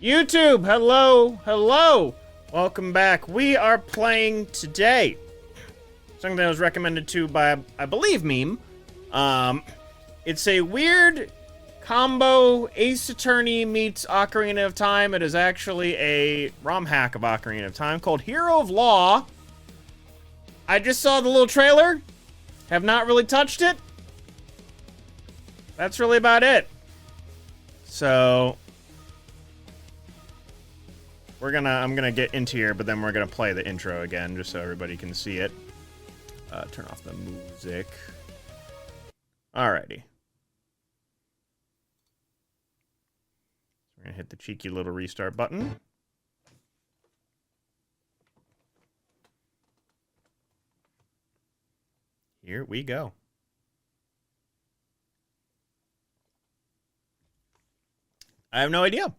YouTube, hello, hello. Welcome back. We are playing today something that was recommended to by, I believe, Meme. It's a weird combo Ace Attorney meets Ocarina of Time. It is actually a ROM hack of Ocarina of Time called Hero of Law. I just saw the little trailer. Have not really touched it. That's really about it. So I'm gonna get into here, but then we're gonna play the intro again just so everybody can see it. Turn off the music. Alrighty. We're gonna hit the cheeky little restart button. Here we go. I have no idea.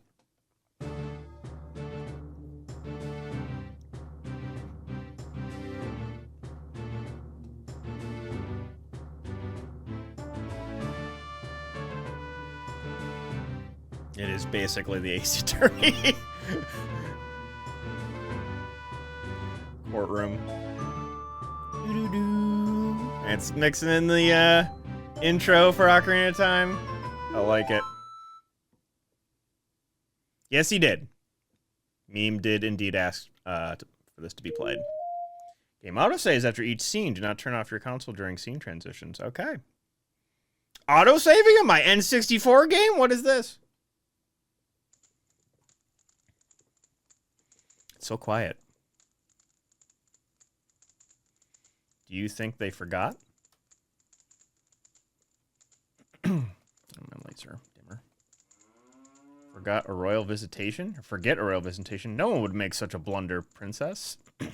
It is basically the Ace Attorney. Courtroom. It's mixing in the intro for Ocarina of Time. I like it. Yes, he did. Meme did indeed ask for this to be played. Game autosaves after each scene. Do not turn off your console during scene transitions. Okay. Autosaving in my N64 game? What is this? It's so quiet. Do you think they forgot? My lights are dimmer. Forgot a royal visitation? Or forget a royal visitation? No one would make such a blunder, princess. This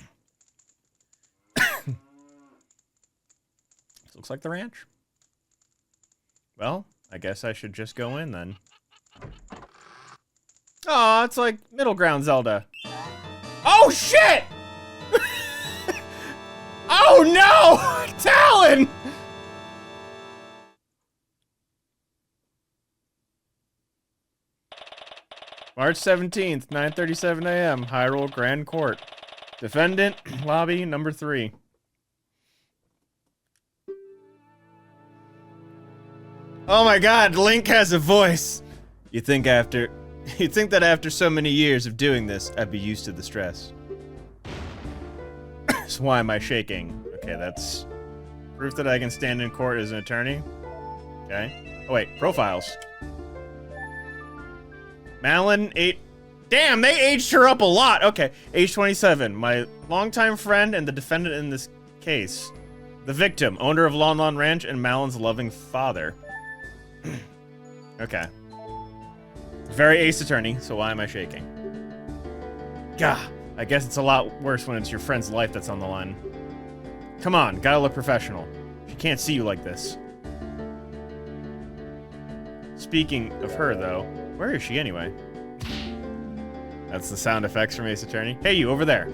looks like the ranch. Well, I guess I should just go in then. Aw, it's like middle ground Zelda. Oh shit! Oh no! Talon! March 17th, 9:37 a.m. Hyrule Grand Court. Defendant, lobby number 3. Oh my god, Link has a voice! You'd think that after so many years of doing this, I'd be used to the stress. So why am I shaking? Okay, that's proof that I can stand in court as an attorney. Okay. Oh wait, profiles. Malin, 8. Damn, they aged her up a lot. Okay, age 27. My longtime friend and the defendant in this case. The victim, owner of Lon Lon Ranch and Malin's loving father. Okay. Very Ace Attorney, so why am I shaking? Gah, I guess it's a lot worse when it's your friend's life that's on the line. Come on, gotta look professional. She can't see you like this. Speaking of her, though, where is she anyway? That's the sound effects from Ace Attorney. Hey, you over there.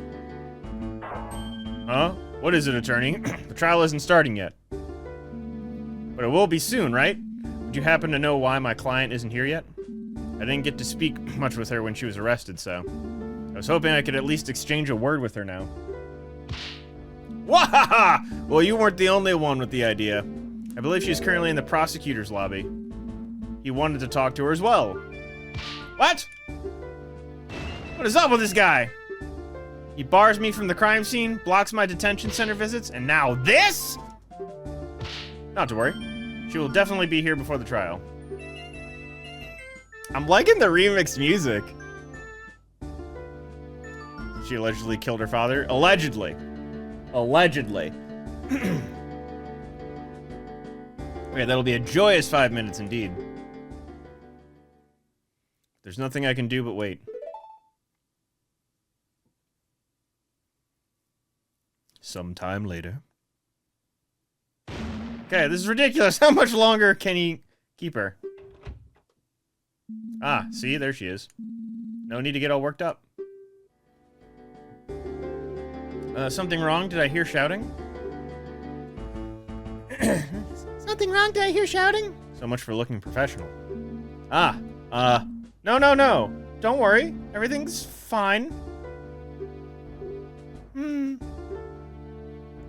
Huh? What is it, attorney? The trial isn't starting yet. But it will be soon, right? Would you happen to know why my client isn't here yet? I didn't get to speak much with her when she was arrested, so I was hoping I could at least exchange a word with her now. Wahaha! Well, you weren't the only one with the idea. I believe she's currently in the prosecutor's lobby. He wanted to talk to her as well. What? What is up with this guy? He bars me from the crime scene, blocks my detention center visits, and now this? Not to worry. She will definitely be here before the trial. I'm liking the remix music. She allegedly killed her father. Allegedly. Allegedly. Okay, that'll be a joyous 5 minutes indeed. There's nothing I can do but wait. Sometime later. Okay, this is ridiculous. How much longer can he keep her? Ah, see? There she is. No need to get all worked up. Something wrong? Did I hear shouting? Something wrong? Did I hear shouting? So much for looking professional. Ah, no. Don't worry. Everything's fine.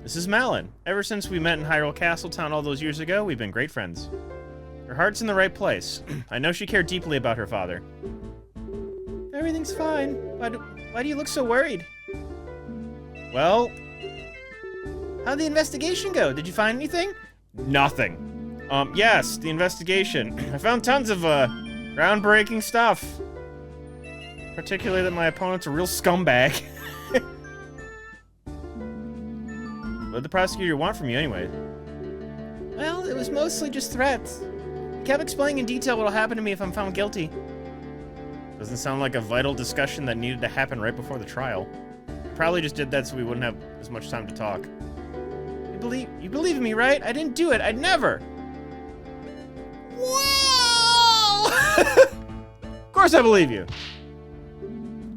This is Malin. Ever since we met in Hyrule Castletown all those years ago, we've been great friends. Her heart's in the right place. I know she cared deeply about her father. Everything's fine. Why do you look so worried? Well, how'd the investigation go? Did you find anything? Nothing. Yes, the investigation. I found tons of, groundbreaking stuff. Particularly that my opponent's a real scumbag. What did the prosecutor want from you anyway? Well, it was mostly just threats. He kept explaining in detail what'll happen to me if I'm found guilty. Doesn't sound like a vital discussion that needed to happen right before the trial. He probably just did that so we wouldn't have as much time to talk. You believe in me, right? I didn't do it. I'd never. Whoa! Of course I believe you.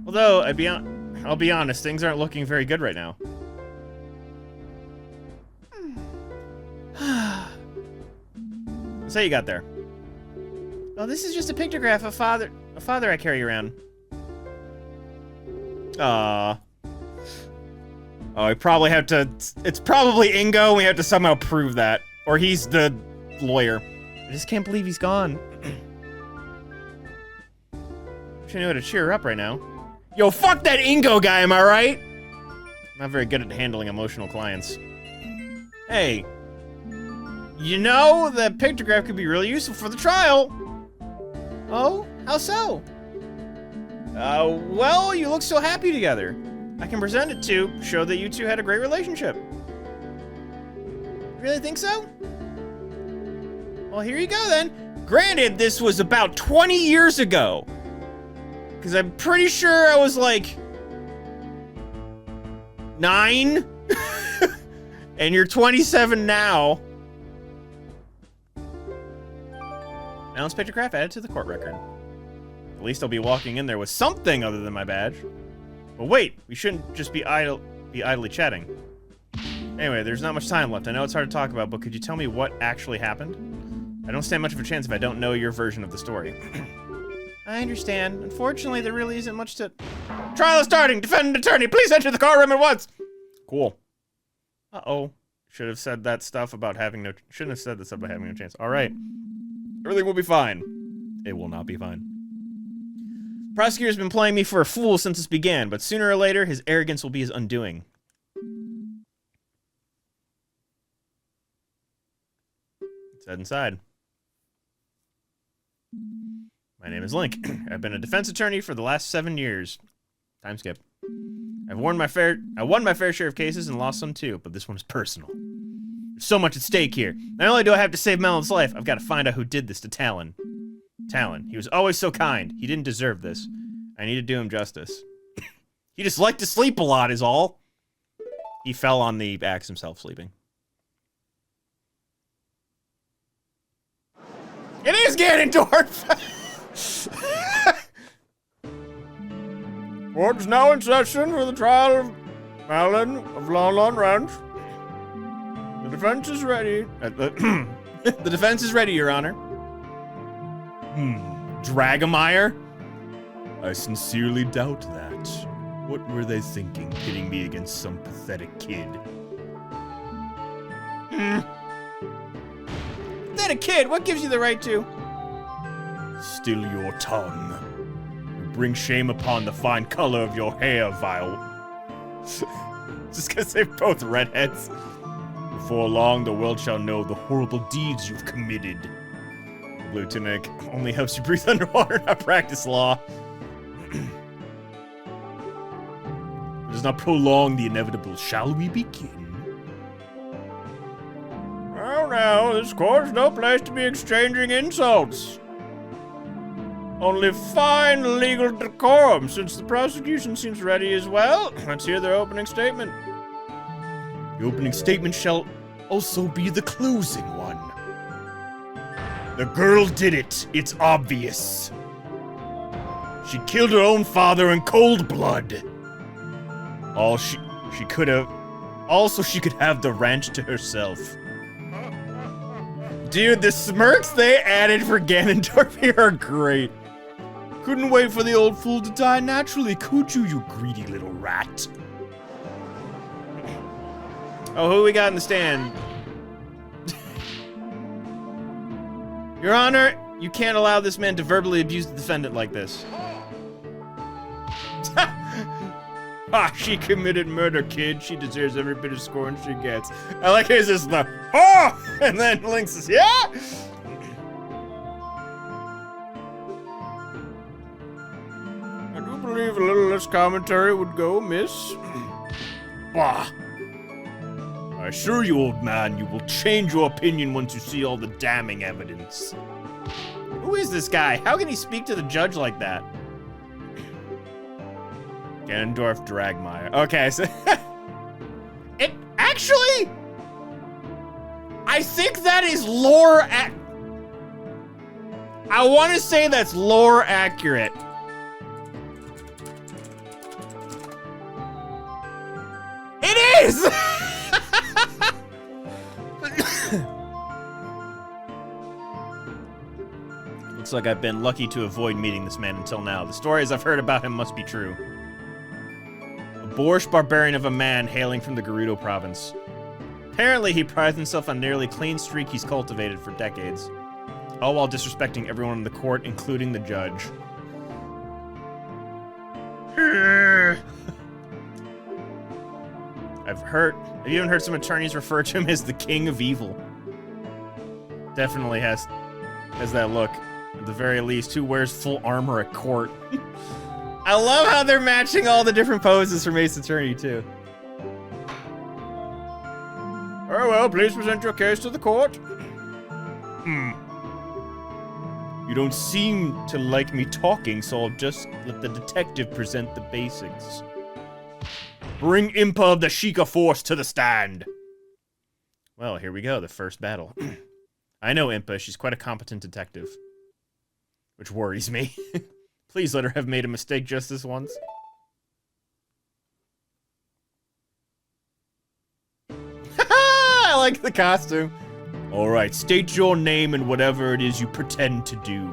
Although, I'll be honest, things aren't looking very good right now. Say you got there. Oh, this is just a pictograph of a father I carry around. Oh, we probably have to. It's probably Ingo, and we have to somehow prove that, or he's the lawyer. I just can't believe he's gone. Wish I knew how to cheer her up right now. Yo, fuck that Ingo guy, am I right? Not very good at handling emotional clients. Hey. You know, that pictograph could be really useful for the trial. Oh? How so? Well, you look so happy together. I can present it to show that you two had a great relationship. You really think so? Well, here you go then. Granted, this was about 20 years ago. Because I'm pretty sure I was like 9. And you're 27 now. Alan's pictograph added to the court record. At least I'll be walking in there with something other than my badge. But wait, we shouldn't just be idly chatting. Anyway, there's not much time left. I know it's hard to talk about, but could you tell me what actually happened? I don't stand much of a chance if I don't know your version of the story. I understand. Unfortunately, there really isn't much to... Trial is starting! Defendant attorney, please enter the courtroom at once! Cool. Uh-oh. Should have said that stuff about having no... Shouldn't have said this stuff about having no chance. Alright. Everything will be fine. It will not be fine. The prosecutor's been playing me for a fool since this began, but sooner or later, his arrogance will be his undoing. Let's head inside. My name is Link. I've been a defense attorney for the last 7 years. Time skip. I won my fair share of cases and lost some too, but this one is personal. There's so much at stake here. Not only do I have to save Melon's life, I've got to find out who did this to Talon. Talon. He was always so kind. He didn't deserve this. I need to do him justice. He just liked to sleep a lot is all. He fell on the axe himself sleeping. It is Ganondorf! Court's now in session for the trial of Malin of Lon Lon Ranch. The defense is ready. The defense is ready, Your Honor. Dragomire? I sincerely doubt that. What were they thinking, pitting me against some pathetic kid? Pathetic kid? What gives you the right to? Still your tongue. You bring shame upon the fine color of your hair, vile. Just because they're both redheads. Before long, the world shall know the horrible deeds you've committed. Blue tunic only helps you breathe underwater, not practice law. It does not prolong the inevitable. Shall we begin? Oh, now, this court's no place to be exchanging insults. Only fine legal decorum, since the prosecution seems ready as well. Let's hear their opening statement. The opening statement shall also be the closing one. The girl did it. It's obvious. She killed her own father in cold blood. She could have... Also, she could have the ranch to herself. Dude, the smirks they added for Ganondorf here are great. Couldn't wait for the old fool to die naturally, could you, you greedy little rat? Oh, who we got in the stand? Your Honor, you can't allow this man to verbally abuse the defendant like this. Ah, she committed murder, kid. She deserves every bit of scorn she gets. I like how he's just like, oh! And then Link says, yeah! I do believe a little less commentary would go, miss. Bah! I assure you, old man, you will change your opinion once you see all the damning evidence. Who is this guy? How can he speak to the judge like that? Ganondorf Dragmire. Okay, so... It actually... I think that is lore I want to say that's lore accurate. It is! Looks like I've been lucky to avoid meeting this man until now. The stories I've heard about him must be true. A boorish barbarian of a man hailing from the Gerudo province. Apparently, he prides himself on a nearly clean streak he's cultivated for decades. All while disrespecting everyone in the court, including the judge. Have you even heard some attorneys refer to him as the King of Evil? Definitely has that look. At the very least, who wears full armor at court? I love how they're matching all the different poses from Ace Attorney, too. Very well, please present your case to the court. You don't seem to like me talking, so I'll just let the detective present the basics. Bring Impa of the Sheikah Force to the stand. Well, here we go, the first battle. I know Impa, she's quite a competent detective. Which worries me. Please let her have made a mistake just this once. I like the costume. Alright, state your name and whatever it is you pretend to do.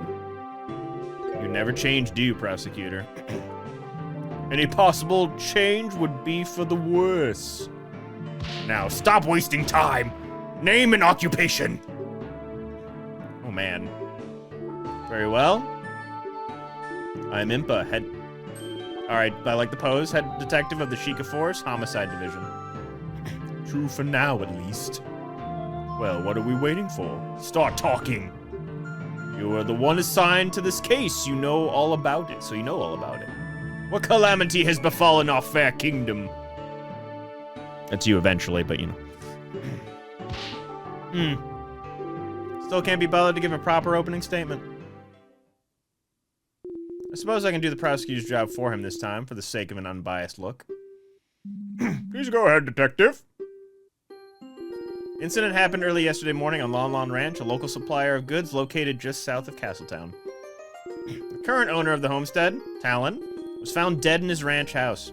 You never change, do you, prosecutor? Any possible change would be for the worse. Now, stop wasting time! Name and occupation! Oh, man. Very well. I'm Impa, head... Alright, I like the pose. Head detective of the Sheikah Force, Homicide Division. True for now, at least. Well, what are we waiting for? Start talking! You are the one assigned to this case. You know all about it, so you know all about it. What calamity has befallen our fair kingdom? That's you eventually, but you know. Still can't be bothered to give a proper opening statement. I suppose I can do the prosecutor's job for him this time, for the sake of an unbiased look. Please go ahead, detective. Incident happened early yesterday morning on Lon Lon Ranch, a local supplier of goods located just south of Castletown. The current owner of the homestead, Talon, was found dead in his ranch house.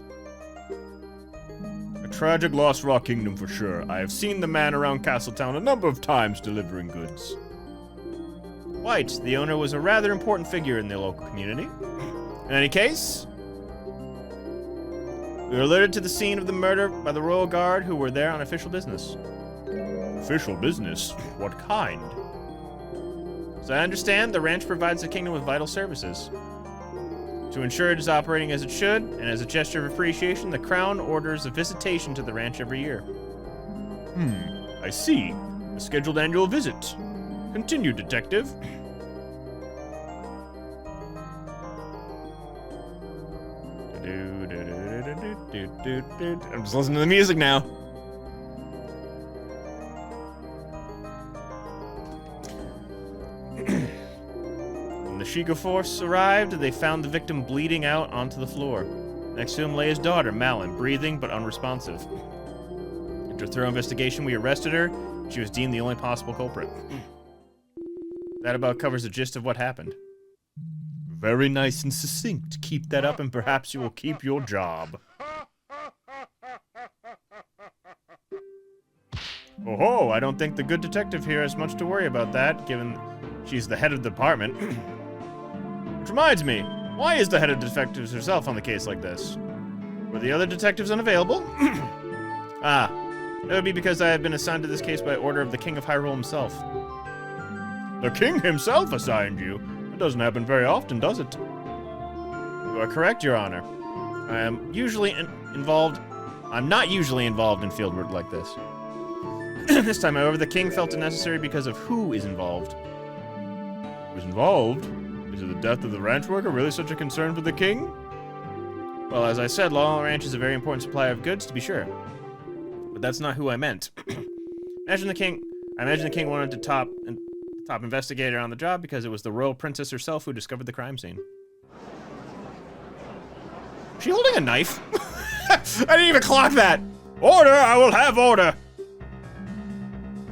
A tragic loss for our kingdom for sure. I have seen the man around Castletown a number of times delivering goods. White, the owner, was a rather important figure in the local community. In any case, we were alerted to the scene of the murder by the Royal Guard who were there on official business. Official business? What kind? As I understand, the ranch provides the kingdom with vital services. To ensure it is operating as it should, and as a gesture of appreciation, the Crown orders a visitation to the ranch every year. I see. A scheduled annual visit. Continue, detective. I'm just listening to the music now. When the Sheikah Force arrived, they found the victim bleeding out onto the floor. Next to him lay his daughter, Malin, breathing but unresponsive. After a thorough investigation, we arrested her. She was deemed the only possible culprit. That about covers the gist of what happened. Very nice and succinct. Keep that up and perhaps you will keep your job. Oh, I don't think the good detective here has much to worry about that, given she's the head of the department. Which reminds me, Why is the head of detectives herself on the case like this? Were the other detectives unavailable? Ah, that would be because I have been assigned to this case by order of the King of Hyrule himself. The King himself assigned you? It doesn't happen very often, does it? You are correct, Your Honor. I am usually involved... I'm not usually involved in field work like this. This time, however, the King felt it necessary because of who is involved. Who's involved? Is it the death of the ranch worker really such a concern for the King? Well, as I said, Laurel Ranch is a very important supplier of goods, to be sure. But that's not who I meant. I imagine the King wanted to top investigator on the job because it was the royal princess herself who discovered the crime scene. Is she holding a knife? I didn't even clock that! Order! I will have order!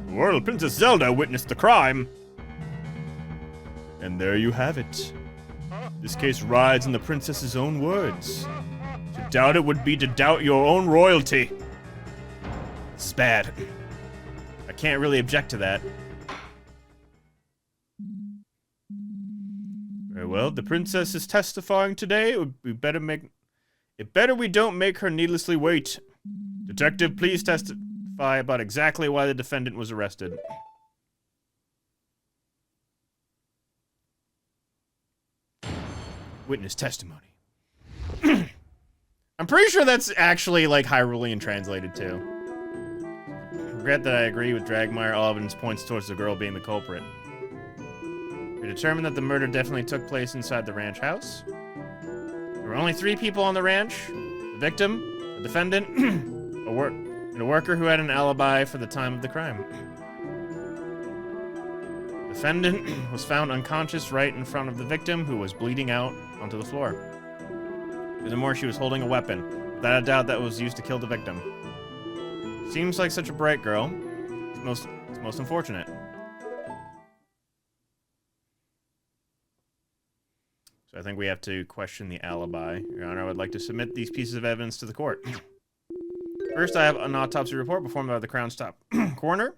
The royal Princess Zelda witnessed the crime. And there you have it. This case rides on the princess's own words. To doubt it would be to doubt your own royalty. It's bad. I can't really object to that. Very well, the princess is testifying today. It better we don't make her needlessly wait. Detective, please testify about exactly why the defendant was arrested. Witness testimony. I'm pretty sure that's actually like Hyrulean translated too. Regret that I agree with Dragmire. All evidence points towards the girl being the culprit. We determined that the murder definitely took place inside the ranch house. There were only 3 people on the ranch: the victim, the defendant, and a worker who had an alibi for the time of the crime. The defendant was found unconscious right in front of the victim, who was bleeding out onto the floor. Furthermore, she was holding a weapon. Without a doubt, that was used to kill the victim. Seems like such a bright girl. It's most unfortunate. So I think we have to question the alibi. Your Honor, I would like to submit these pieces of evidence to the court. First, I have an autopsy report performed by the Crown's top coroner.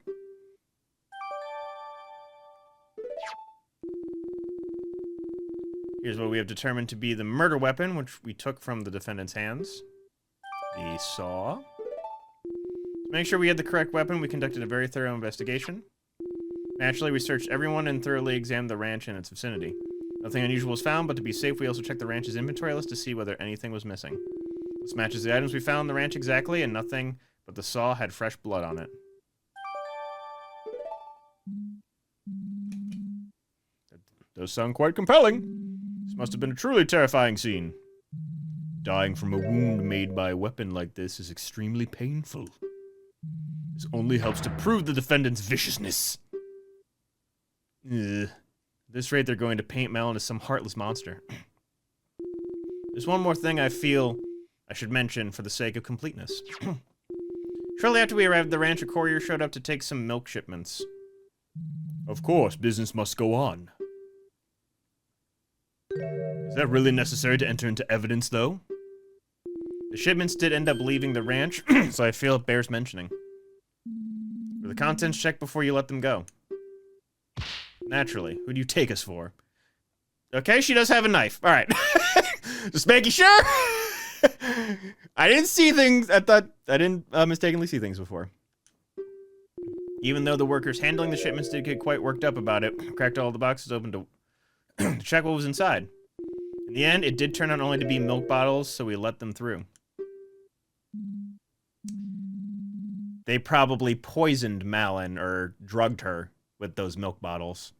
Here's what we have determined to be the murder weapon, which we took from the defendant's hands. The saw. To make sure we had the correct weapon, we conducted a very thorough investigation. Naturally, we searched everyone and thoroughly examined the ranch and its vicinity. Nothing unusual was found, but to be safe, we also checked the ranch's inventory list to see whether anything was missing. This matches the items we found in the ranch exactly, and nothing but the saw had fresh blood on it. That does sound quite compelling. This must have been a truly terrifying scene. Dying from a wound made by a weapon like this is extremely painful. This only helps to prove the defendant's viciousness. Ugh. At this rate, they're going to paint Malin as some heartless monster. There's one more thing I feel I should mention for the sake of completeness. Shortly after we arrived at the ranch, a courier showed up to take some milk shipments. Of course, business must go on. Is that really necessary to enter into evidence, though? The shipments did end up leaving the ranch, so I feel it bears mentioning. Were the contents checked before you let them go? Naturally. Who do you take us for? Okay, she does have a knife. All right. Just making sure. I didn't see things. I didn't mistakenly see things before. Even though the workers handling the shipments did get quite worked up about it, cracked all the boxes open to check what was inside. In the end, it did turn out only to be milk bottles, so we let them through. They probably poisoned Malin or drugged her with those milk bottles.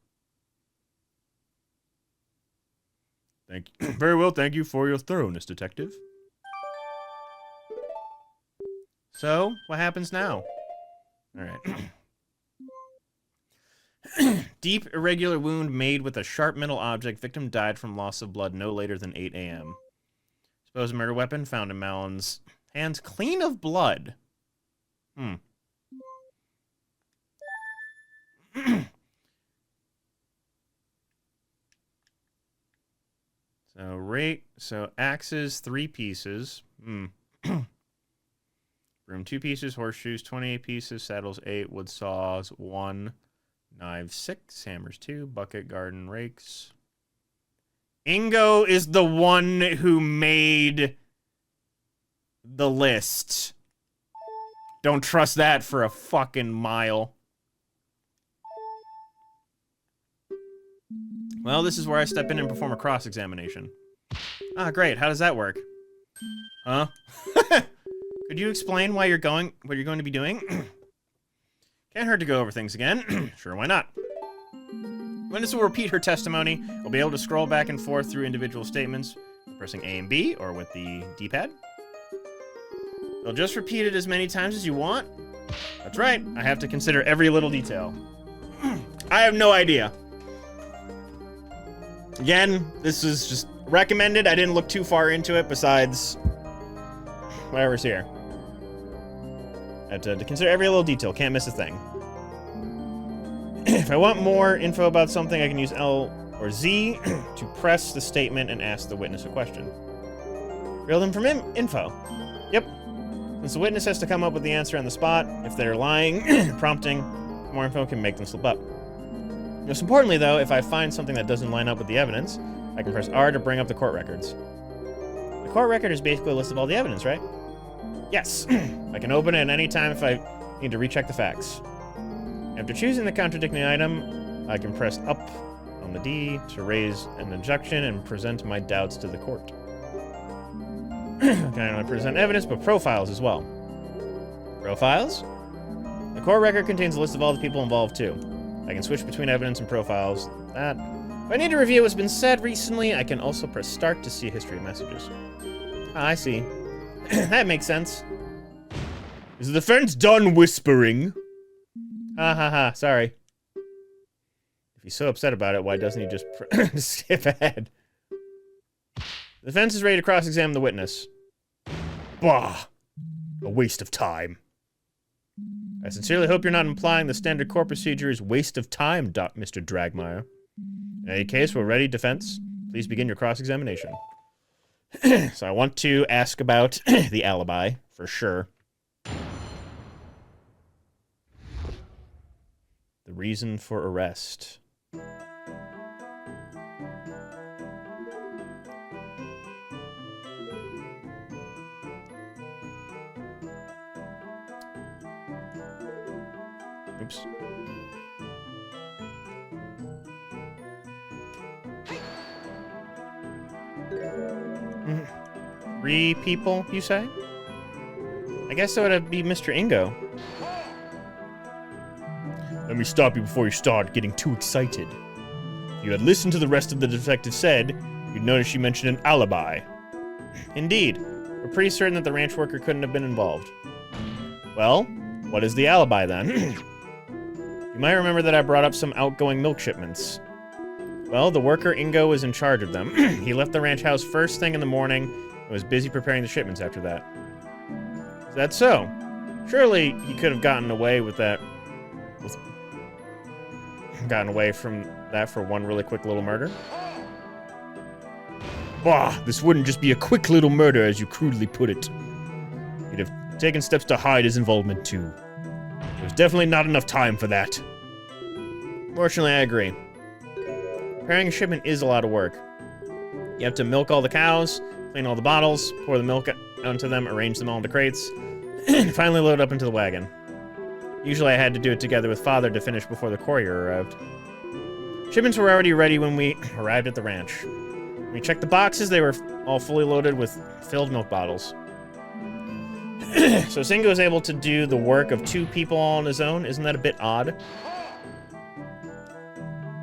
Thank you. Very well, thank you for your thoroughness, detective. So, what happens now? Alright. Deep, irregular wound made with a sharp metal object. Victim died from loss of blood no later than 8 a.m. Supposed murder weapon found in Malin's hands clean of blood. So axes, 3 pieces. Broom, 2 pieces. Horseshoes, 28 pieces. Saddles, 8. Wood saws, 1. Knives, 6. Hammers, 2. Bucket, garden, rakes. Ingo is the one who made the list. Don't trust that for a fucking mile. Well, this is where I step in and perform a cross-examination. Ah, great. How does that work? Huh? Could you explain what you're going to be doing? Can't hurt to go over things again. Sure, why not? Witness will repeat her testimony. We'll be able to scroll back and forth through individual statements, pressing A and B, or with the D-pad. You'll just repeat it as many times as you want. That's right. I have to consider every little detail. I have no idea. Again, this is just recommended. I didn't look too far into it besides whatever's here. I have to consider every little detail. Can't miss a thing. If I want more info about something, I can use L or Z to press the statement and ask the witness a question. Reel them from info. Yep. Since the witness has to come up with the answer on the spot, if they're lying, prompting, more info can make them slip up. Most importantly, though, if I find something that doesn't line up with the evidence, I can press R to bring up the court records. The court record is basically a list of all the evidence, right? Yes. I can open it at any time if I need to recheck the facts. After choosing the contradicting item, I can press up on the D to raise an objection and present my doubts to the court. I can not only present evidence, but profiles as well. Profiles? The court record contains a list of all the people involved, too. I can switch between evidence and profiles. That. If I need to review what's been said recently, I can also press start to see a history of messages. Ah, I see. That makes sense. Is the defense done whispering? Ha ha ha, sorry. If he's so upset about it, why doesn't he just skip ahead? The defense is ready to cross-examine the witness. Bah! A waste of time. I sincerely hope you're not implying the standard court procedure is waste of time, Mr. Dragmire. In any case, we're ready, defense. Please begin your cross-examination. So I want to ask about the alibi, for sure. The reason for arrest. Oops. Three people, you say? I guess it would be Mr. Ingo. Let me stop you before you start getting too excited. If you had listened to the rest of the detective said, you'd notice she mentioned an alibi. Indeed. We're pretty certain that the ranch worker couldn't have been involved. Well, what is the alibi then? You might remember that I brought up some outgoing milk shipments. Well, the worker Ingo was in charge of them. He left the ranch house first thing in the morning and was busy preparing the shipments after that. Is that so? Surely he could have gotten away with that. Gotten away from that for one really quick little murder? Bah, this wouldn't just be a quick little murder as you crudely put it. He'd have taken steps to hide his involvement too. There's definitely not enough time for that. Fortunately, I agree. Preparing a shipment is a lot of work. You have to milk all the cows, clean all the bottles, pour the milk onto them, arrange them all into crates, and finally load up into the wagon. Usually I had to do it together with Father to finish before the courier arrived. Shipments were already ready when we arrived at the ranch. When we checked the boxes, they were all fully loaded with filled milk bottles. So Singo was able to do the work of two people all on his own. Isn't that a bit odd?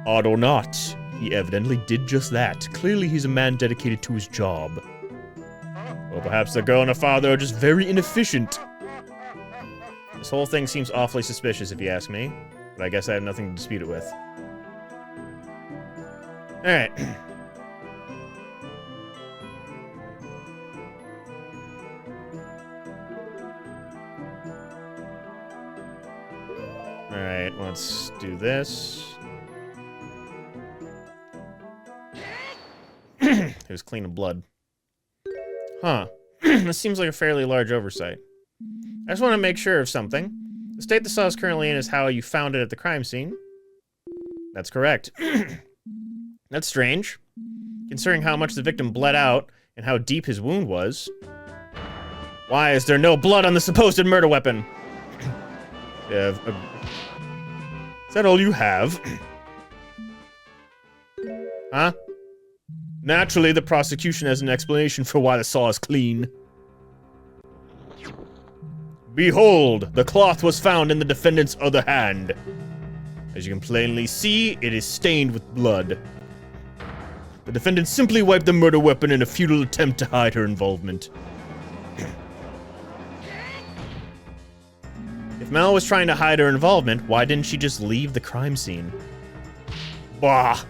Odd or not, he evidently did just that. Clearly he's a man dedicated to his job. Or perhaps the girl and her father are just very inefficient. This whole thing seems awfully suspicious if you ask me, but I guess I have nothing to dispute it with. Alright. Alright, let's do this. It was clean of blood. Huh. This seems like a fairly large oversight. I just want to make sure of something. The state the saw is currently in is how you found it at the crime scene. That's correct. That's strange. Considering how much the victim bled out and how deep his wound was. Why is there no blood on the supposed murder weapon? Is that all you have? Huh? Naturally, the prosecution has an explanation for why the saw is clean. Behold, the cloth was found in the defendant's other hand. As you can plainly see, it is stained with blood. The defendant simply wiped the murder weapon in a futile attempt to hide her involvement. If Mel was trying to hide her involvement, why didn't she just leave the crime scene? Bah!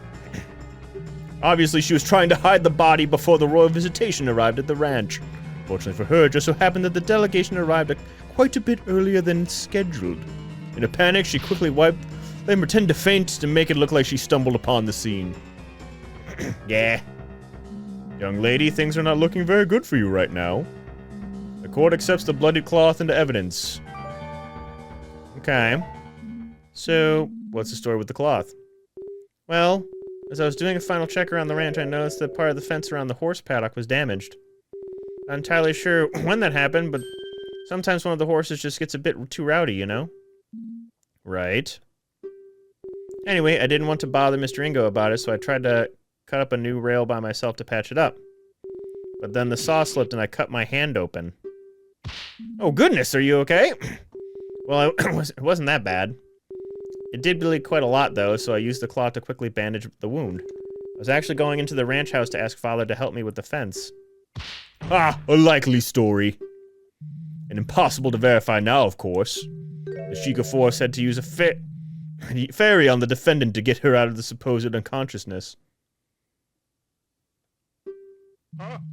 Obviously, she was trying to hide the body before the royal visitation arrived at the ranch. Fortunately for her, it just so happened that the delegation arrived quite a bit earlier than scheduled. In a panic, she quickly wiped, then pretended to faint to make it look like she stumbled upon the scene. Yeah. Young lady, things are not looking very good for you right now. The court accepts the bloodied cloth into evidence. Okay. So, what's the story with the cloth? Well, as I was doing a final check around the ranch, I noticed that part of the fence around the horse paddock was damaged. Not entirely sure when that happened, but sometimes one of the horses just gets a bit too rowdy, you know? Right. Anyway, I didn't want to bother Mr. Ingo about it, so I tried to cut up a new rail by myself to patch it up. But then the saw slipped and I cut my hand open. Oh goodness, are you okay? Well, it wasn't that bad. It did bleed quite a lot, though, so I used the cloth to quickly bandage the wound. I was actually going into the ranch house to ask Father to help me with the fence. Ah, a likely story. And impossible to verify now, of course. The Sheikah Force had to use a fairy on the defendant to get her out of the supposed unconsciousness.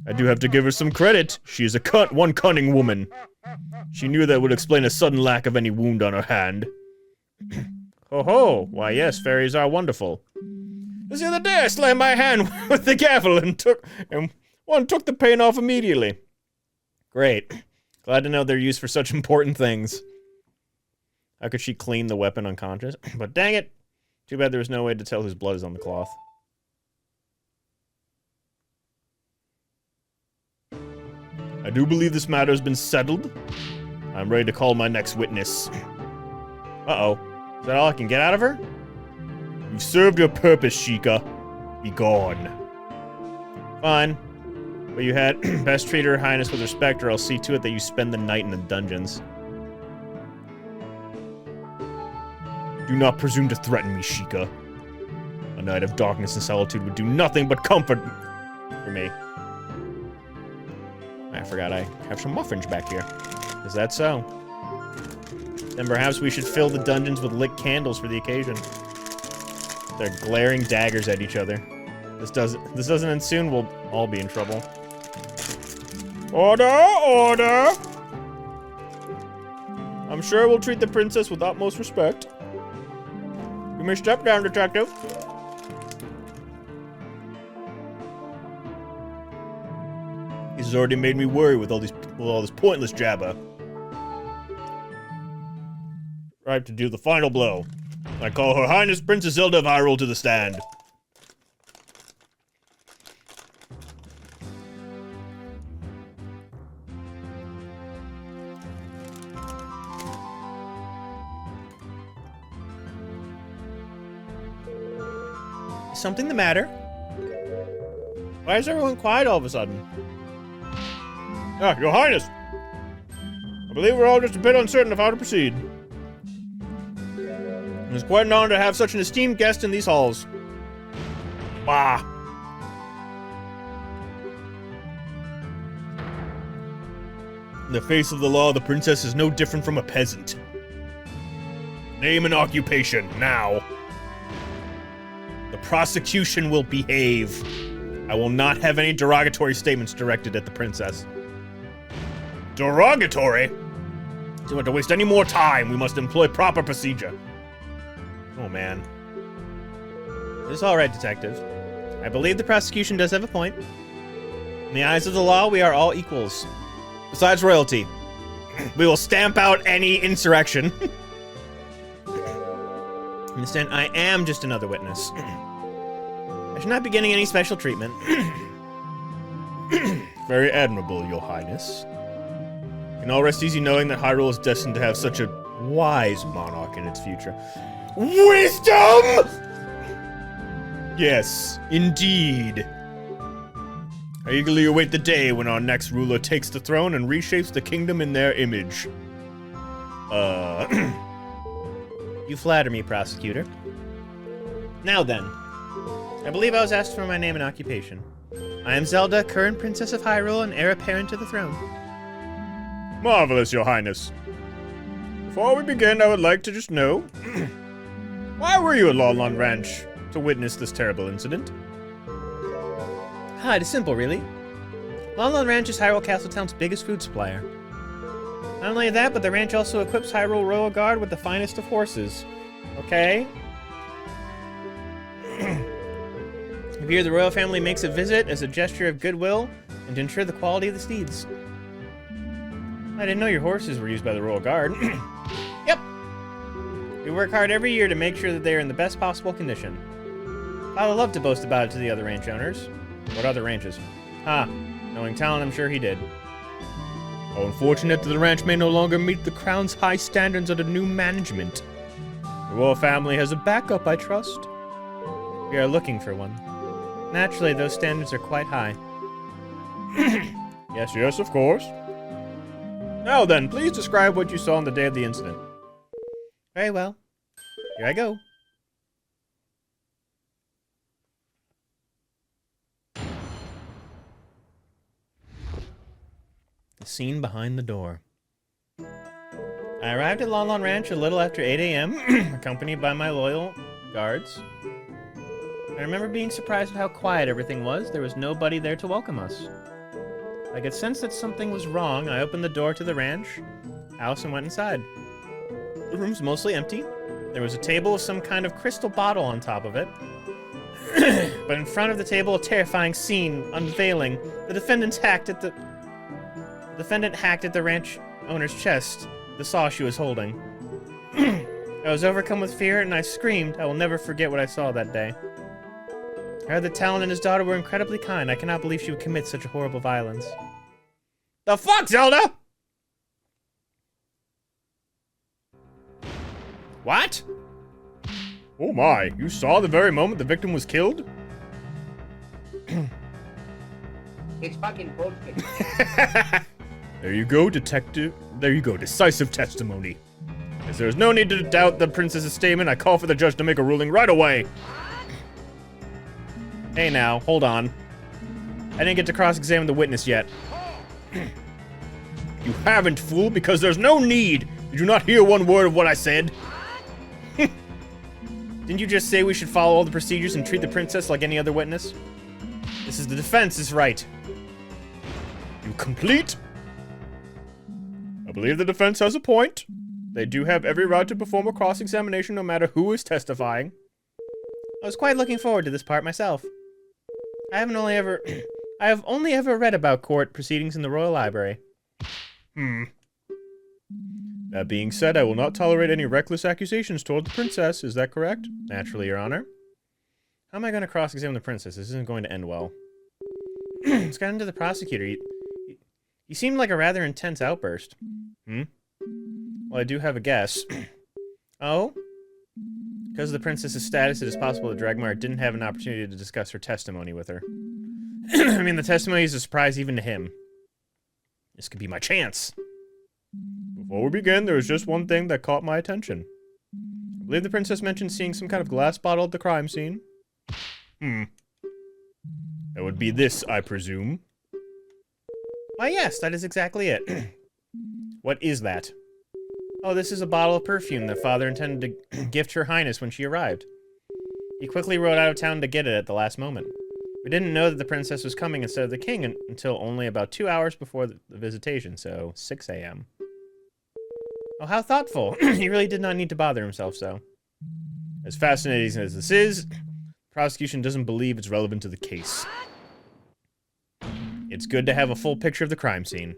I do have to give her some credit. She is one cunning woman. She knew that would explain a sudden lack of any wound on her hand. Ho ho! Why yes, fairies are wonderful. Just the other day I slammed my hand with the gavel and one took the pain off immediately. Great. Glad to know they're used for such important things. How could she clean the weapon unconscious? But dang it! Too bad there was no way to tell whose blood is on the cloth. I do believe this matter has been settled. I'm ready to call my next witness. Uh-oh. Is that all I can get out of her? You've served your purpose, Sheikah. Be gone. Fine. But you had best treat her highness with respect, or I'll see to it that you spend the night in the dungeons. Do not presume to threaten me, Sheikah. A night of darkness and solitude would do nothing but comfort for me. I forgot I have some muffins back here. Is that so? Then perhaps we should fill the dungeons with lit candles for the occasion. They're glaring daggers at each other. This doesn't end soon, we'll all be in trouble. Order! Order! I'm sure we'll treat the princess with utmost respect. You may step down, detective. This has already made me worry with all this pointless jabber. Right to do the final blow. I call Her Highness Princess Zelda of Hyrule to the stand. Is something the matter? Why is everyone quiet all of a sudden? Ah, Your Highness! I believe we're all just a bit uncertain of how to proceed. It's quite an honor to have such an esteemed guest in these halls. Bah! In the face of the law, the princess is no different from a peasant. Name and occupation, now. The prosecution will behave. I will not have any derogatory statements directed at the princess. Derogatory? Don't want to waste any more time. We must employ proper procedure. Oh, man. It's all right, detective. I believe the prosecution does have a point. In the eyes of the law, we are all equals. Besides royalty. We will stamp out any insurrection. Understand, I am just another witness. I should not be getting any special treatment. Very admirable, Your Highness. You can all rest easy knowing that Hyrule is destined to have such a wise monarch in its future. Wisdom! Yes, indeed. I eagerly await the day when our next ruler takes the throne and reshapes the kingdom in their image. You flatter me, prosecutor. Now then, I believe I was asked for my name and occupation. I am Zelda, current Princess of Hyrule and heir apparent to the throne. Marvelous, Your Highness. Before we begin, I would like to just know, why were you at Lon Ranch to witness this terrible incident? It is simple, really. Lon Ranch is Hyrule Castle Town's biggest food supplier. Not only that, but the ranch also equips Hyrule Royal Guard with the finest of horses. Okay? Every year, the royal family makes a visit as a gesture of goodwill and to ensure the quality of the steeds. I didn't know your horses were used by the Royal Guard. Yep. We work hard every year to make sure that they are in the best possible condition. I would love to boast about it to the other ranch owners. What other ranches? Knowing talent, I'm sure he did. How unfortunate that the ranch may no longer meet the Crown's high standards under new management. The royal family has a backup, I trust. We are looking for one. Naturally, those standards are quite high. Yes, of course. Now then, please describe what you saw on the day of the incident. Very well. Here I go. The scene behind the door. I arrived at Lon Ranch a little after 8 a.m., accompanied by my loyal guards. I remember being surprised at how quiet everything was. There was nobody there to welcome us. I could sense that something was wrong. I opened the door to the ranch house and went inside. The room's mostly empty. There was a table with some kind of crystal bottle on top of it. But in front of the table, a terrifying scene unveiling. The defendant hacked at the ranch owner's chest, the saw she was holding. I was overcome with fear and I screamed. I will never forget what I saw that day. I heard that Talon and his daughter were incredibly kind. I cannot believe she would commit such a horrible violence. The fuck, Zelda? What? Oh my, you saw the very moment the victim was killed? It's fucking bullshit. There you go, detective. There you go, decisive testimony. As there is no need to doubt the princess's statement, I call for the judge to make a ruling right away. Hey now, hold on. I didn't get to cross-examine the witness yet. You haven't, fool, because there's no need. Did you not hear one word of what I said? Didn't you just say we should follow all the procedures and treat the princess like any other witness? This is the defense's right. You complete? I believe the defense has a point. They do have every right to perform a cross-examination no matter who is testifying. I was quite looking forward to this part myself. I have only ever read about court proceedings in the Royal Library. That being said, I will not tolerate any reckless accusations toward the princess. Is that correct? Naturally, Your Honor. How am I going to cross-examine the princess? This isn't going to end well. Let's get into the prosecutor. You seemed like a rather intense outburst. Hmm? Well, I do have a guess. Oh? Because of the princess's status, it is possible that Dragmar didn't have an opportunity to discuss her testimony with her. I mean, the testimony is a surprise even to him. This could be my chance. Before we begin, there is just one thing that caught my attention. I believe the princess mentioned seeing some kind of glass bottle at the crime scene. That would be this, I presume. Why, yes, that is exactly it. What is that? Oh, this is a bottle of perfume that Father intended to gift Her Highness when she arrived. He quickly rode out of town to get it at the last moment. We didn't know that the princess was coming instead of the king until only about 2 hours before the visitation, so 6 a.m. Oh, how thoughtful. He really did not need to bother himself so. As fascinating as this is, the prosecution doesn't believe it's relevant to the case. It's good to have a full picture of the crime scene.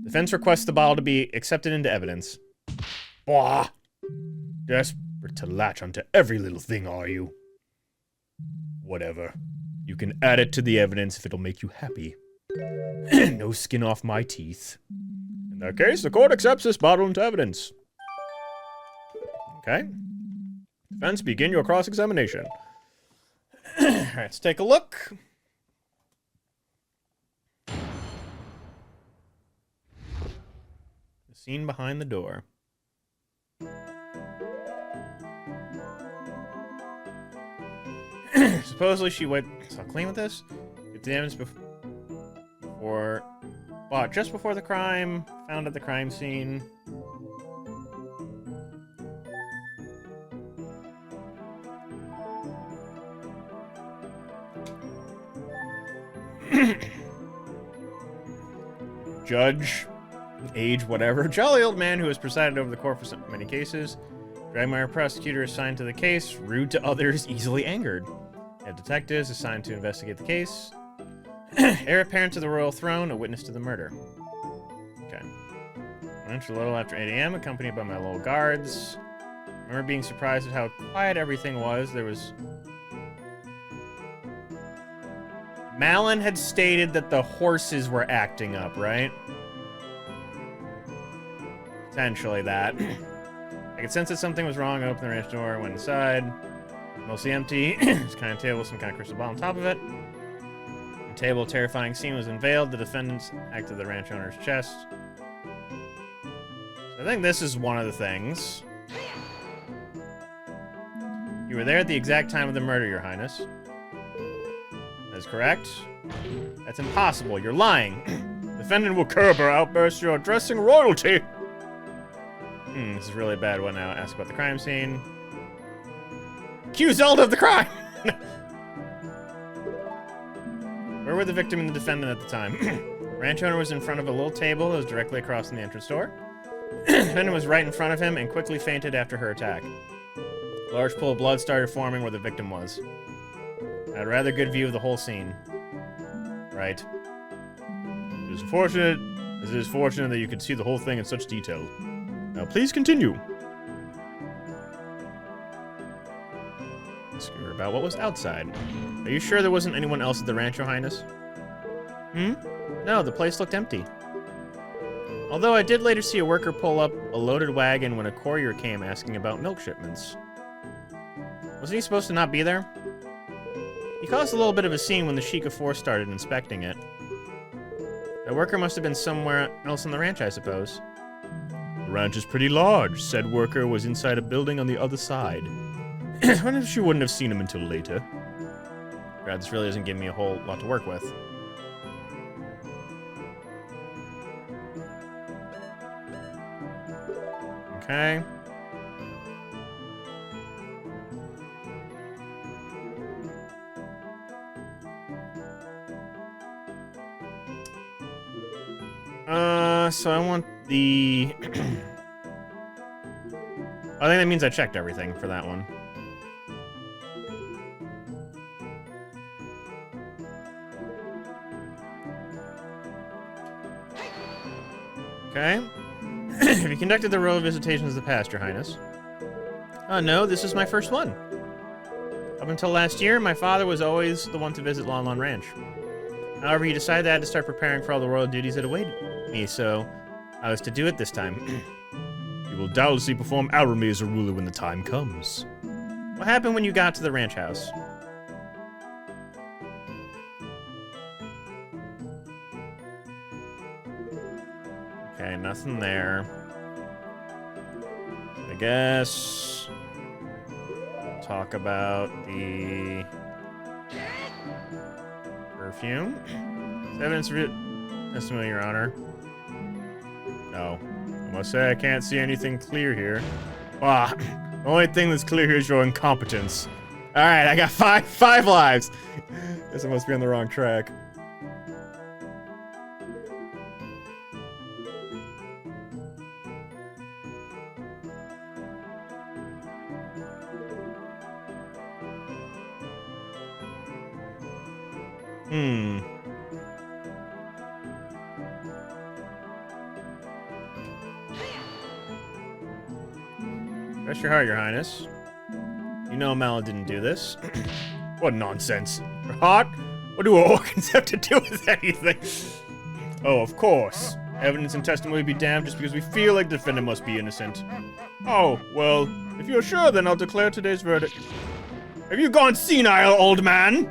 Defense requests the bottle to be accepted into evidence. Bah! Desperate to latch onto every little thing, are you? Whatever. You can add it to the evidence if it'll make you happy. No skin off my teeth. In that case, the court accepts this bottle into evidence. Okay. Defense, begin your cross-examination. Alright, let's take a look. The scene behind the door. Supposedly she wiped... So clean with this? Get the evidence before... Bought just before the crime. Found at the crime scene. Judge, age, whatever. Jolly old man who has presided over the court for so many cases. Dragmire prosecutor assigned to the case. Rude to others, easily angered. And detectives assigned to investigate the case. Heir apparent to the royal throne, a witness to the murder. Okay. Lunch a little after 8 a.m., accompanied by my little guards. I remember being surprised at how quiet everything was. There was... Malin had stated that the horses were acting up, right? Potentially that. I could sense that something was wrong. I opened the ranch door, went inside. Mostly empty. There's kind of table with some kind of crystal ball on top of it. The table, terrifying scene was unveiled. The defendants acted the ranch owner's chest. So I think this is one of the things. You were there at the exact time of the murder, Your Highness. That is correct. That's impossible. You're lying. Defendant will curb her outburst. You're addressing royalty. This is really a bad one now. Ask about the crime scene. Accuse Zelda of the crime! Where were the victim and the defendant at the time? Ranch owner was in front of a little table that was directly across from the entrance door. The defendant was right in front of him and quickly fainted after her attack. A large pool of blood started forming where the victim was. I had a rather good view of the whole scene. Right. It is fortunate that you could see the whole thing in such detail. Now, please continue. Ask her about what was outside. Are you sure there wasn't anyone else at the ranch, Your Highness? No, the place looked empty. Although I did later see a worker pull up a loaded wagon when a courier came asking about milk shipments. Wasn't he supposed to not be there? He caused a little bit of a scene when the Sheik of Force started inspecting it. That worker must have been somewhere else on the ranch, I suppose. The ranch is pretty large. Said worker was inside a building on the other side. I wonder if she wouldn't have seen him until later. God, this really doesn't give me a whole lot to work with. Okay. So I want the... I think that means I checked everything for that one. Okay. Have you conducted the royal visitations of the past, Your Highness? No, this is my first one. Up until last year, my father was always the one to visit Lon Lon Ranch. However, he decided I had to start preparing for all the royal duties that awaited me, so I was to do it this time. You will doubtlessly perform Arami as a ruler when the time comes. What happened when you got to the ranch house? Okay, nothing there. I guess... talk about the... perfume? Is evidence of it? Testimony, Your Honor. No. I must say I can't see anything clear here. Ah, the only thing that's clear here is your incompetence. Alright, I got five lives. Guess I must be on the wrong track. Rest your heart, Your Highness. You know Malin didn't do this. What nonsense. Her heart? What do her organs have to do with anything? Oh, of course. Evidence and testimony be damned just because we feel like the defendant must be innocent. Oh, well, if you're sure, then I'll declare today's verdict. Have you gone senile, old man?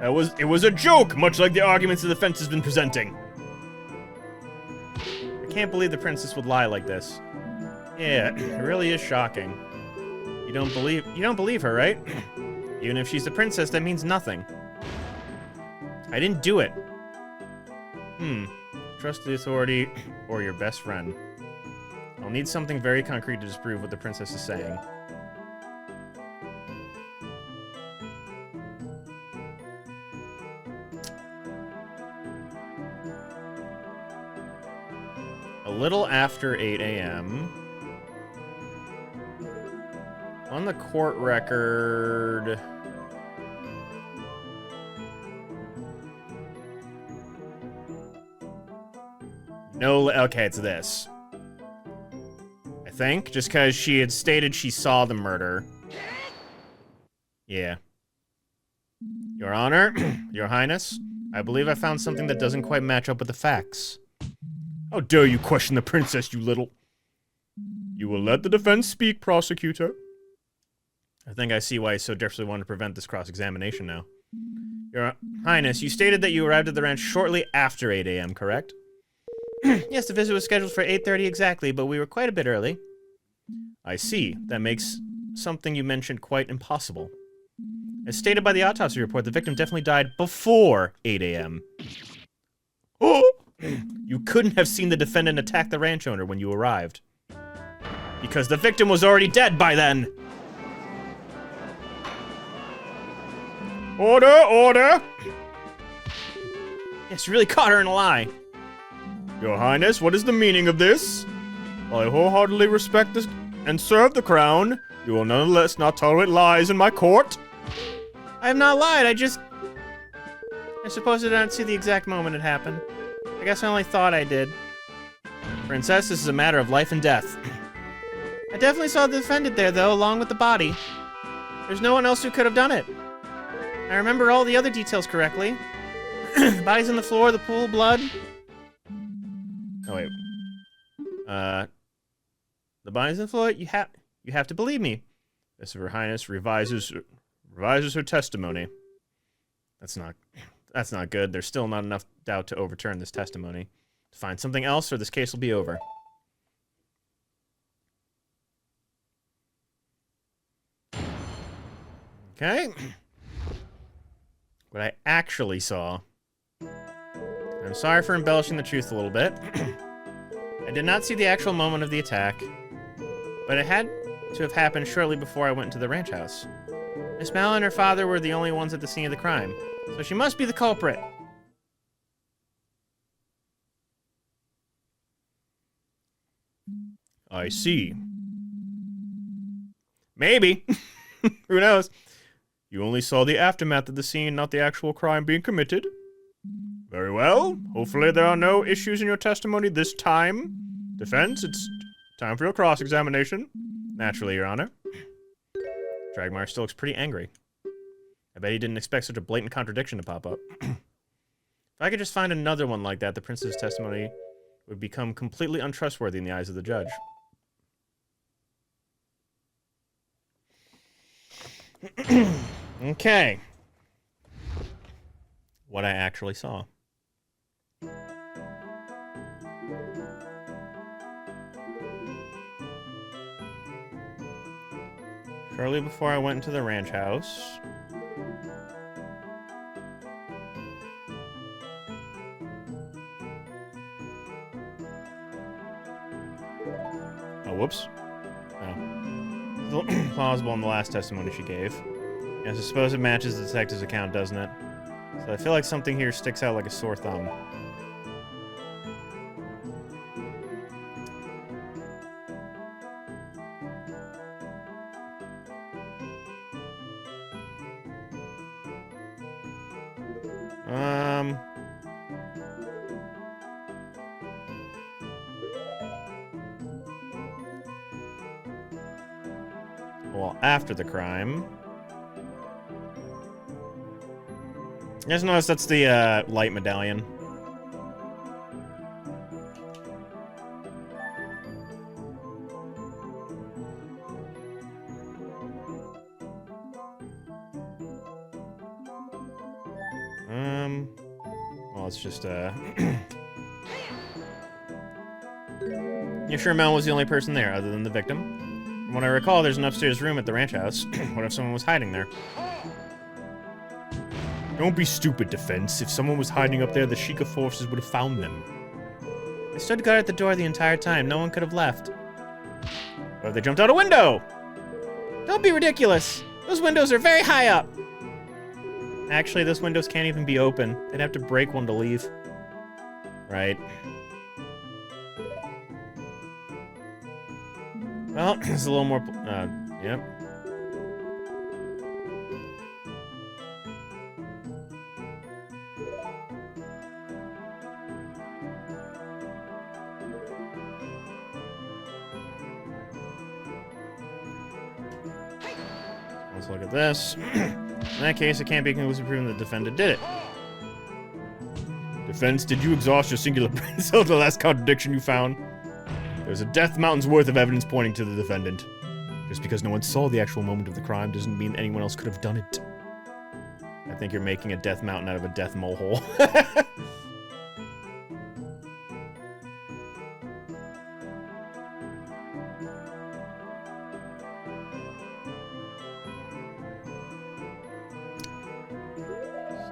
It was a joke, much like the arguments the defense has been presenting. I can't believe the princess would lie like this. Yeah, it really is shocking. You don't believe her, right? Even if she's the princess, that means nothing. I didn't do it. Trust the authority or your best friend. I'll need something very concrete to disprove what the princess is saying. A little after 8 a.m. On the court record... No, okay, it's this. I think, just because she had stated she saw the murder. Yeah. Your Honor, Your Highness, I believe I found something that doesn't quite match up with the facts. How dare you question the princess, you little... You will let the defense speak, prosecutor. I think I see why you so desperately want to prevent this cross-examination now. Your Highness, you stated that you arrived at the ranch shortly after 8 a.m., correct? Yes, the visit was scheduled for 8:30 exactly, but we were quite a bit early. I see. That makes something you mentioned quite impossible. As stated by the autopsy report, the victim definitely died before 8 a.m. Oh! You couldn't have seen the defendant attack the ranch owner when you arrived. Because the victim was already dead by then! Order! Order! Yes, you really caught her in a lie. Your Highness, what is the meaning of this? While I wholeheartedly respect this and serve the crown, you will nonetheless not tolerate lies in my court? I have not lied, I suppose I did not see the exact moment it happened. I guess I only thought I did. Princess, this is a matter of life and death. I definitely saw the defendant there, though, along with the body. There's no one else who could have done it. I remember all the other details correctly. The body's on the floor, the pool, blood. Oh, wait. The body's on the floor, you have to believe me. This, Her Highness revises her testimony. That's not good. There's still not enough doubt to overturn this testimony. To find something else, or this case will be over. Okay. What I actually saw. I'm sorry for embellishing the truth a little bit. I did not see the actual moment of the attack, but it had to have happened shortly before I went into the ranch house. Miss Mal and her father were the only ones at the scene of the crime, so she must be the culprit. I see. Maybe. Who knows? You only saw the aftermath of the scene, not the actual crime being committed. Very well. Hopefully there are no issues in your testimony this time. Defense, it's time for your cross-examination. Naturally, Your Honor. Dragmar still looks pretty angry. I bet he didn't expect such a blatant contradiction to pop up. If I could just find another one like that, the princess's testimony would become completely untrustworthy in the eyes of the judge. Okay. What I actually saw. Shortly before I went into the ranch house. Oh, whoops. Oh. It's plausible in the last testimony she gave. Yes, I suppose it matches the detective's account, doesn't it? So I feel like something here sticks out like a sore thumb. Well, after the crime. Just notice that's the light medallion. Well, it's just You're sure Mel was the only person there other than the victim? From what I recall, there's an upstairs room at the ranch house. What if someone was hiding there? Don't be stupid, Defense. If someone was hiding up there, the Sheikah forces would have found them. They stood guard at the door the entire time. No one could have left. What if they jumped out a window? Don't be ridiculous. Those windows are very high up. Actually, those windows can't even be open. They'd have to break one to leave. Right. Well, it's a little more... yep. Let's look at this. In that case, it can't be conclusively proven the defendant did it. Defense, did you exhaust your singular brain cell to the last contradiction you found? There's a Death Mountain's worth of evidence pointing to the defendant. Just because no one saw the actual moment of the crime doesn't mean anyone else could have done it. I think you're making a Death Mountain out of a Death Molehole.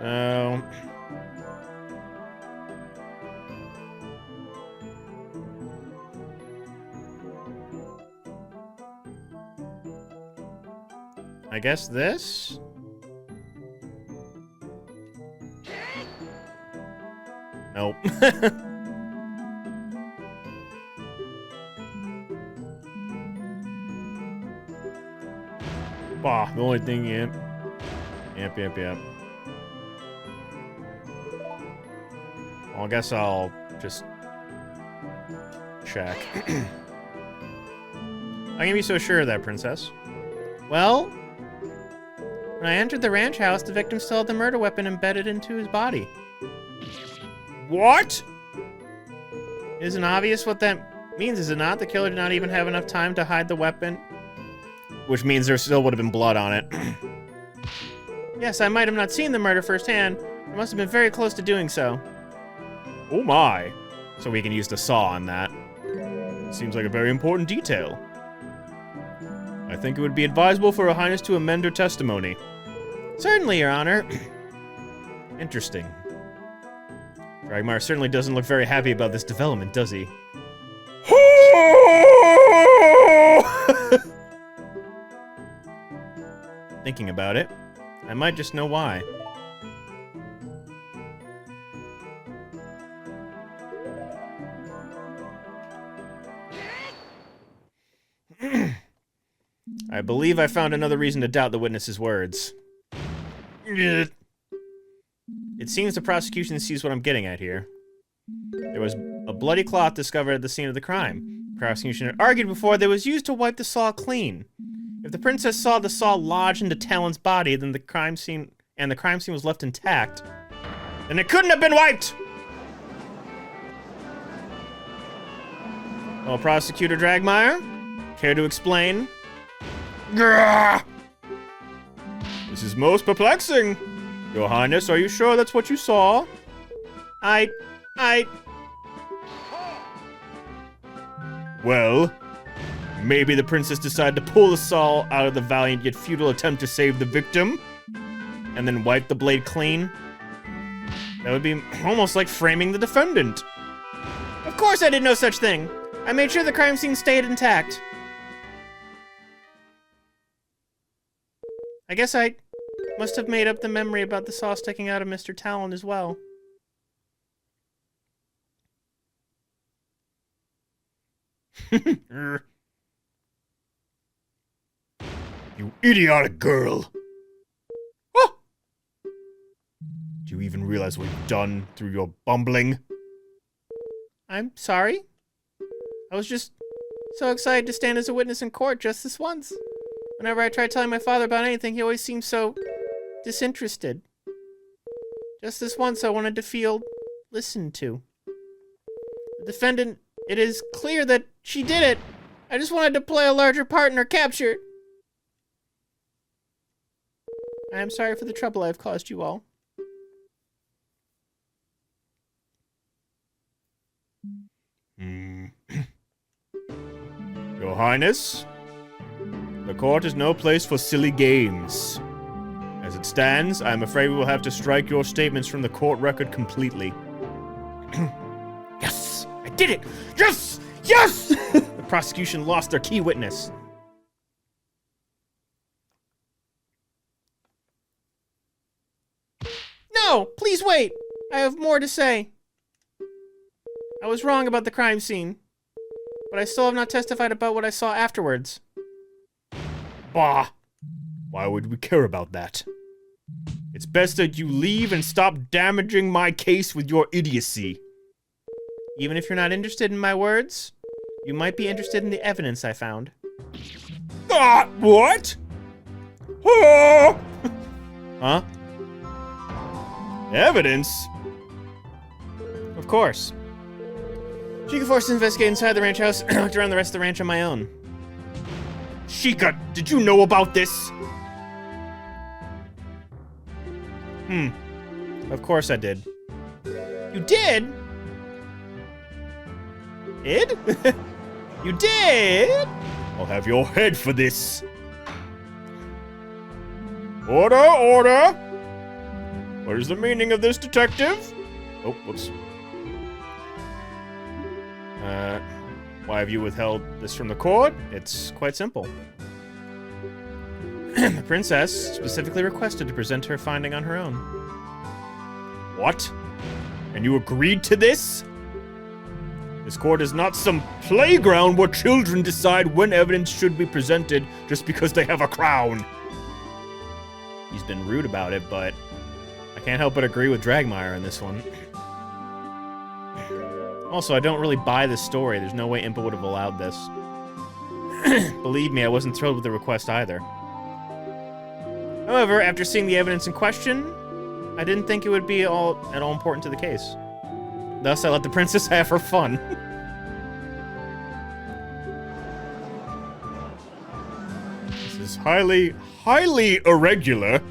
So... I guess this? Nope. Bah, the only thing, Yep. Well, I guess I'll just check. How can you be so sure of that, Princess? Well, when I entered the ranch house, the victim still had the murder weapon embedded into his body. What? Isn't obvious what that means, is it not? The killer did not even have enough time to hide the weapon. Which means there still would have been blood on it. Yes, I might have not seen the murder firsthand. I must have been very close to doing so. Oh my. So we can use the saw on that. Seems like a very important detail. I think it would be advisable for Her Highness to amend her testimony. Certainly, Your Honor. Interesting. Dragmire certainly doesn't look very happy about this development, does he? Thinking about it, I might just know why. I believe I found another reason to doubt the witness's words. It seems the prosecution sees what I'm getting at here. There was a bloody cloth discovered at the scene of the crime. The prosecution had argued before that it was used to wipe the saw clean. If the princess saw the saw lodged into Talon's body, then the crime scene was left intact, then it couldn't have been wiped! Well, Prosecutor Dragmire, care to explain? Grrrr! This is most perplexing. Your Highness, are you sure that's what you saw? Well, maybe the princess decided to pull the saw out of the valiant yet futile attempt to save the victim, And then wipe the blade clean? That would be almost like framing the defendant. Of course I did no such thing. I made sure the crime scene stayed intact. I guess I must have made up the memory about the saw sticking out of Mr. Talon as well. You idiotic girl! Oh! Do you even realize what you've done through your bumbling? I'm sorry. I was just so excited to stand as a witness in court just this once. Whenever I tried telling my father about anything, he always seemed so disinterested. Just this once I wanted to feel listened to. The defendant, it is clear that she did it. I just wanted to play a larger part in her capture. I am sorry for the trouble I have caused you all. Your Highness, the court is no place for silly games. As it stands, I am afraid we will have to strike your statements from the court record completely. Yes! I did it! Yes! Yes! The prosecution lost their key witness. No! Please wait! I have more to say. I was wrong about the crime scene, but I still have not testified about what I saw afterwards. Bah! Why would we care about that? It's best that you leave and stop damaging my case with your idiocy. Even if you're not interested in my words, you might be interested in the evidence I found. Ah, what? Ah! Huh? Evidence? Of course. She could force to investigate inside the ranch house. I looked around the rest of the ranch on my own. Sheikah, did you know about this? Of course I did. You did? Did? You did? I'll have your head for this. Order, order! What is the meaning of this, detective? Oh, whoops. Why have you withheld this from the court? It's quite simple. The princess specifically requested to present her finding on her own. What? And you agreed to this? This court is not some playground where children decide when evidence should be presented just because they have a crown. He's been rude about it, but I can't help but agree with Dragmire on this one. Also, I don't really buy this story. There's no way Impa would have allowed this. Believe me, I wasn't thrilled with the request either. However, after seeing the evidence in question, I didn't think it would be at all important to the case. Thus, I let the princess have her fun. This is highly irregular.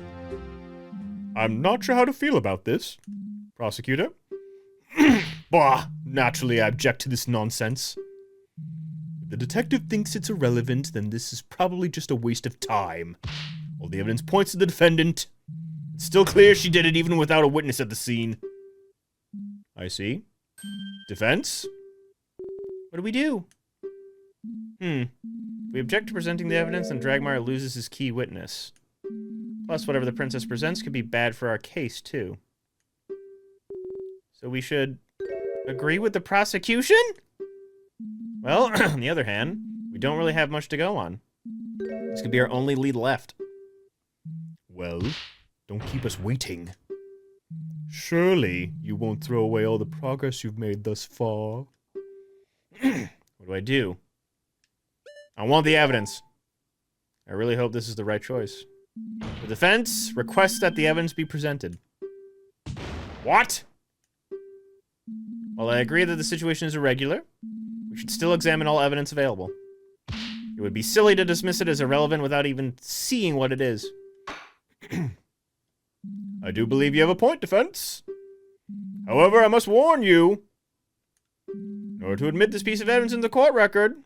I'm not sure how to feel about this. Prosecutor? Bah! Naturally, I object to this nonsense. If the detective thinks it's irrelevant, then this is probably just a waste of time. All the evidence points to the defendant. It's still clear she did it even without a witness at the scene. I see. Defense? What do we do? If we object to presenting the evidence, then Dragmire loses his key witness. Plus, whatever the princess presents could be bad for our case, too. So we should agree with the prosecution? Well, on the other hand, we don't really have much to go on. This could be our only lead left. Well, don't keep us waiting. Surely you won't throw away all the progress you've made thus far. What do I do? I want the evidence. I really hope this is the right choice. The defense requests that the evidence be presented. What? While I agree that the situation is irregular, we should still examine all evidence available. It would be silly to dismiss it as irrelevant without even seeing what it is. I do believe you have a point, defense. However, I must warn you. In order to admit this piece of evidence in the court record,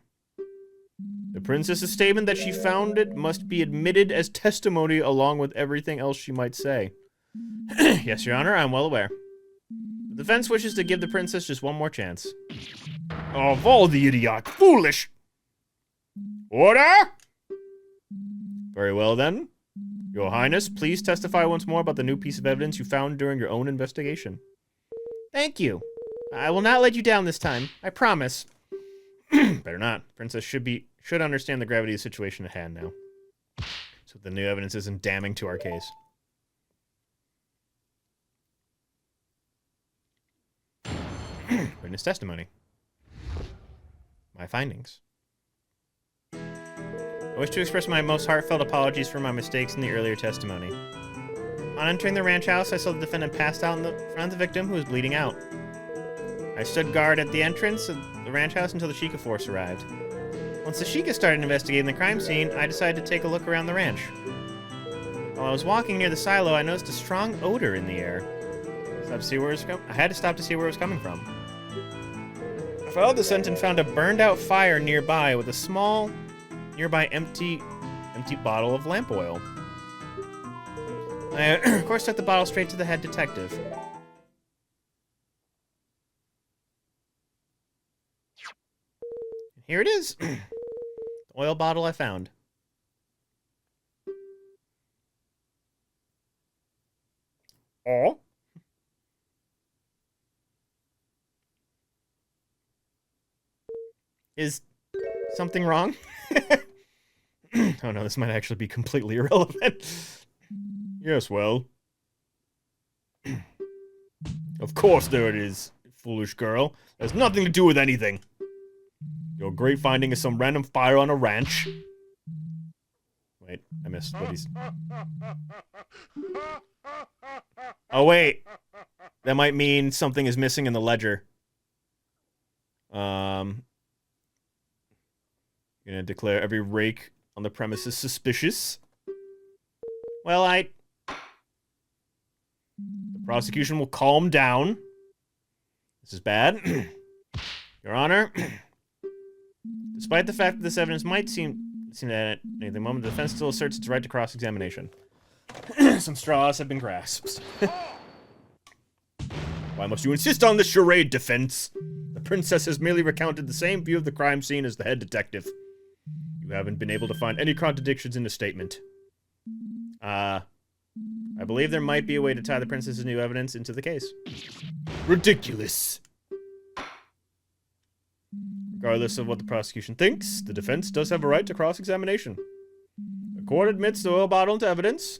the princess's statement that she found it must be admitted as testimony along with everything else she might say. Yes, Your Honor, I'm well aware. The defense wishes to give the princess just one more chance. Of all the idiot, foolish! Order! Very well, then. Your Highness, please testify once more about the new piece of evidence you found during your own investigation. Thank you. I will not let you down this time. I promise. Better not. Princess should understand the gravity of the situation at hand now. So the new evidence isn't damning to our case. Witness testimony. My findings. I wish to express my most heartfelt apologies for my mistakes in the earlier testimony. On entering the ranch house, I saw the defendant passed out in the front of the victim, who was bleeding out. I stood guard at the entrance of the ranch house until the Sheikah force arrived. Once the Sheikah started investigating the crime scene, I decided to take a look around the ranch. While I was walking near the silo, I noticed a strong odor in the air. I had to stop to see where it was coming from. I followed the scent and found a burned-out fire nearby with a small, nearby empty bottle of lamp oil. I, of course, took the bottle straight to the head detective. Here it is. The oil bottle I found. Oh. Is something wrong? Oh no, this might actually be completely irrelevant. Yes, well. Of course there it is, foolish girl. It has nothing to do with anything. Your great finding is some random fire on a ranch. Wait, I missed what he's... Oh wait! That might mean something is missing in the ledger. Gonna declare every rake on the premises suspicious. Well, The prosecution will calm down. This is bad. Your Honor, despite the fact that this evidence might seem that at any moment, the defense still asserts its right to cross-examination. Some straws have been grasped. Why must you insist on this charade, defense? The princess has merely recounted the same view of the crime scene as the head detective. You haven't been able to find any contradictions in the statement. I believe there might be a way to tie the princess's new evidence into the case. Ridiculous. Regardless of what the prosecution thinks, the defense does have a right to cross-examination. The court admits the oil bottle into evidence.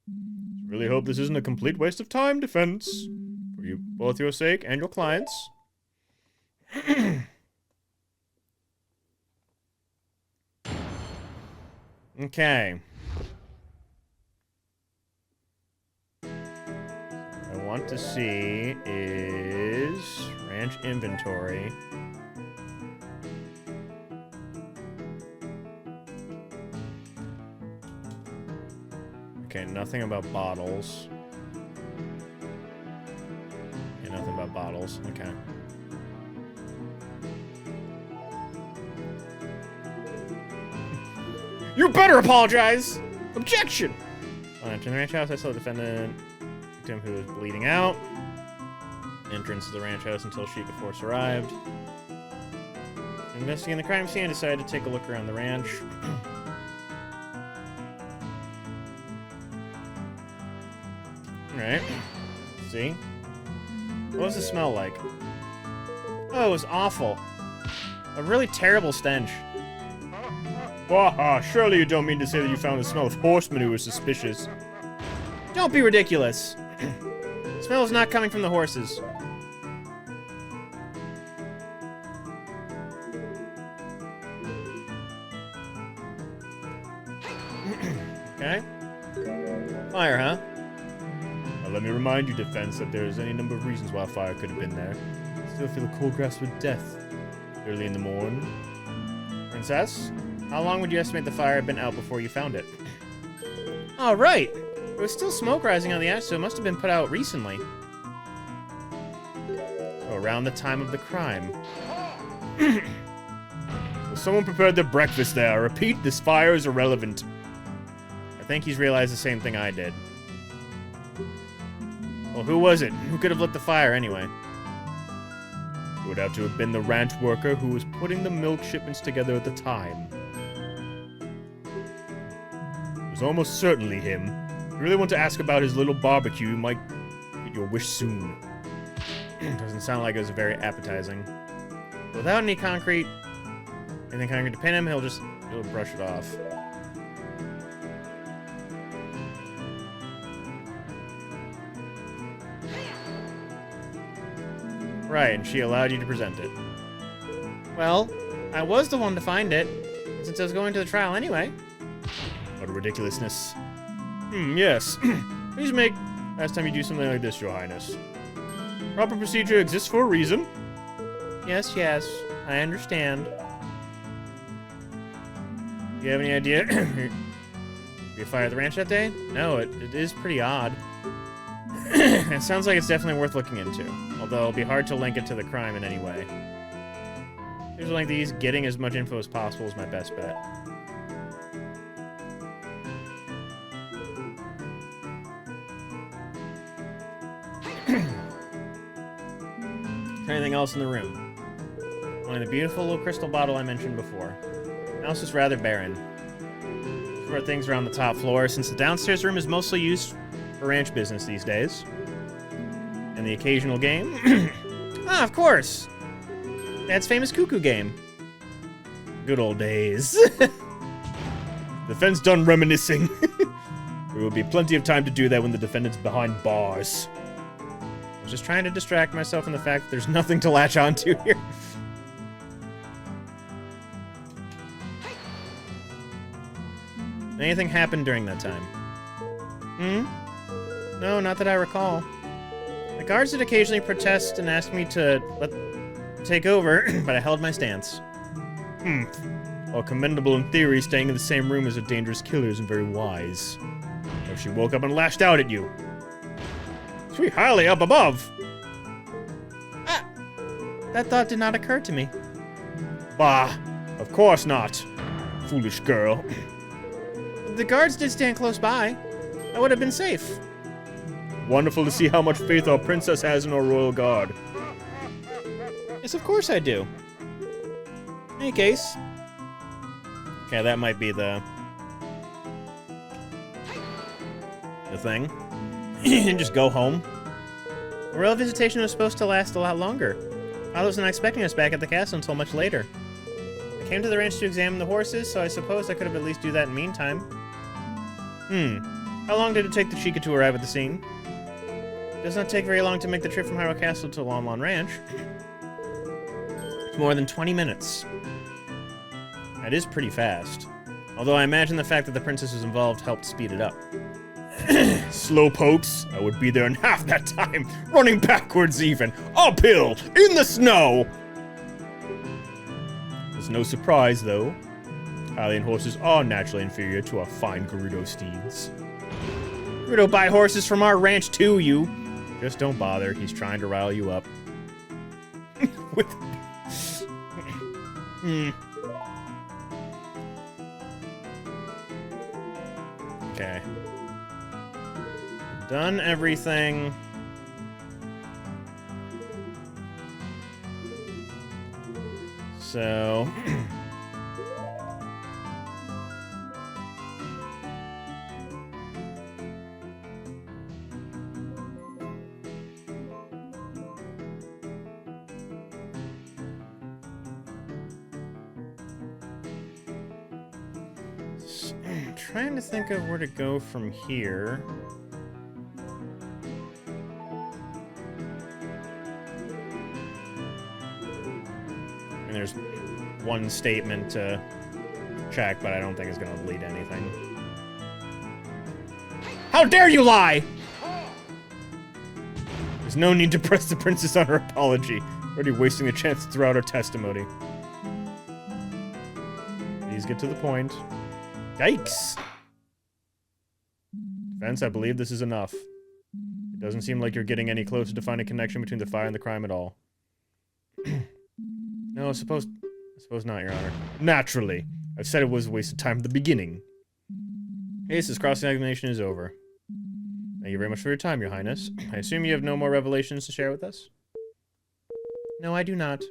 I really hope this isn't a complete waste of time, defense. For you, both your sake and your clients. Okay. What I want to see is ranch inventory. Okay, nothing about bottles. Yeah, nothing about bottles. Okay. You better apologize! Objection! On entering the ranch house, I saw the defendant, victim who was bleeding out. Entrance to the ranch house until Sheikah force arrived. Investigating the crime scene, I decided to take a look around the ranch. Alright. See? What was the smell like? Oh, it was awful. A really terrible stench. Waha, surely you don't mean to say that you found the smell of horse manure suspicious. Don't be ridiculous. The smell is not coming from the horses. Okay. Fire, huh? Now let me remind you, defense, that there is any number of reasons why fire could have been there. I still feel a cold grasp of death early in the morning. Princess? How long would you estimate the fire had been out before you found it? Oh, right! There was still smoke rising on the ash, so it must have been put out recently. So around the time of the crime. So someone prepared their breakfast there. I repeat, this fire is irrelevant. I think he's realized the same thing I did. Well, who was it? Who could have lit the fire anyway? It would have to have been the ranch worker who was putting the milk shipments together at the time. It was almost certainly him. If you really want to ask about his little barbecue, you might get your wish soon. Doesn't sound like it was very appetizing. Without anything concrete to pin him, he'll brush it off. Right, and she allowed you to present it. Well, I was the one to find it, since I was going to the trial anyway. What a ridiculousness. Yes. Please make last time you do something like this, Your Highness. Proper procedure exists for a reason. Yes, yes, I understand. Do you have any idea? You fired the ranch that day? No, it is pretty odd. It sounds like it's definitely worth looking into, although it'll be hard to link it to the crime in any way. Things like these, getting as much info as possible is my best bet. Anything else in the room? Only the beautiful little crystal bottle I mentioned before. The house is rather barren. There are things around the top floor, since the downstairs room is mostly used for ranch business these days. And the occasional game. Ah, of course! Dad's famous cuckoo game. Good old days. The fence done reminiscing. There will be plenty of time to do that when the defendant's behind bars. I was just trying to distract myself from the fact that there's nothing to latch onto here. Anything happened during that time? No, not that I recall. The guards did occasionally protest and ask me to take over, but I held my stance. While commendable in theory, staying in the same room as a dangerous killer isn't very wise. What if she woke up and lashed out at you? Sweet highly up above! Ah! That thought did not occur to me. Bah! Of course not. Foolish girl. The guards did stand close by. I would have been safe. Wonderful to see how much faith our princess has in our royal guard. Yes, of course I do. In any case. Okay, that might be the thing. You can just go home. The royal visitation was supposed to last a lot longer. Father was not expecting us back at the castle until much later. I came to the ranch to examine the horses, so I suppose I could have at least do that in the meantime. How long did it take the Chica to arrive at the scene? It does not take very long to make the trip from Hyrule Castle to Lon Lon Ranch. It's more than 20 minutes. That is pretty fast. Although I imagine the fact that the princess was involved helped speed it up. Slowpokes, I would be there in half that time, running backwards even, uphill, in the snow! It's no surprise, though. Hylian horses are naturally inferior to our fine Gerudo steeds. Gerudo buy horses from our ranch too, you. Just don't bother, he's trying to rile you up. With... Okay. Done everything. So... I'm trying to think of where to go from here. I mean, there's one statement to check, but I don't think it's going to lead to anything. How dare you lie! There's no need to press the princess on her apology. Already wasting the chance to throw out her testimony. Please get to the point. Yikes! Defense, I believe this is enough. It doesn't seem like you're getting any closer to finding a connection between the fire and the crime at all. No, I suppose not, Your Honor. Naturally. I've said it was a waste of time at the beginning. Case, this cross-examination is over. Thank you very much for your time, Your Highness. I assume you have no more revelations to share with us? No, I do not.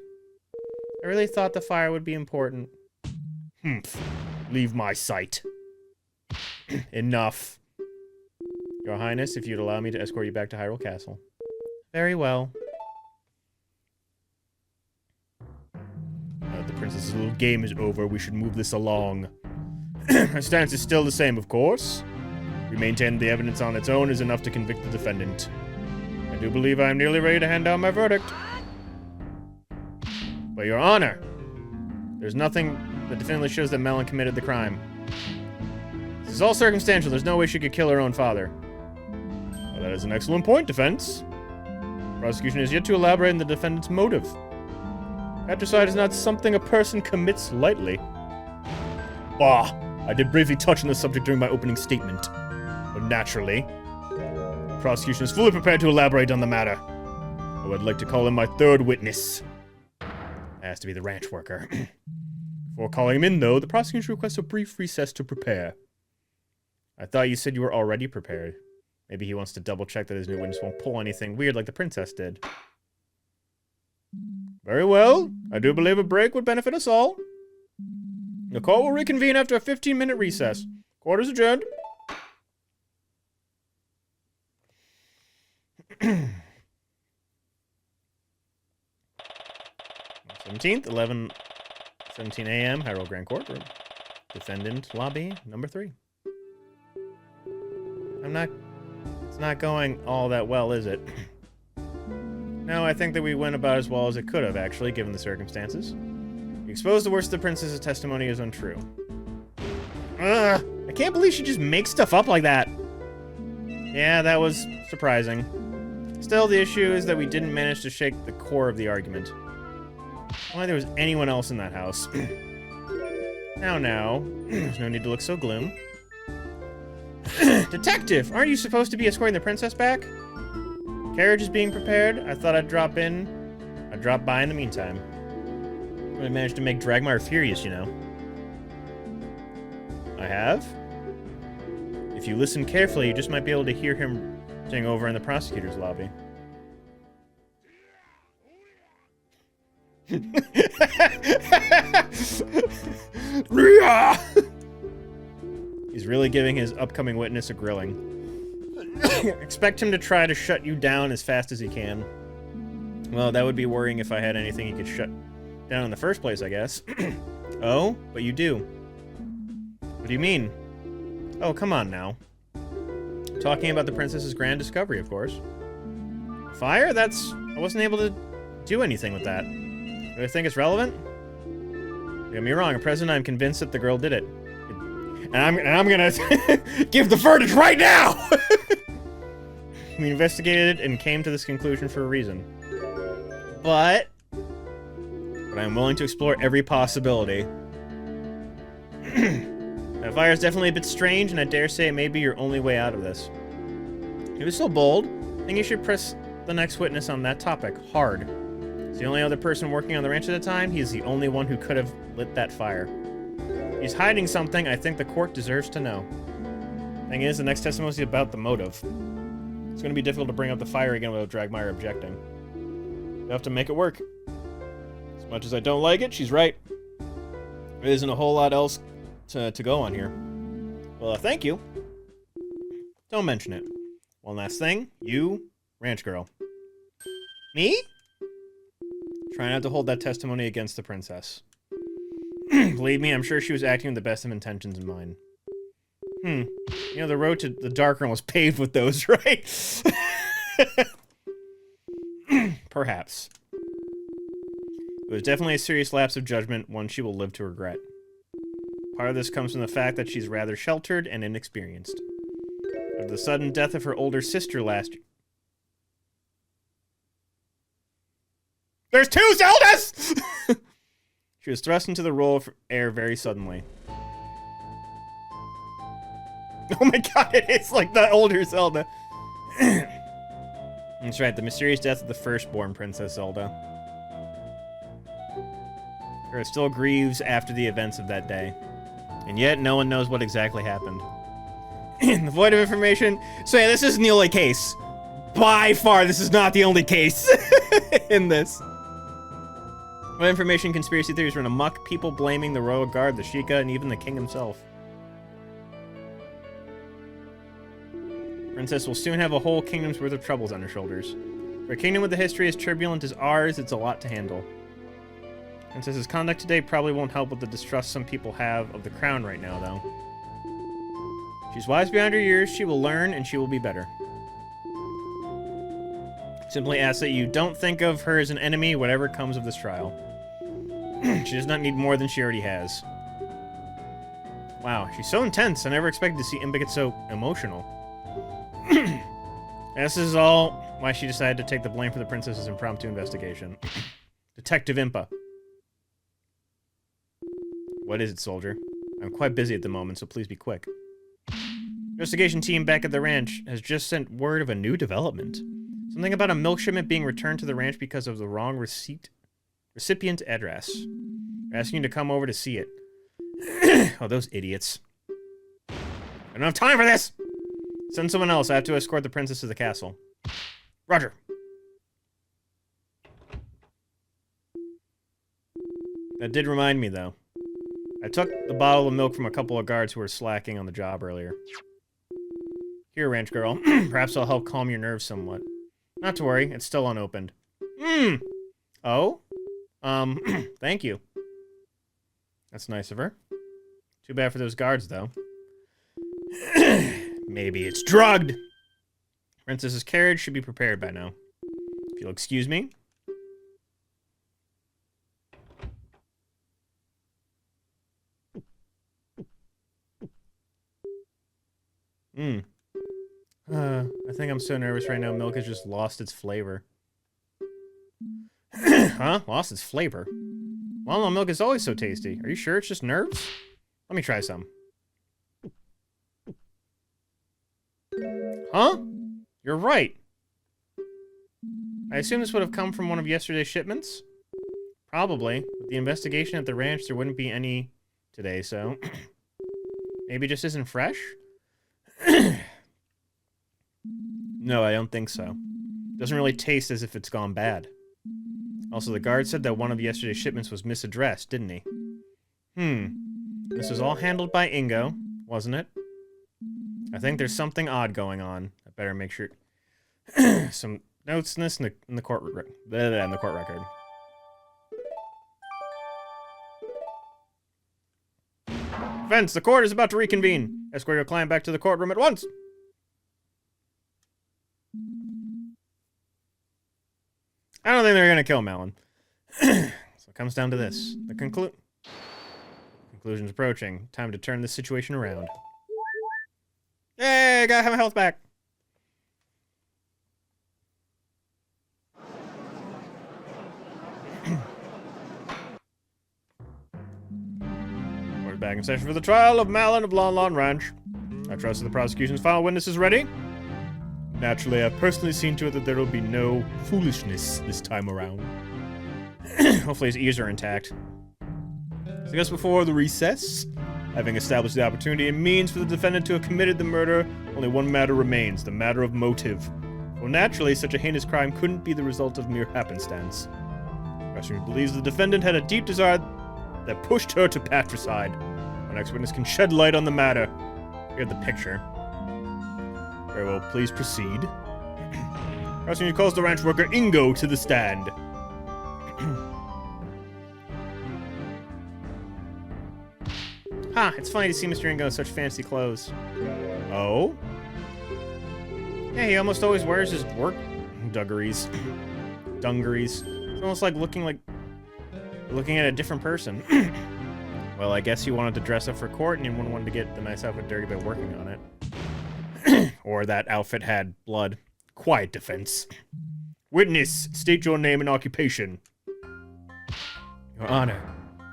I really thought the fire would be important. Humph. Leave my sight. Enough. Your Highness, if you'd allow me to escort you back to Hyrule Castle. Very well. Now that the princess's little game is over, we should move this along. Our stance is still the same, of course. We maintain the evidence on its own is enough to convict the defendant. I do believe I am nearly ready to hand down my verdict. But, Your Honor, there's nothing that definitively shows that Melon committed the crime. This This is all circumstantial. There's no way she could kill her own father. Well, that is an excellent point, defense. Prosecution has yet to elaborate on the defendant's motive. Patricide is not something a person commits lightly. Bah! I did briefly touch on the subject during my opening statement. But naturally, the prosecution is fully prepared to elaborate on the matter. I would like to call in my third witness. It has to be the ranch worker. Before calling him in, though, the prosecution requests a brief recess to prepare. I thought you said you were already prepared. Maybe he wants to double-check that his new witness won't pull anything weird like the princess did. Very well. I do believe a break would benefit us all. The court will reconvene after a 15-minute recess. Court is adjourned. 17th, 11:17 a.m. Herald Grand Court Room. Defendant lobby number 3. It's not going all that well, is it? No, I think that we went about as well as it could have, actually, given the circumstances. You exposed the worst of the princess's testimony as untrue. Ugh, I can't believe she just makes stuff up like that. Yeah, that was surprising. Still, the issue is that we didn't manage to shake the core of the argument. Why there was anyone else in that house. Now, there's no need to look so gloom. Detective, aren't you supposed to be escorting the princess back? Carriage is being prepared. I thought I'd drop in. I dropped by in the meantime. I managed to make Dragmire furious, you know. I have? If you listen carefully, you just might be able to hear him sitting over in the prosecutor's lobby. He's really giving his upcoming witness a grilling. Expect him to try to shut you down as fast as he can. Well, that would be worrying if I had anything he could shut down in the first place, I guess. Oh, but you do. What do you mean? Oh, come on now. Talking about the princess's grand discovery, of course. Fire? I wasn't able to do anything with that. Do I think it's relevant? Don't get me wrong, at present I'm convinced that the girl did it. And I'm gonna give the verdict right now! We investigated it and came to this conclusion for a reason. But I'm willing to explore every possibility. That fire is definitely a bit strange, and I dare say it may be your only way out of this. He was so bold, I think you should press the next witness on that topic hard. He's the only other person working on the ranch at the time. He's the only one who could have lit that fire. He's hiding something I think the court deserves to know. Thing is, the next testimony is about the motive. It's going to be difficult to bring up the fire again without Dragmire objecting. You have to make it work. As much as I don't like it, she's right. There isn't a whole lot else to go on here. Well, thank you. Don't mention it. One last thing. You, ranch girl. Me? Try not to hold that testimony against the princess. Believe me, I'm sure she was acting with the best of intentions in mind. You know, the road to the dark realm was paved with those, right? Perhaps. It was definitely a serious lapse of judgment, one she will live to regret. Part of this comes from the fact that she's rather sheltered and inexperienced. After the sudden death of her older sister last year... There's 2 Zeldas! She was thrust into the role of heir very suddenly. Oh my god, it is like the older Zelda. That's right, the mysterious death of the firstborn Princess Zelda. Her still grieves after the events of that day. And yet, no one knows what exactly happened. In the void of information... So yeah, this isn't the only case. By far, this is not the only case in this. What information conspiracy theories run amok, people blaming the royal guard, the Sheikah, and even the king himself. Princess will soon have a whole kingdom's worth of troubles on her shoulders. For a kingdom with a history as turbulent as ours, it's a lot to handle. Princess's conduct today probably won't help with the distrust some people have of the crown right now, though. She's wise beyond her years, she will learn, and she will be better. Simply ask that you don't think of her as an enemy, whatever comes of this trial. She does not need more than she already has. Wow, she's so intense. I never expected to see Impa get so emotional. This is all why she decided to take the blame for the princess's impromptu investigation. Detective Impa. What is it, soldier? I'm quite busy at the moment, so please be quick. Investigation team back at the ranch has just sent word of a new development. Something about a milk shipment being returned to the ranch because of the wrong recipient address. They're asking you to come over to see it. Oh, those idiots. I don't have time for this! Send someone else. I have to escort the princess to the castle. Roger. That did remind me, though. I took the bottle of milk from a couple of guards who were slacking on the job earlier. Here, ranch girl. Perhaps I'll help calm your nerves somewhat. Not to worry, it's still unopened. Oh? Thank you. That's nice of her. Too bad for those guards, though. Maybe it's drugged! Princess's carriage should be prepared by now. If you'll excuse me. I think I'm so nervous right now, milk has just lost its flavor. Huh? Lost its flavor? Well, milk is always so tasty. Are you sure it's just nerves? Let me try some. Huh? You're right. I assume this would have come from one of yesterday's shipments? Probably. With the investigation at the ranch, there wouldn't be any today, so... Maybe it just isn't fresh? No, I don't think so. It doesn't really taste as if it's gone bad. Also, the guard said that one of yesterday's shipments was misaddressed, didn't he? This was all handled by Ingo, wasn't it? I think there's something odd going on. I better make sure... Some notes in this in the court record. Defense, the court is about to reconvene. Escort your client back to the courtroom at once. I don't think they're gonna kill Malin. So it comes down to this. The conclusion's approaching. Time to turn this situation around. Yay, I got my health back. We're back in session for the trial of Malin of Lon Lon Ranch. I trust that the prosecution's final witness is ready. Naturally, I've personally seen to it that there will be no foolishness this time around. Hopefully his ears are intact. So I guess before the recess, having established the opportunity and means for the defendant to have committed the murder, only one matter remains, the matter of motive. Well, naturally, such a heinous crime couldn't be the result of mere happenstance. The prosecution believes the defendant had a deep desire that pushed her to patricide. Our next witness can shed light on the matter. Here's the picture. Very well, please proceed. Prosecution calls the ranch worker Ingo to the stand. It's funny to see Mr. Ingo in such fancy clothes. Oh? Yeah, he almost always wears his work dungarees. It's almost like looking at a different person. Well, I guess he wanted to dress up for court and he wouldn't want to get the nice outfit dirty by working on it. Or that outfit had blood. Quiet defense. Witness, state your name and occupation. Your Honor.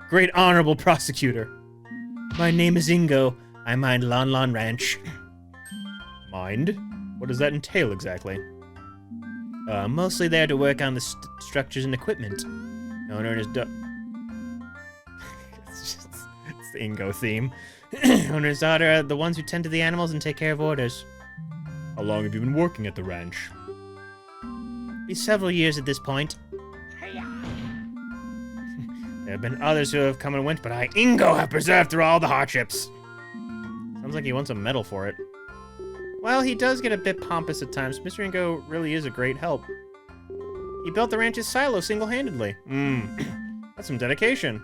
Great honorable prosecutor. My name is Ingo. I mind Lon Lon Ranch. Mind? What does that entail exactly? Mostly there to work on the structures and equipment. The owner and his it's the Ingo theme. Owner and his daughter are the ones who tend to the animals and take care of orders. How long have you been working at the ranch? Be several years at this point. There have been others who have come and went, but I, Ingo, have preserved through all the hardships. Sounds like he wants a medal for it. Well, he does get a bit pompous at times. Mr. Ingo really is a great help. He built the ranch's silo single-handedly. That's some dedication.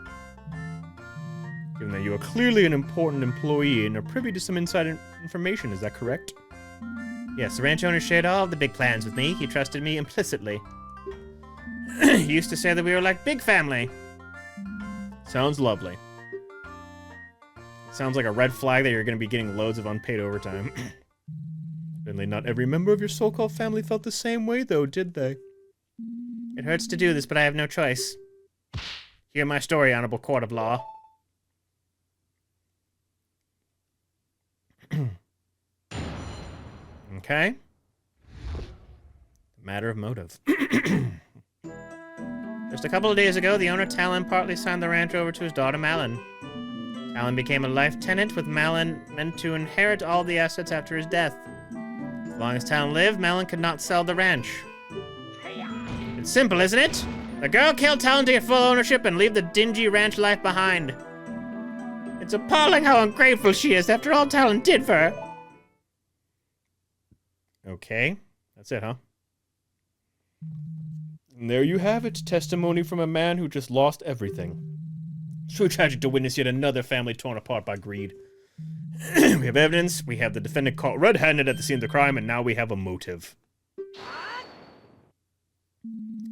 Given that you are clearly an important employee and are privy to some inside information, is that correct? Yes, the ranch owner shared all of the big plans with me. He trusted me implicitly. He used to say that we were like big family. Sounds lovely. Sounds like a red flag that you're going to be getting loads of unpaid overtime. Certainly not every member of your so-called family felt the same way, though, did they? It hurts to do this, but I have no choice. Hear my story, Honorable Court of Law. Okay. Matter of motive. Just a couple of days ago, the owner, Talon, partly signed the ranch over to his daughter, Malin. Talon became a life tenant, with Malin meant to inherit all the assets after his death. As long as Talon lived, Malin could not sell the ranch. It's simple, isn't it? The girl killed Talon to get full ownership and leave the dingy ranch life behind. It's appalling how ungrateful she is after all Talon did for her. Okay, that's it, huh? And there you have it, testimony from a man who just lost everything. It's truly tragic to witness yet another family torn apart by greed. We have evidence, we have the defendant caught red-handed at the scene of the crime, and now we have a motive.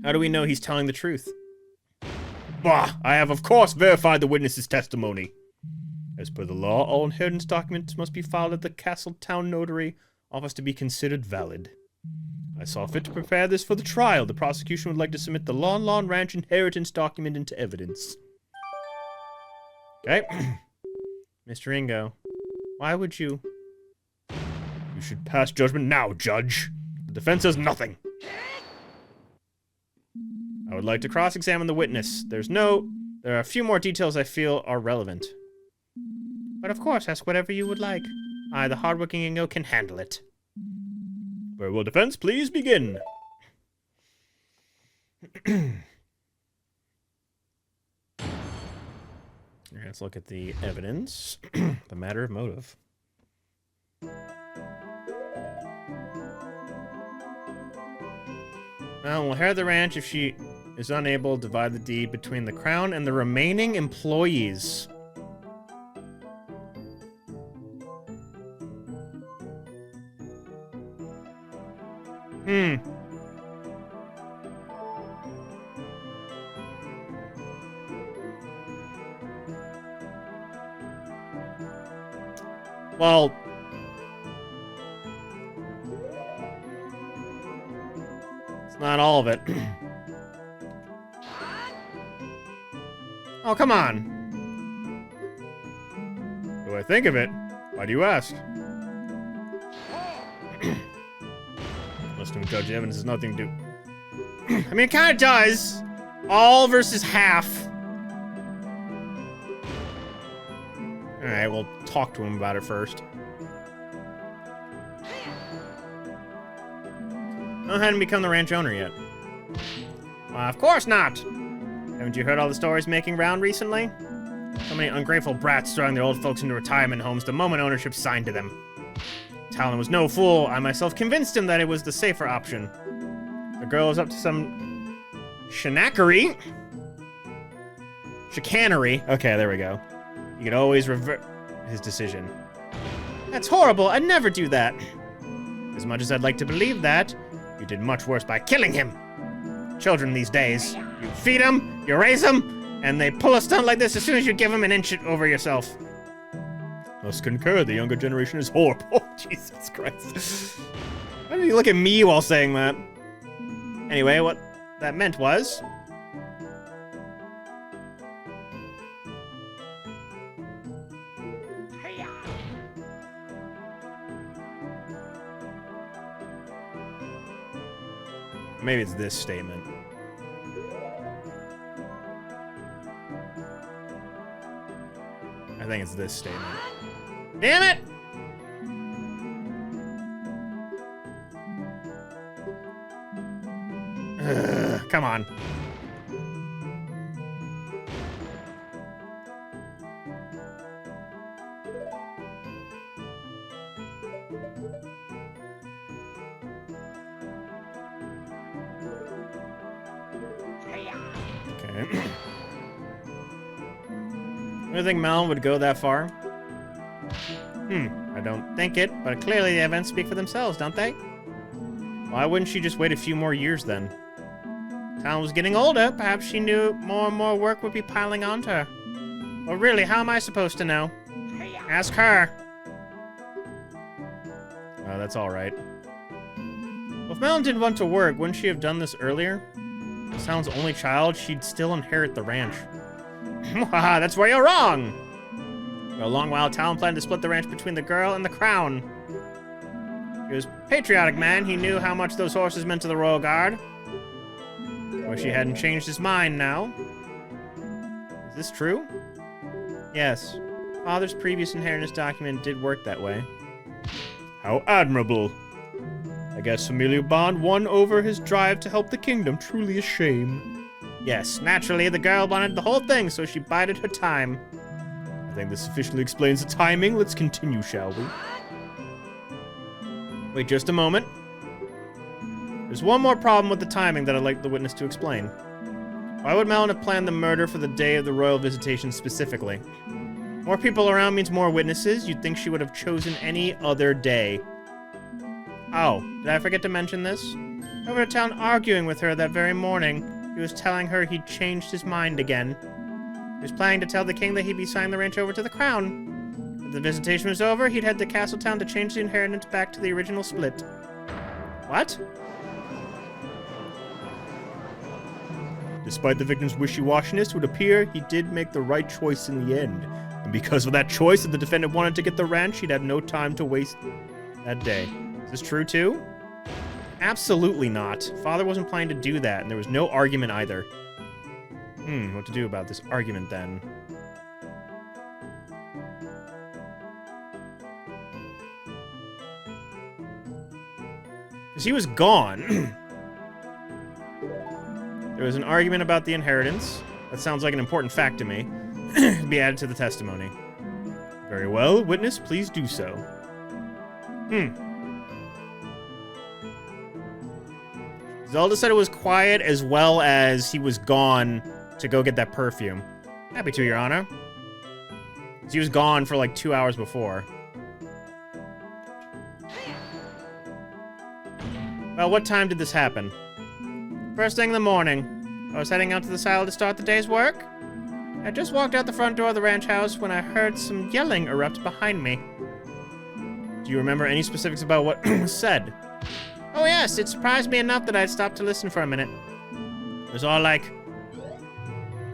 How do we know he's telling the truth? Bah! I have, of course, verified the witness's testimony. As per the law, all inheritance documents must be filed at the Castle Town Notary office to be considered valid. I saw fit to prepare this for the trial. The prosecution would like to submit the Lon Lon Ranch inheritance document into evidence. Okay. Mr. Ringo, why would you... You should pass judgment now, Judge. The defense says nothing. I would like to cross-examine the witness. There are a few more details I feel are relevant. But of course, ask whatever you would like. I, the hardworking Ringo, can handle it. Very well, defense, please begin. Let's look at the evidence. The matter of motive. Well, we'll inherit the ranch if she is unable to divide the deed between the crown and the remaining employees. Well, it's not all of it. Oh, come on. What do I think of it? Why do you ask? Listening to Judge Evans has nothing to do. I mean, it kind of does. All versus half. Alright, we'll talk to him about it first. I hadn't become the ranch owner yet. Of course not! Haven't you heard all the stories making round recently? So many ungrateful brats throwing their old folks into retirement homes the moment ownership signed to them. Talon was no fool. I myself convinced him that it was the safer option. The girl was up to some chicanery. Okay, there we go. You could always revert his decision. That's horrible. I'd never do that. As much as I'd like to believe that, you did much worse by killing him. Children these days, you feed them, you raise them, and they pull a stunt like this as soon as you give them an inch over yourself. Must concur, the younger generation is horrible. Oh, Jesus Christ. Why did you look at me while saying that? Anyway, what that meant was... Maybe it's this statement. I think it's this statement. Damn it! Come on. Okay. I think Malin would go that far. I don't think it, but clearly the events speak for themselves, don't they? Why wouldn't she just wait a few more years then? Talon was getting older. Perhaps she knew more and more work would be piling onto her. Well, really, how am I supposed to know? Ask her. Oh, that's all right. Well, if Melon didn't want to work, wouldn't she have done this earlier? As Sound's only child, she'd still inherit the ranch. Haha, that's where you're wrong! For a long while, Talon planned to split the ranch between the girl and the crown. He was a patriotic man. He knew how much those horses meant to the royal guard. Wish he hadn't changed his mind now. Is this true? Yes. Father's previous inheritance document did work that way. How admirable. I guess familial bond won over his drive to help the kingdom. Truly a shame. Yes, naturally, the girl wanted the whole thing, so she bided her time. I think this sufficiently explains the timing. Let's continue, shall we? Wait just a moment. There's one more problem with the timing that I'd like the witness to explain. Why would Melon have planned the murder for the day of the royal visitation specifically? More people around means more witnesses. You'd think she would have chosen any other day. Oh, did I forget to mention this? Over to town arguing with her that very morning, he was telling her he'd changed his mind again. He was planning to tell the king that he'd be signing the ranch over to the crown. If the visitation was over, he'd head to Castletown to change the inheritance back to the original split. What? Despite the victim's wishy-washiness, it would appear he did make the right choice in the end. And because of that choice, if the defendant wanted to get the ranch, he'd had no time to waste that day. Is this true too? Absolutely not. Father wasn't planning to do that, and there was no argument either. What to do about this argument then? Because he was gone. There was an argument about the inheritance. That sounds like an important fact to me. Be added to the testimony. Very well, witness, please do so. Zelda said it was quiet as well as he was gone to go get that perfume. Happy to, Your Honor. He was gone for like 2 hours before. Well, what time did this happen? First thing in the morning. I was heading out to the silo to start the day's work. I just walked out the front door of the ranch house when I heard some yelling erupt behind me. Do you remember any specifics about what was said? Oh yes, it surprised me enough that I stopped to listen for a minute. It was all like,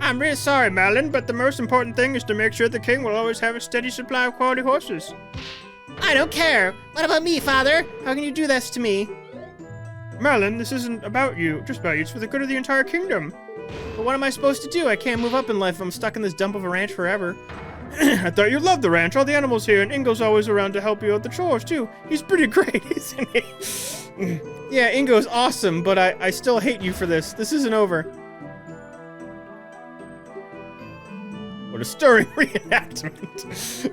I'm really sorry, Malin, but the most important thing is to make sure the king will always have a steady supply of quality horses. I don't care. What about me, Father? How can you do this to me? Malin, this isn't about you, just about you. It's for the good of the entire kingdom. But what am I supposed to do? I can't move up in life if I'm stuck in this dump of a ranch forever. I thought you loved the ranch, all the animals here, and Ingo's always around to help you with the chores, too. He's pretty great, isn't he? Yeah, Ingo's awesome, but I still hate you for this. This isn't over. What a stirring reenactment.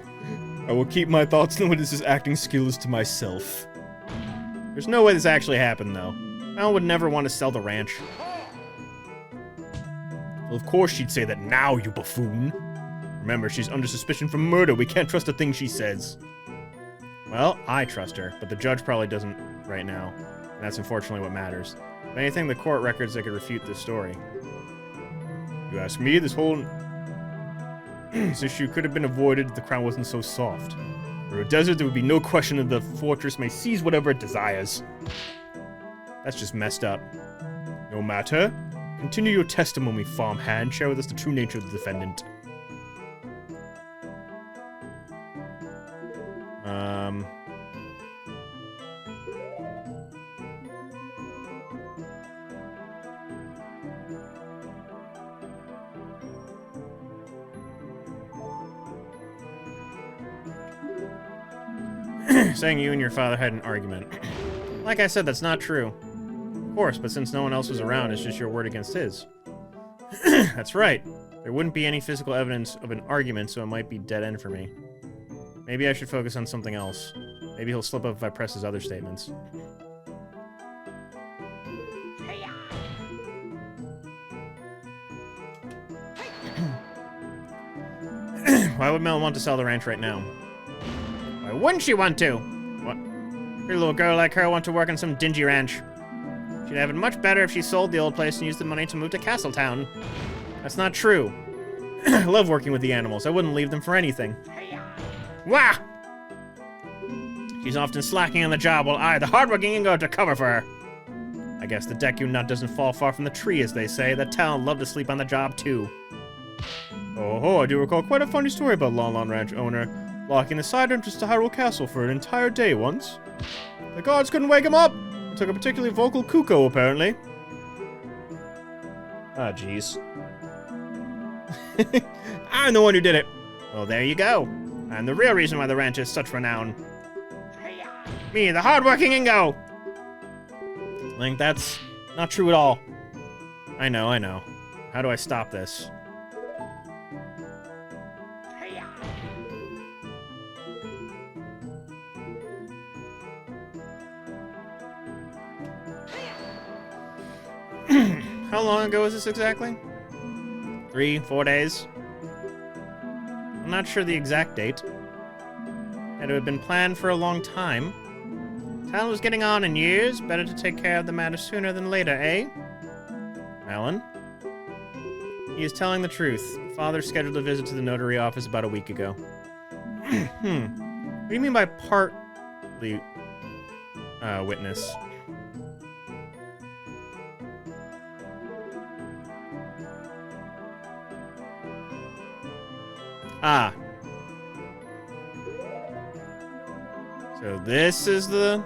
I will keep my thoughts on the witness's acting skills to myself. There's no way this actually happened, though. Mel would never want to sell the ranch. Well, of course she'd say that now, you buffoon. Remember, she's under suspicion for murder. We can't trust a thing she says. Well, I trust her, but the judge probably doesn't right now. And that's unfortunately what matters. If anything, the court records that could refute this story. You ask me, this whole this issue could have been avoided if the crown wasn't so soft. For a desert, there would be no question that the fortress may seize whatever it desires. That's just messed up. No matter. Continue your testimony, farmhand. Share with us the true nature of the defendant. Saying you and your father had an argument. Like I said, that's not true. Of course, but since no one else was around, it's just your word against his. That's right. There wouldn't be any physical evidence of an argument, so it might be dead end for me. Maybe I should focus on something else. Maybe he'll slip up if I press his other statements. Why would Mel want to sell the ranch right now? Why wouldn't she want to? What? Your little girl like her want to work on some dingy ranch. She'd have it much better if she sold the old place and used the money to move to Castletown. That's not true. I love working with the animals. I wouldn't leave them for anything. Wah! She's often slacking on the job while I, the hardworking Ingo, have to cover for her. I guess the Deku nut doesn't fall far from the tree, as they say. That talent loved to sleep on the job, too. Oh, I do recall quite a funny story about Lon Lon Ranch owner locking the side entrance to Hyrule Castle for an entire day once. The guards couldn't wake him up. It took a particularly vocal Kuko, apparently. Ah, jeez. I'm the one who did it. Well, there you go. I'm the real reason why the ranch is such renown. Me, the hardworking Ingo! Link, that's not true at all. I know. How do I stop this? How long ago was this exactly? 3, 4 days? I'm not sure the exact date. Had to have been planned for a long time. Talon was getting on in years. Better to take care of the matter sooner than later, eh? Alan? He is telling the truth. Father scheduled a visit to the notary office about a week ago. What do you mean by partly witness? Ah. So this is the...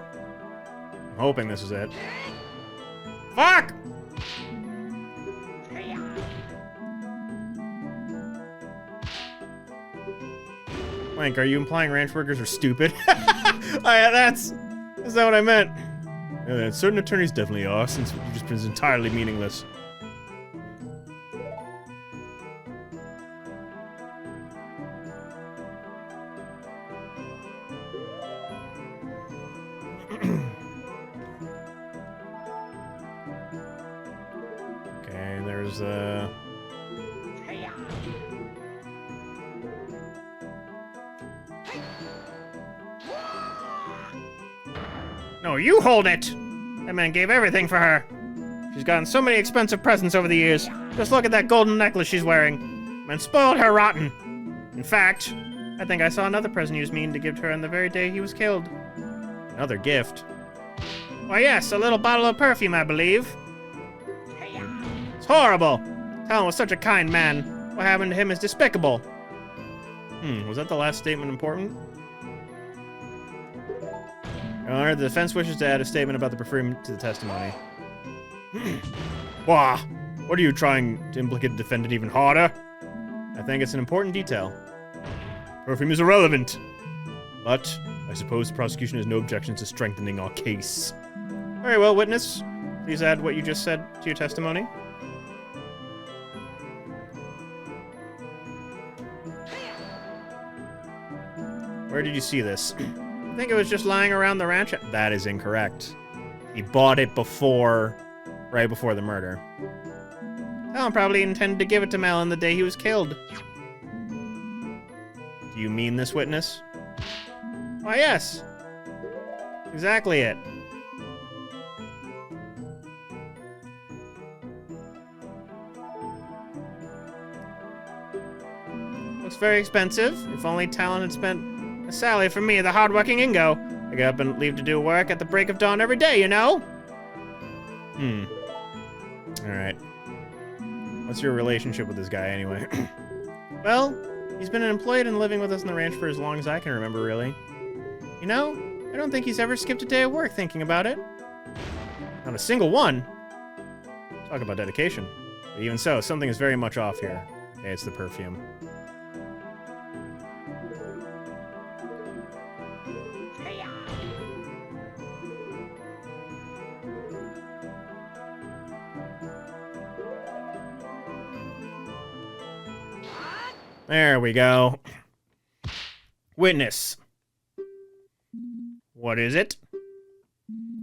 I'm hoping this is it. Fuck! Link, are you implying ranch workers are stupid? Oh, yeah, that's not what I meant. Yeah, certain attorneys definitely are, since what you just been entirely meaningless. Okay, there's No, you hold it! That man gave everything for her. She's gotten so many expensive presents over the years. Just look at that golden necklace she's wearing. Man spoiled her rotten. In fact, I think I saw another present he was meaning to give to her on the very day he was killed. Another gift? Why yes, a little bottle of perfume, I believe. It's horrible. Talon was such a kind man. What happened to him is despicable. Was that the last statement important? Your Honor, the defense wishes to add a statement about the perfume to the testimony. Wah! What are you trying to implicate the defendant even harder? I think it's an important detail. Perfume is irrelevant. But I suppose the prosecution has no objection to strengthening our case. Very well, witness. Please add what you just said to your testimony. Where did you see this? I think it was just lying around the ranch. That is incorrect. He bought it right before the murder. Talon probably intended to give it to Malin the day he was killed. Do you mean this, witness? Why, yes. Exactly it. Looks very expensive. If only Talon had spent a salary for me, the hardworking Ingo. I get up and leave to do work at the break of dawn every day, you know? Alright. What's your relationship with this guy, anyway? Well, he's been employed and living with us on the ranch for as long as I can remember, really. You know, I don't think he's ever skipped a day of work thinking about it. Not a single one. Talk about dedication. But even so, something is very much off here. Okay, it's the perfume. There we go. Witness. What is it?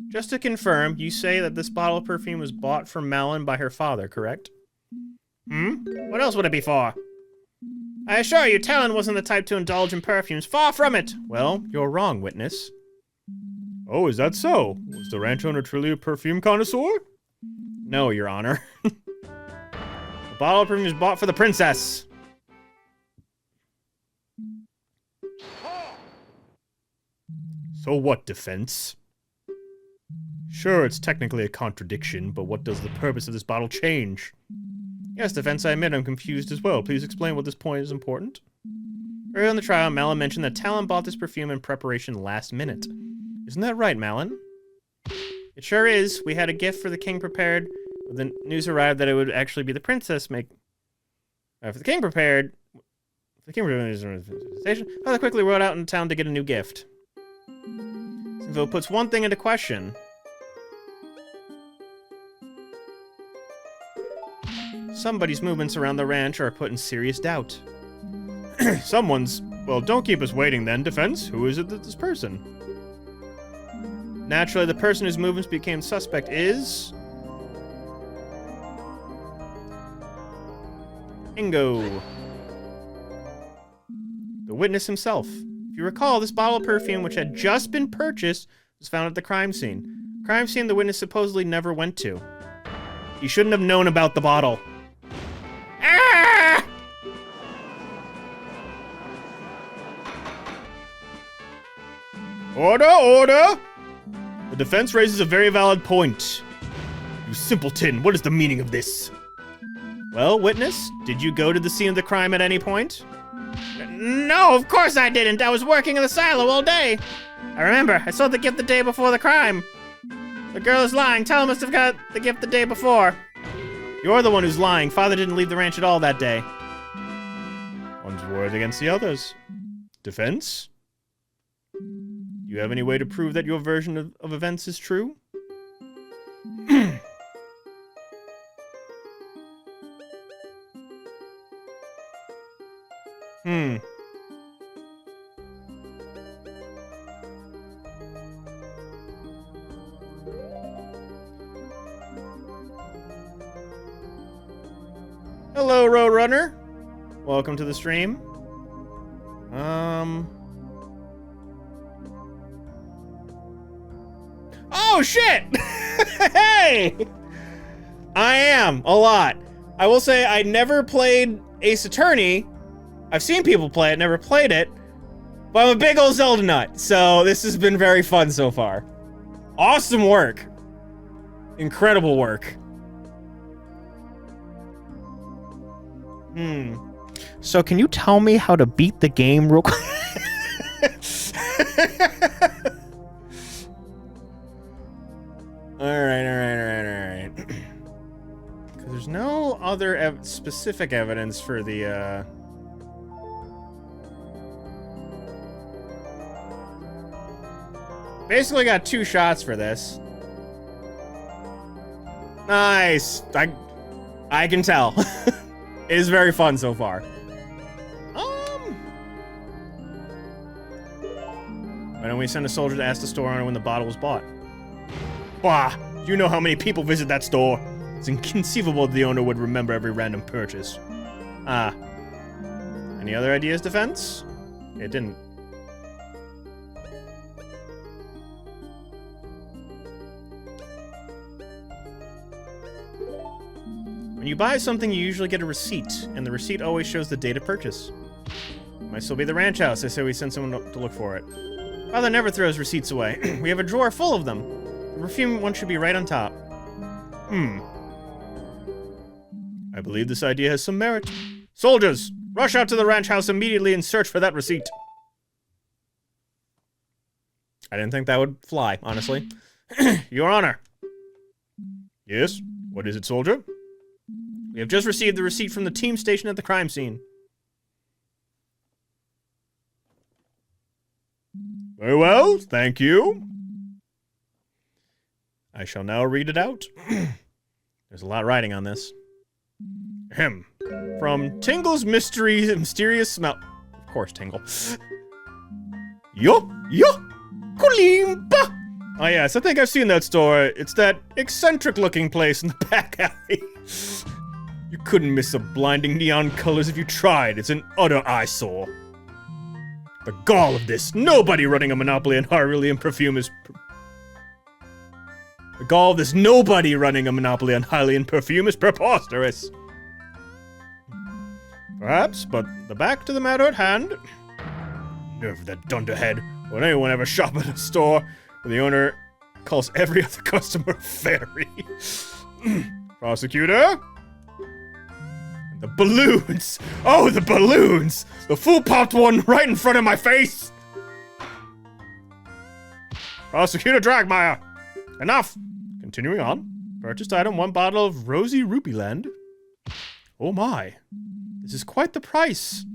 Just to confirm, you say that this bottle of perfume was bought from Malin by her father, correct? What else would it be for? I assure you, Talon wasn't the type to indulge in perfumes. Far from it! Well, you're wrong, witness. Oh, is that so? Was the ranch owner truly a perfume connoisseur? No, Your Honor. The bottle of perfume was bought for the princess. So what, defense? Sure, it's technically a contradiction, but what does the purpose of this bottle change? Yes, defense, I admit I'm confused as well. Please explain what this point is important. Earlier in the trial, Malin mentioned that Talon bought this perfume in preparation last minute. Isn't that right, Malin? It sure is. We had a gift for the king prepared. The news arrived that it would actually be the princess make... for the king prepared... The king prepared... Father quickly rode out in town to get a new gift. Since it puts one thing into question... Somebody's movements around the ranch are put in serious doubt. Someone's... Well, don't keep us waiting then, defense. Who is it that this person? Naturally, the person whose movements became suspect is... Ingo. The witness himself. If you recall, this bottle of perfume, which had just been purchased, was found at the crime scene. Crime scene the witness supposedly never went to. He shouldn't have known about the bottle. Ah! Order, order! The defense raises a very valid point. You simpleton, what is the meaning of this? Well, witness, did you go to the scene of the crime at any point? No, of course I didn't. I was working in the silo all day. I remember, I sold the gift the day before the crime. The girl is lying. Talon must have got the gift the day before. You're the one who's lying. Father didn't leave the ranch at all that day. One's word against the others. Defense? Do you have any way to prove that your version of events is true? Hello, Roadrunner. Welcome to the stream. Oh, shit! Hey! I am, a lot. I will say I never played Ace Attorney. I've seen people play it, never played it. But I'm a big old Zelda nut, so this has been very fun so far. Awesome work. Incredible work. So can you tell me how to beat the game real quick? Alright. Because there's no other specific evidence for the, Basically got 2 shots for this. Nice! I can tell. It is very fun so far. Why don't we send a soldier to ask the store owner when the bottle was bought? Bah! Do you know how many people visit that store? It's inconceivable that the owner would remember every random purchase. Ah. Any other ideas, defense? It didn't. When you buy something, you usually get a receipt, and the receipt always shows the date of purchase. Might still be the ranch house. I say we send someone to look for it. Father never throws receipts away. We have a drawer full of them. The perfume one should be right on top. I believe this idea has some merit. Soldiers, rush out to the ranch house immediately and search for that receipt. I didn't think that would fly, honestly. Your Honor. Yes? What is it, soldier? We have just received the receipt from the team stationed at the crime scene. Very well, thank you. I shall now read it out. There's a lot writing on this. Ahem. From Tingle's mysterious smell. Of course, Tingle. Yo, Kulimba! Oh yes, I think I've seen that store. It's that eccentric-looking place in the back alley. You couldn't miss the blinding neon colors if you tried. It's an utter eyesore. The gall of this. Nobody running a monopoly on Hylian perfume is... The gall of this nobody running a monopoly on Hylian perfume is preposterous. Perhaps, but the back to the matter at hand. Nerve of that dunderhead. Would anyone ever shop at a store where the owner calls every other customer fairy? Prosecutor? The balloons! Oh, the balloons! The fool popped one right in front of my face! Prosecutor Dragmire! Enough! Continuing on. Purchased item, 1 bottle of Rosy Rupee Land. Oh my. This is quite the price.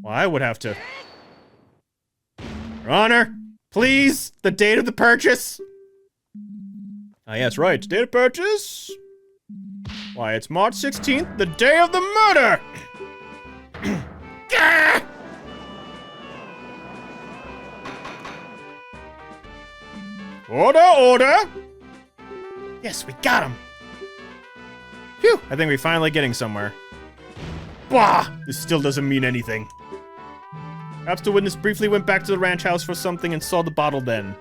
Well, I would have to... Your Honor, please, the date of the purchase. Ah, yes, right. Date of purchase? Why, it's March 16th, the day of the murder! Gah! Order, order! Yes, we got him! Phew, I think we're finally getting somewhere. Bah! This still doesn't mean anything. Perhaps the witness briefly went back to the ranch house for something and saw the bottle then.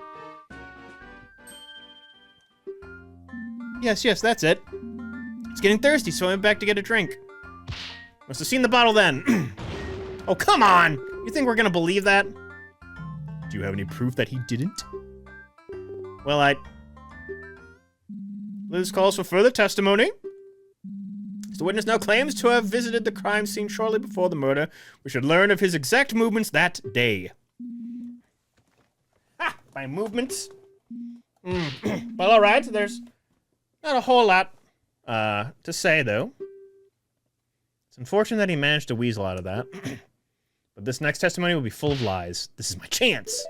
Yes, that's it. It's getting thirsty, so I went back to get a drink. Must have seen the bottle then. Oh, come on! You think we're gonna believe that? Do you have any proof that he didn't? Well, Liz calls for further testimony. The witness now claims to have visited the crime scene shortly before the murder. We should learn of his exact movements that day. Ah, by movements. Well, alright, there's not a whole lot to say, though. It's unfortunate that he managed to weasel out of that. But this next testimony will be full of lies. This is my chance.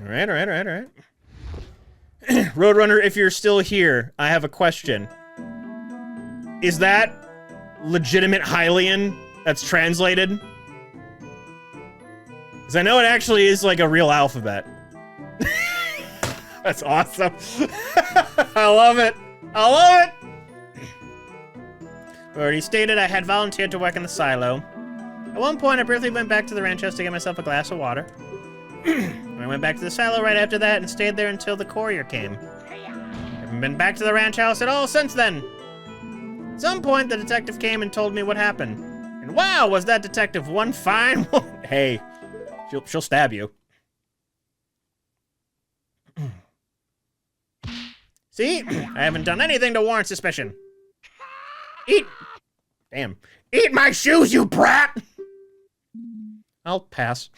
Alright. Roadrunner, if you're still here, I have a question. Is that legitimate Hylian that's translated? Because I know it actually is like a real alphabet. That's awesome. I love it. Already stated I had volunteered to work in the silo. At one point, I briefly went back to the ranch house to get myself a glass of water. I went back to the silo right after that and stayed there until the courier came. Haven't been back to the ranch house at all since then. At some point, the detective came and told me what happened. And wow, was that detective one fine woman. Hey, she'll stab you. See? I haven't done anything to warrant suspicion. Eat my shoes, you brat! I'll pass.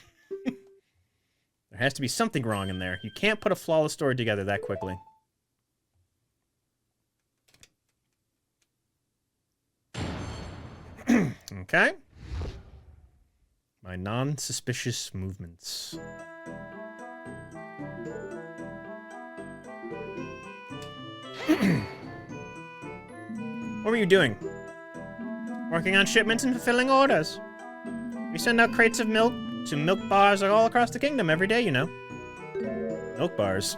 There has to be something wrong in there. You can't put a flawless story together that quickly. Okay. My non-suspicious movements. What were you doing? Working on shipments and fulfilling orders. We send out crates of milk to milk bars all across the kingdom every day, you know. Milk bars?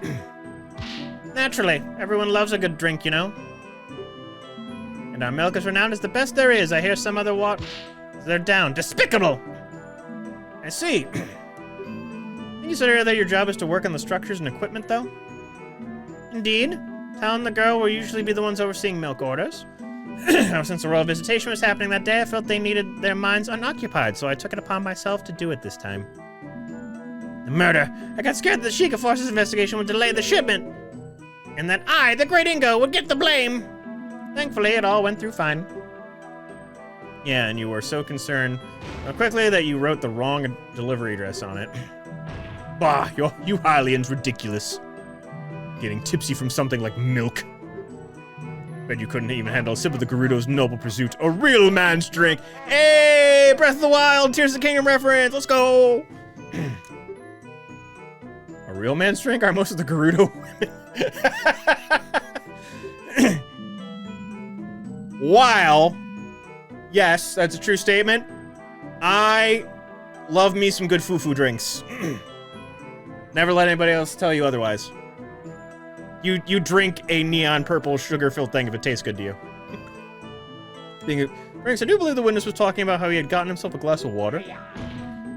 Naturally, everyone loves a good drink, you know. And our milk is renowned as the best there is. I hear some other they're down. Despicable! I see. Didn't you say earlier that your job is to work on the structures and equipment, though? Indeed. Tal and the girl will usually be the ones overseeing milk orders. Since the royal visitation was happening that day, I felt they needed their minds unoccupied, so I took it upon myself to do it this time. The murder! I got scared that the Sheikah Force's investigation would delay the shipment, and that I, the Great Ingo, would get the blame! Thankfully, it all went through fine. Yeah, and you were so concerned quickly that you wrote the wrong delivery address on it. Bah, you Hylians ridiculous. Getting tipsy from something like milk. Bet you couldn't even handle a sip of the Gerudo's noble pursuit. A real man's drink. Hey, Breath of the Wild, Tears of the Kingdom reference. Let's go. A real man's drink? Are most of the Gerudo women? While, yes, that's a true statement, I love me some good fufu drinks. Never let anybody else tell you otherwise. You drink a neon purple sugar-filled thing if it tastes good to you. Speaking of drinks, I do believe the witness was talking about how he had gotten himself a glass of water.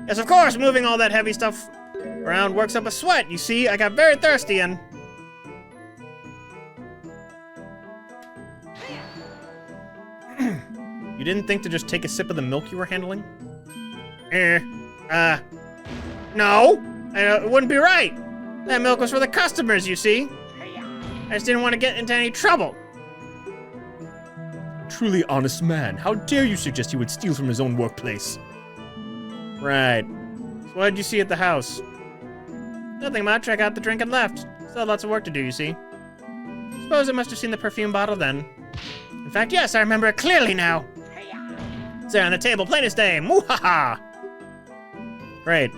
Yes, of course, moving all that heavy stuff around works up a sweat. You see, I got very thirsty and... You didn't think to just take a sip of the milk you were handling? No. It wouldn't be right. That milk was for the customers, you see. I just didn't want to get into any trouble. A truly honest man. How dare you suggest he would steal from his own workplace? Right. So what did you see at the house? Nothing much. I got the drink and left. Still had lots of work to do, you see. Suppose I must have seen the perfume bottle then. In fact, yes, I remember it clearly now. It's there on the table, plain as day. Moo-ha-ha! Great.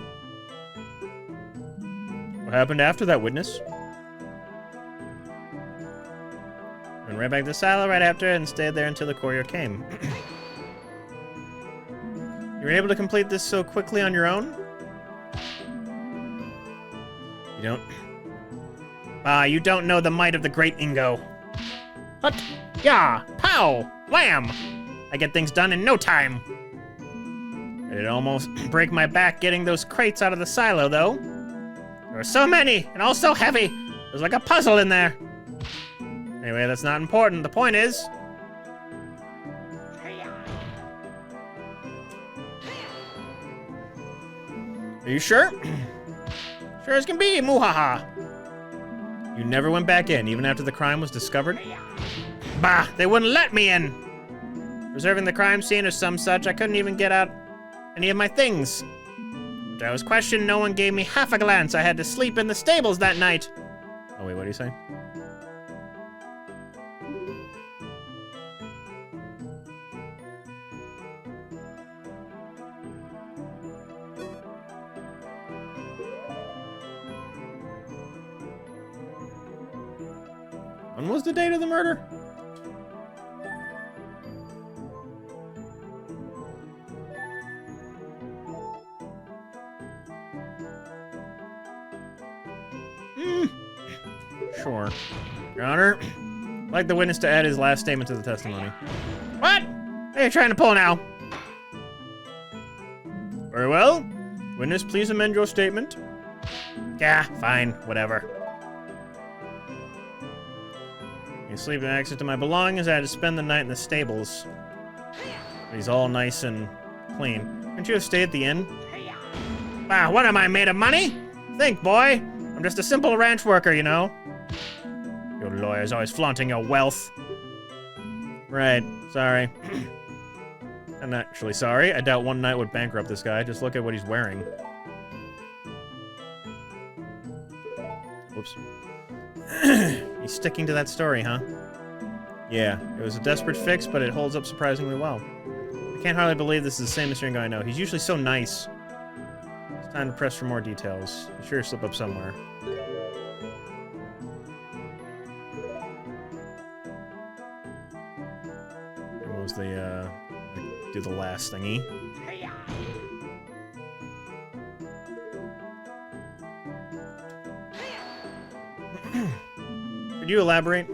What happened after that, witness? Went right back to the silo right after and stayed there until the courier came. You were able to complete this so quickly on your own? You don't know the might of the great Ingo. Hut, ya, pow, wham! I get things done in no time. It'd almost break my back getting those crates out of the silo, though. There were so many, and all so heavy. It was like a puzzle in there. Anyway, that's not important. The point is... Are you sure? Sure as can be, Muhaha. You never went back in, even after the crime was discovered? Bah, they wouldn't let me in. Reserving the crime scene or some such, I couldn't even get out any of my things. After I was questioned, no one gave me half a glance. I had to sleep in the stables that night. Oh wait, what do you say? When was the date of the murder? Sure. Your Honor, I'd like the witness to add his last statement to the testimony. What? What are you trying to pull now? Very well. Witness, please amend your statement. Yeah, fine, whatever. You sleep in access to my belongings. I had to spend the night in the stables. He's all nice and clean. Couldn't you have stayed at the inn? Wow, what am I, made of money? Think, boy. I'm just a simple ranch worker, you know. Your lawyer's always flaunting your wealth. Right, sorry. I'm not actually sorry. I doubt one night would bankrupt this guy. Just look at what he's wearing. Whoops. He's sticking to that story, huh? Yeah, it was a desperate fix, but it holds up surprisingly well. I can't hardly believe this is the same Mr. Ingo I know. He's usually so nice. It's time to press for more details. I'm sure slip up somewhere. What was the, do the last thingy? Could you elaborate?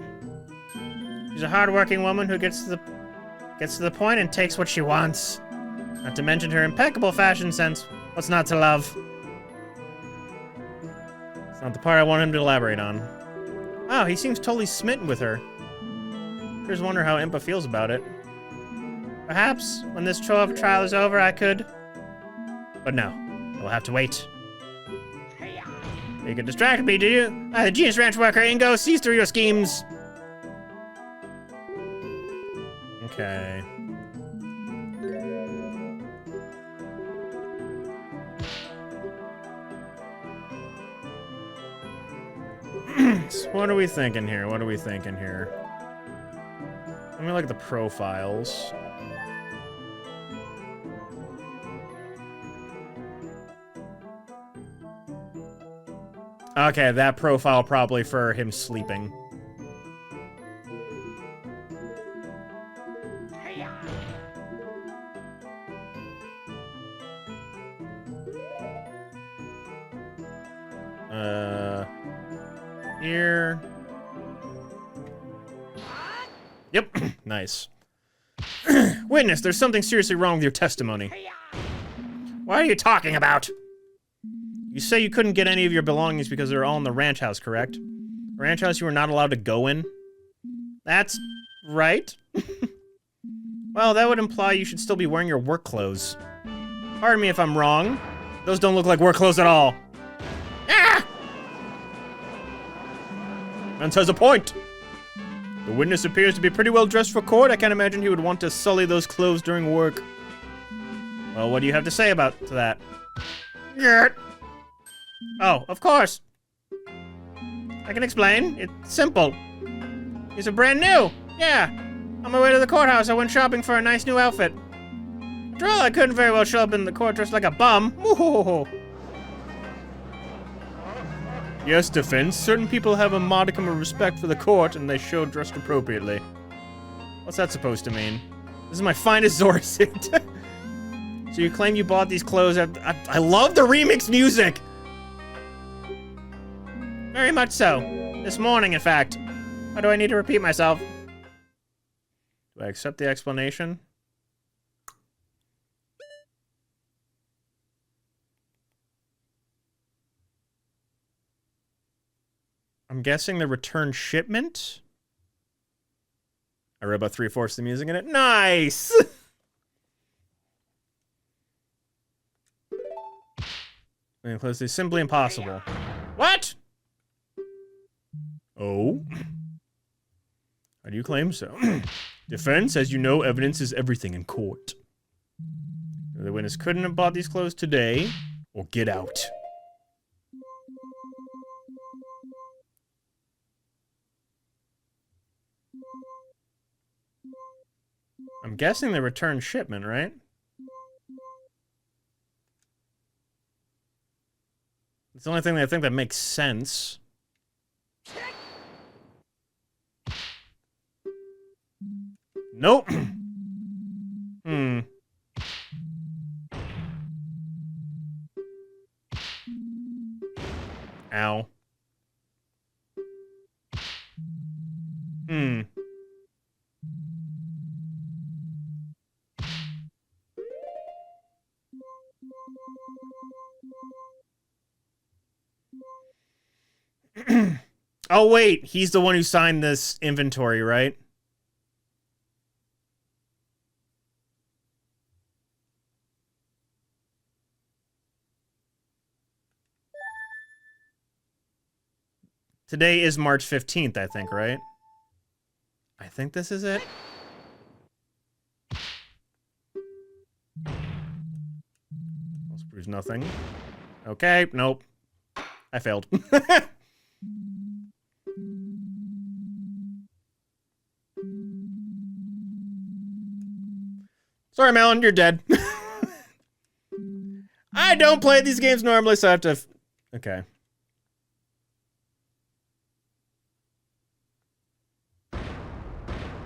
She's a hard-working woman who gets to the point and takes what she wants. Not to mention her impeccable fashion sense. What's not to love? It's not the part I want him to elaborate on. Wow, he seems totally smitten with her. Just wonder how Impa feels about it. Perhaps, when this trial is over, I could... But no, I will have to wait. You could distract me, do you? The genius ranch worker, Ingo, sees through your schemes. Okay. So what are we thinking here? What are we thinking here? Let me look at the profiles. Okay, that profile probably for him sleeping. Here. Yep, nice. Witness, there's something seriously wrong with your testimony. What are you talking about? You say you couldn't get any of your belongings because they were all in the ranch house, correct? A ranch house you were not allowed to go in? That's right. Well, that would imply you should still be wearing your work clothes. Pardon me if I'm wrong. Those don't look like work clothes at all. Ah! Mance has a point. The witness appears to be pretty well dressed for court. I can't imagine he would want to sully those clothes during work. Well, what do you have to say about that? Oh, of course. I can explain. It's simple. These are brand new. Yeah. On my way to the courthouse, I went shopping for a nice new outfit. After all, I couldn't very well show up in the court dressed like a bum. Ooh. Yes, defense. Certain people have a modicum of respect for the court, and they show dressed appropriately. What's that supposed to mean? This is my finest Zora suit. So you claim you bought these clothes at... I love the remix music! Very much so. This morning, in fact. Why do I need to repeat myself? Do I accept the explanation? I'm guessing the return shipment? I read about 3/4 of the music in it. Nice! Closely, simply impossible. What? Oh? How do you claim so? Defense, as you know, evidence is everything in court. The witness couldn't have bought these clothes today, or get out. I'm guessing the return shipment, right? It's the only thing that I think that makes sense. Nope. Ow. Oh, wait. He's the one who signed this inventory, right? Today is March 15th, I think, right? I think this is it. This proves nothing. Okay, nope. I failed. Sorry, Melon, you're dead. I don't play these games normally, so I have to... Okay.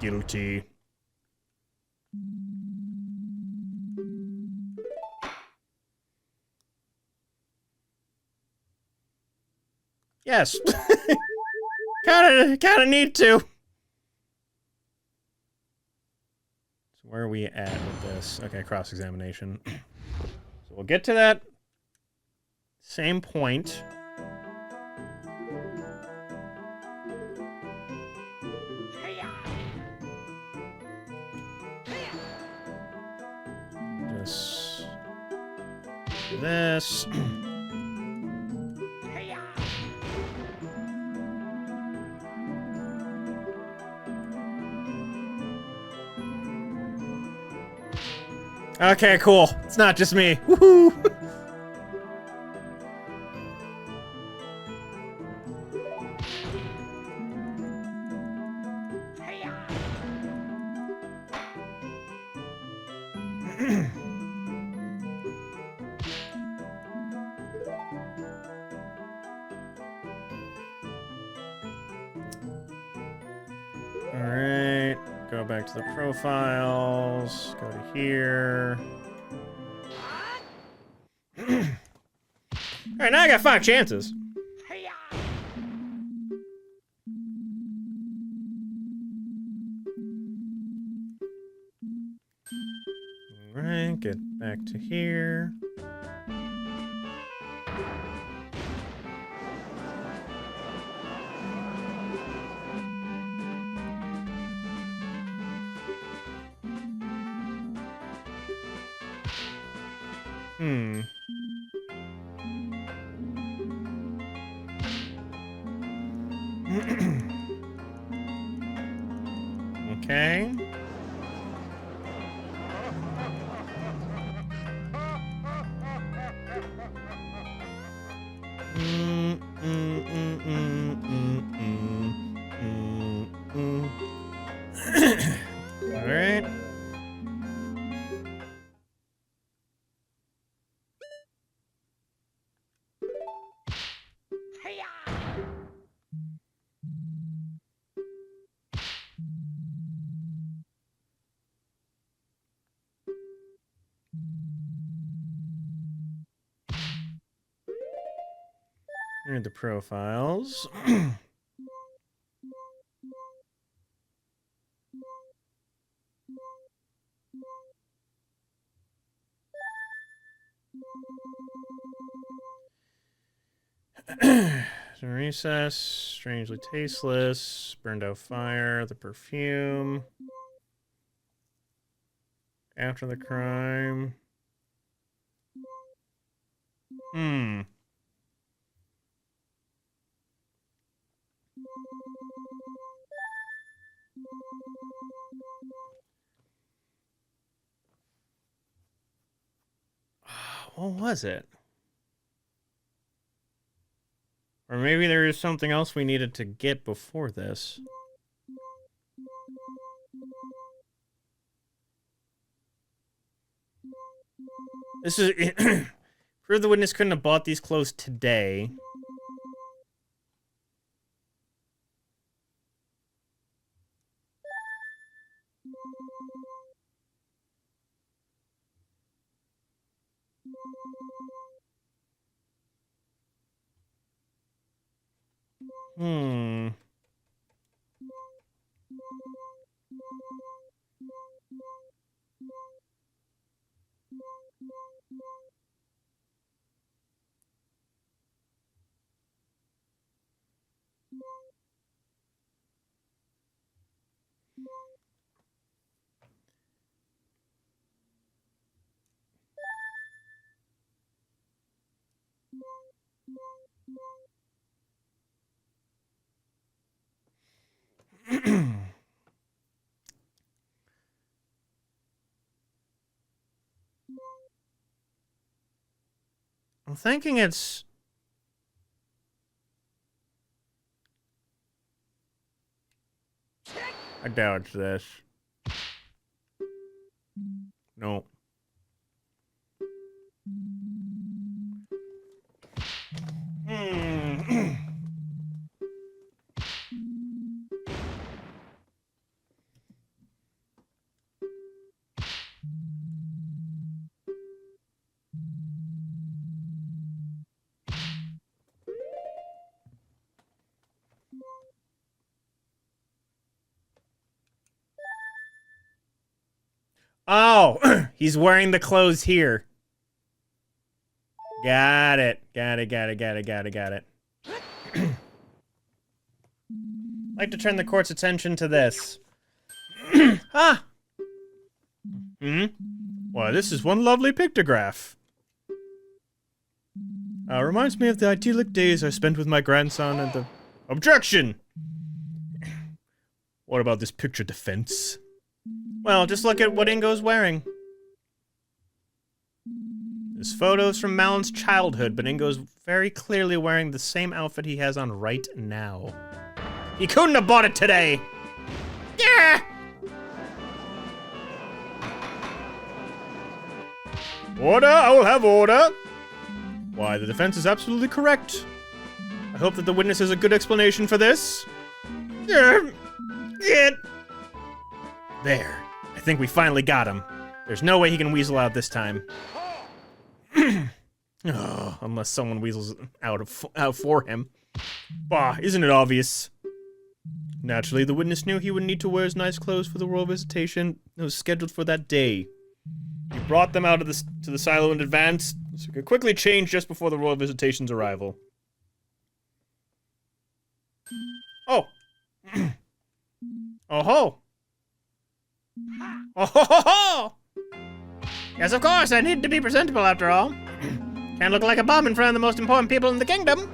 Guilty. Yes. Kinda need to. So where are we at with this? Okay, cross-examination. So we'll get to that same point. Just do this. Okay, cool. It's not just me. Woohoo! Alright, go back to the profiles, go to here. Alright, now I got 5 chances. Alright, get back to here. Hmm. Okay. All right. Here are the profiles. Recess, strangely tasteless, burned out fire, the perfume. After the crime. Hmm. What was it? Or maybe there is something else we needed to get before this. This is... Prove the witness couldn't have bought these clothes today. Hmm. I'm thinking it's... I dodged this. No. Hmm. Oh, he's wearing the clothes here. Got it. Got it. I'd like to turn the court's attention to this. Ah! Hmm? Why, this is one lovely pictograph. Reminds me of the idyllic days I spent with my grandson and the... Objection! What about this picture, defense? Well, just look at what Ingo's wearing. There's photos from Malon's childhood, but Ingo's very clearly wearing the same outfit he has on right now. He couldn't have bought it today! Yeah! Order! I will have order! Why, the defense is absolutely correct. I hope that the witness has a good explanation for this. Yeah. There. I think we finally got him. There's no way he can weasel out this time. Oh, unless someone weasels out for him. Bah, isn't it obvious? Naturally, the witness knew he would need to wear his nice clothes for the royal visitation that was scheduled for that day. He brought them out of to the silo in advance, so he could quickly change just before the royal visitation's arrival. Oh! Oh ho! Oh ho ho ho! Yes, of course, I need to be presentable after all. Can't look like a bum in front of the most important people in the kingdom.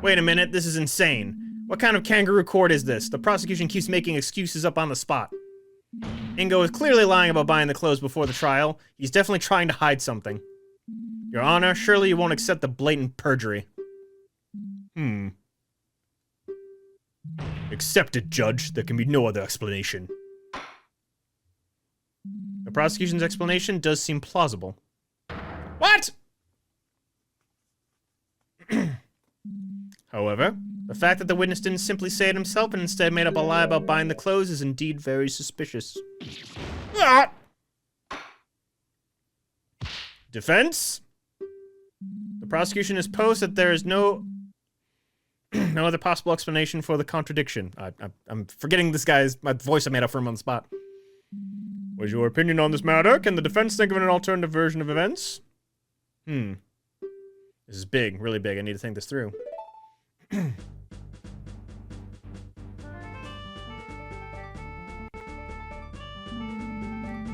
Wait a minute, this is insane. What kind of kangaroo court is this? The prosecution keeps making excuses up on the spot. Ingo is clearly lying about buying the clothes before the trial. He's definitely trying to hide something. Your Honor, surely you won't accept the blatant perjury. Accept it, Judge. There can be no other explanation. The prosecution's explanation does seem plausible. What? However, the fact that the witness didn't simply say it himself and instead made up a lie about buying the clothes is indeed very suspicious. Ah! Defense? The prosecution has posed that there is no other possible explanation for the contradiction. I'm forgetting this guy's my voice I made up for him on the spot. What is your opinion on this matter? Can the defense think of an alternative version of events? This is big, really big. I need to think this through.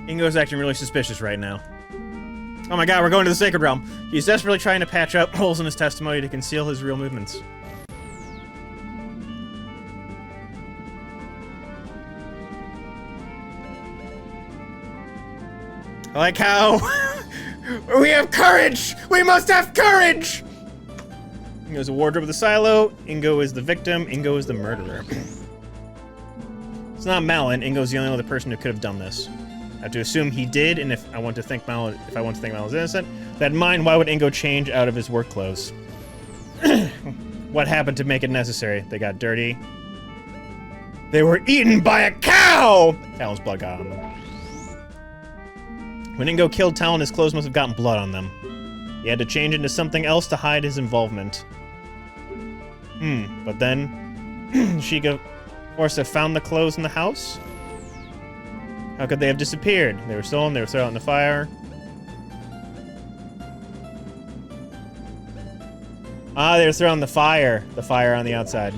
Ingo's acting really suspicious right now. Oh my god, we're going to the Sacred Realm. He's desperately trying to patch up holes in his testimony to conceal his real movements. I like how we have courage! We must have courage! Ingo's a wardrobe of the silo. Ingo is the victim. Ingo is the murderer. It's not Malin. Ingo's the only other person who could have done this. I have to assume he did, and if I want to think Malin is innocent, with that in mind, why would Ingo change out of his work clothes? What happened to make it necessary? They got dirty. They were eaten by a cow! Talon's blood got on them. When Ingo killed Talon, his clothes must have gotten blood on them. He had to change into something else to hide his involvement. But then Sheikah forced to have found the clothes in the house? How could they have disappeared? They were stolen, they were thrown out in the fire. Ah, they were thrown in the fire. The fire on the outside.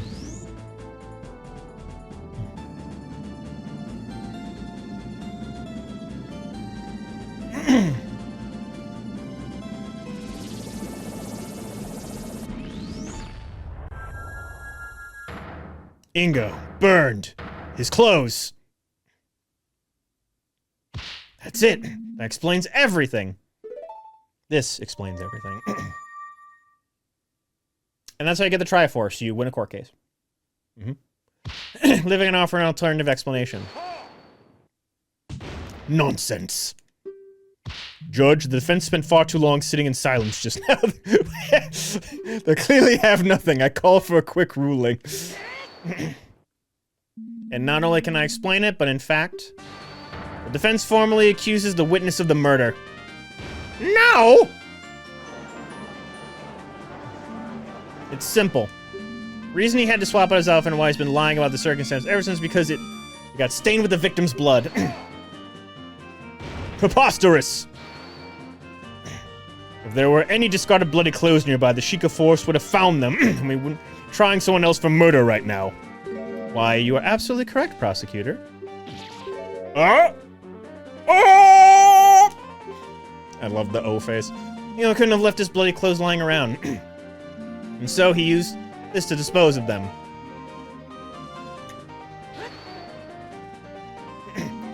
Ingo burned his clothes. That's it. That explains everything. This explains everything. And that's how you get the Triforce. You win a court case. Living and offer an alternative explanation. Nonsense. Judge, the defense spent far too long sitting in silence just now. They clearly have nothing. I call for a quick ruling. And not only can I explain it, but in fact, the defense formally accuses the witness of the murder. No! It's simple. Reason he had to swap out his outfit and why he's been lying about the circumstance ever since because it got stained with the victim's blood. Preposterous! If there were any discarded bloody clothes nearby, the Sheikah force would have found them. I mean, trying someone else for murder right now. Why, you are absolutely correct, prosecutor. I love the O face. You know, couldn't have left his bloody clothes lying around. And so he used this to dispose of them.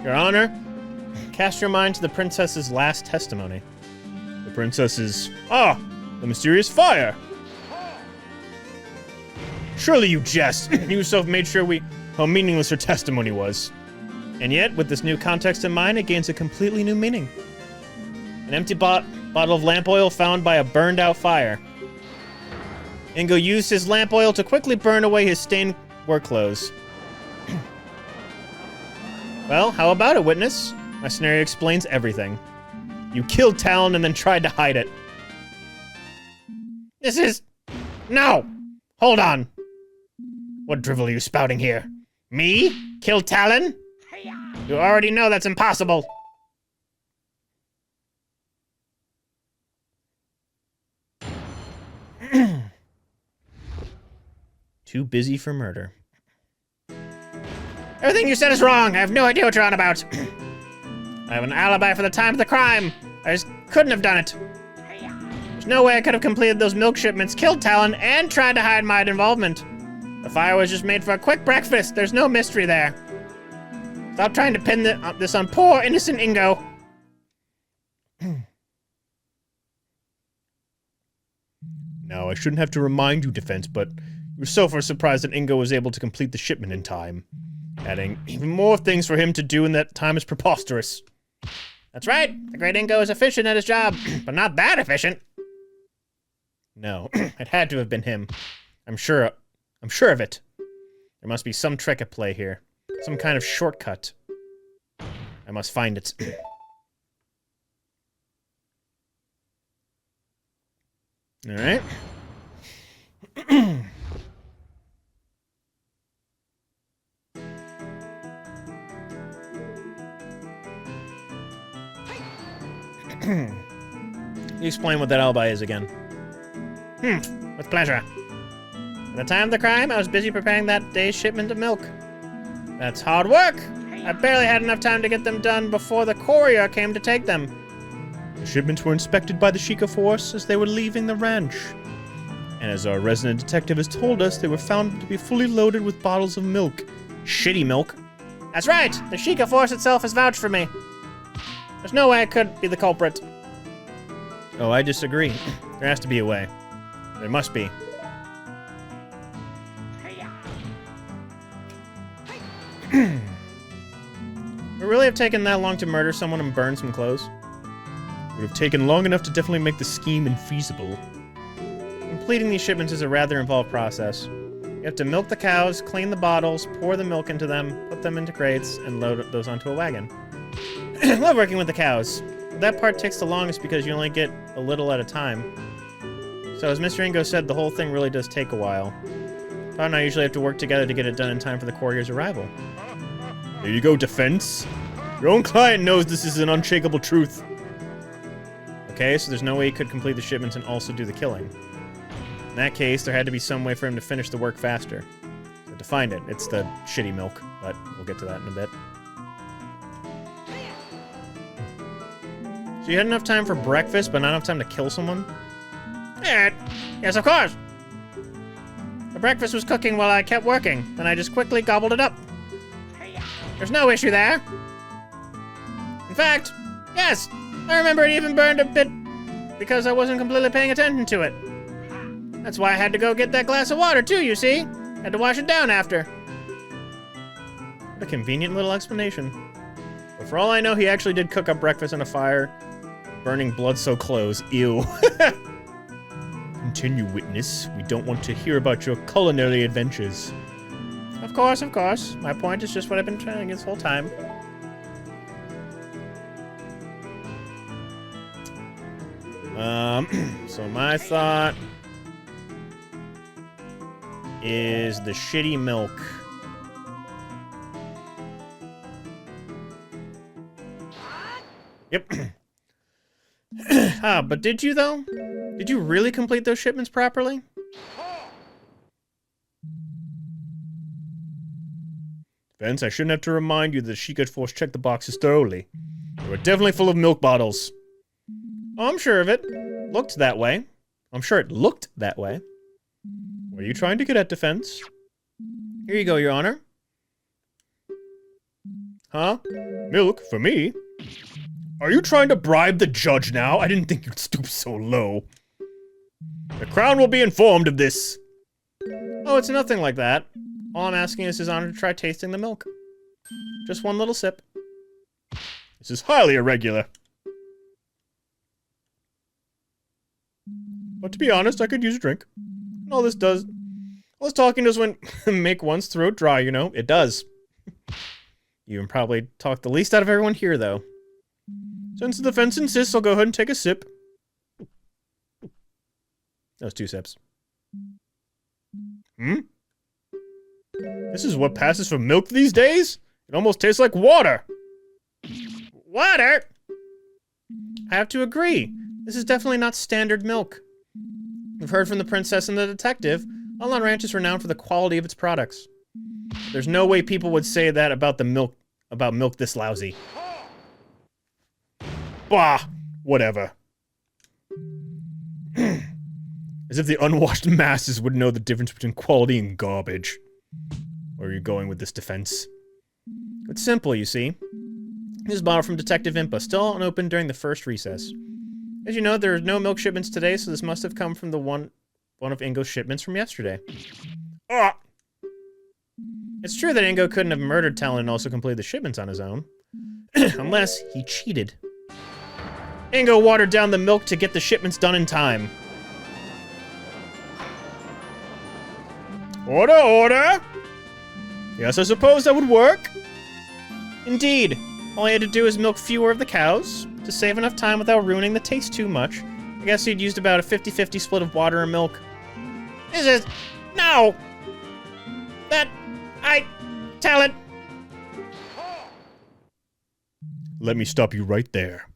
Your Honor, cast your mind to the princess's last testimony. The princess's... Ah! The mysterious fire! Surely you jest. You yourself made sure how meaningless her testimony was. And yet, with this new context in mind, it gains a completely new meaning. An empty bottle of lamp oil found by a burned-out fire. Ingo used his lamp oil to quickly burn away his stained work clothes. Well, how about it, witness? My scenario explains everything. You killed Talon and then tried to hide it. This is... No! Hold on! What drivel are you spouting here? Me? Kill Talon? You already know that's impossible. Too busy for murder. Everything you said is wrong. I have no idea what you're on about. I have an alibi for the time of the crime. I just couldn't have done it. There's no way I could have completed those milk shipments, killed Talon, and tried to hide my involvement. The fire was just made for a quick breakfast. There's no mystery there. Stop trying to pin this on poor, innocent Ingo. Now, I shouldn't have to remind you, Defense, but we were so far surprised that Ingo was able to complete the shipment in time. Adding even more things for him to do in that time is preposterous. That's right. The great Ingo is efficient at his job, but not that efficient. No, it had to have been him. I'm sure of it. There must be some trick at play here. Some kind of shortcut. I must find it. Alright. You explain what that alibi is again. With pleasure. At the time of the crime, I was busy preparing that day's shipment of milk. That's hard work. I barely had enough time to get them done before the courier came to take them. The shipments were inspected by the Sheikah force as they were leaving the ranch. And as our resident detective has told us, they were found to be fully loaded with bottles of milk. Shitty milk. That's right! The Sheikah force itself has vouched for me. There's no way I could be the culprit. Oh, I disagree. There has to be a way. There must be. Would it really have taken that long to murder someone and burn some clothes? It would have taken long enough to definitely make the scheme infeasible. Completing these shipments is a rather involved process. You have to milk the cows, clean the bottles, pour the milk into them, put them into crates, and load those onto a wagon. I love working with the cows. That part takes the longest because you only get a little at a time. So as Mr. Ingo said, the whole thing really does take a while. Todd and I usually have to work together to get it done in time for the courier's arrival. There you go, Defense. Your own client knows this is an unshakable truth. Okay, so there's no way he could complete the shipments and also do the killing. In that case, there had to be some way for him to finish the work faster. So to find it, it's the shitty milk, but we'll get to that in a bit. So you had enough time for breakfast, but not enough time to kill someone? Yes, of course. The breakfast was cooking while I kept working, then I just quickly gobbled it up. There's no issue there. In fact, yes, I remember it even burned a bit because I wasn't completely paying attention to it. That's why I had to go get that glass of water too, you see? Had to wash it down after. What a convenient little explanation. But for all I know, he actually did cook up breakfast on a fire, burning blood-soaked clothes. Ew. Continue, witness. We don't want to hear about your culinary adventures. Of course, of course. My point is just what I've been trying to get this whole time. So my thought is the shitty milk. Yep. But did you, though? Did you really complete those shipments properly? Vince, I shouldn't have to remind you that the Sheikah force checked the boxes thoroughly. They were definitely full of milk bottles. Oh, I'm sure of it. Looked that way. I'm sure it looked that way. What are you trying to get at, Defense? Here you go, Your Honor. Huh? Milk? For me? Are you trying to bribe the judge now? I didn't think you'd stoop so low. The Crown will be informed of this. Oh, it's nothing like that. All I'm asking is His Honor to try tasting the milk. Just one little sip. This is highly irregular. But to be honest, I could use a drink. And all this talking does make one's throat dry, you know? It does. You can probably talk the least out of everyone here, though. Since the defense insists, I'll go ahead and take a sip. That was 2 sips. This is what passes for milk these days? It almost tastes like water. Water? I have to agree. This is definitely not standard milk. We've heard from the princess and the detective. Alon Ranch is renowned for the quality of its products. There's no way people would say that about milk this lousy. Bah! Whatever. As if the unwashed masses would know the difference between quality and garbage. Where are you going with this defense? It's simple, you see. This is bottle from Detective Impa, still unopened during the first recess. As you know, there are no milk shipments today, so this must have come from the one of Ingo's shipments from yesterday. Ah! It's true that Ingo couldn't have murdered Talon and also completed the shipments on his own. Unless he cheated. Ingo watered down the milk to get the shipments done in time. Order, order! Yes, I suppose that would work. Indeed. All he had to do was milk fewer of the cows to save enough time without ruining the taste too much. I guess he'd used about a 50-50 split of water and milk. This is... No! Talon! Let me stop you right there.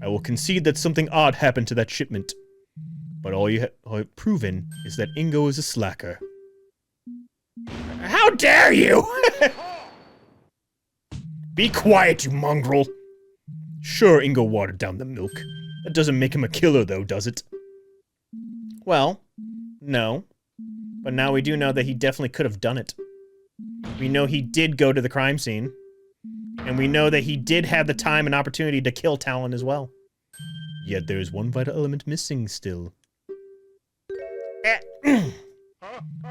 I will concede that something odd happened to that shipment. But all you have proven is that Ingo is a slacker. How dare you! Be quiet, you mongrel! Sure, Ingo watered down the milk. That doesn't make him a killer, though, does it? Well, no. But now we do know that he definitely could have done it. We know he did go to the crime scene. And we know that he did have the time and opportunity to kill Talon as well. Yet there is one vital element missing still.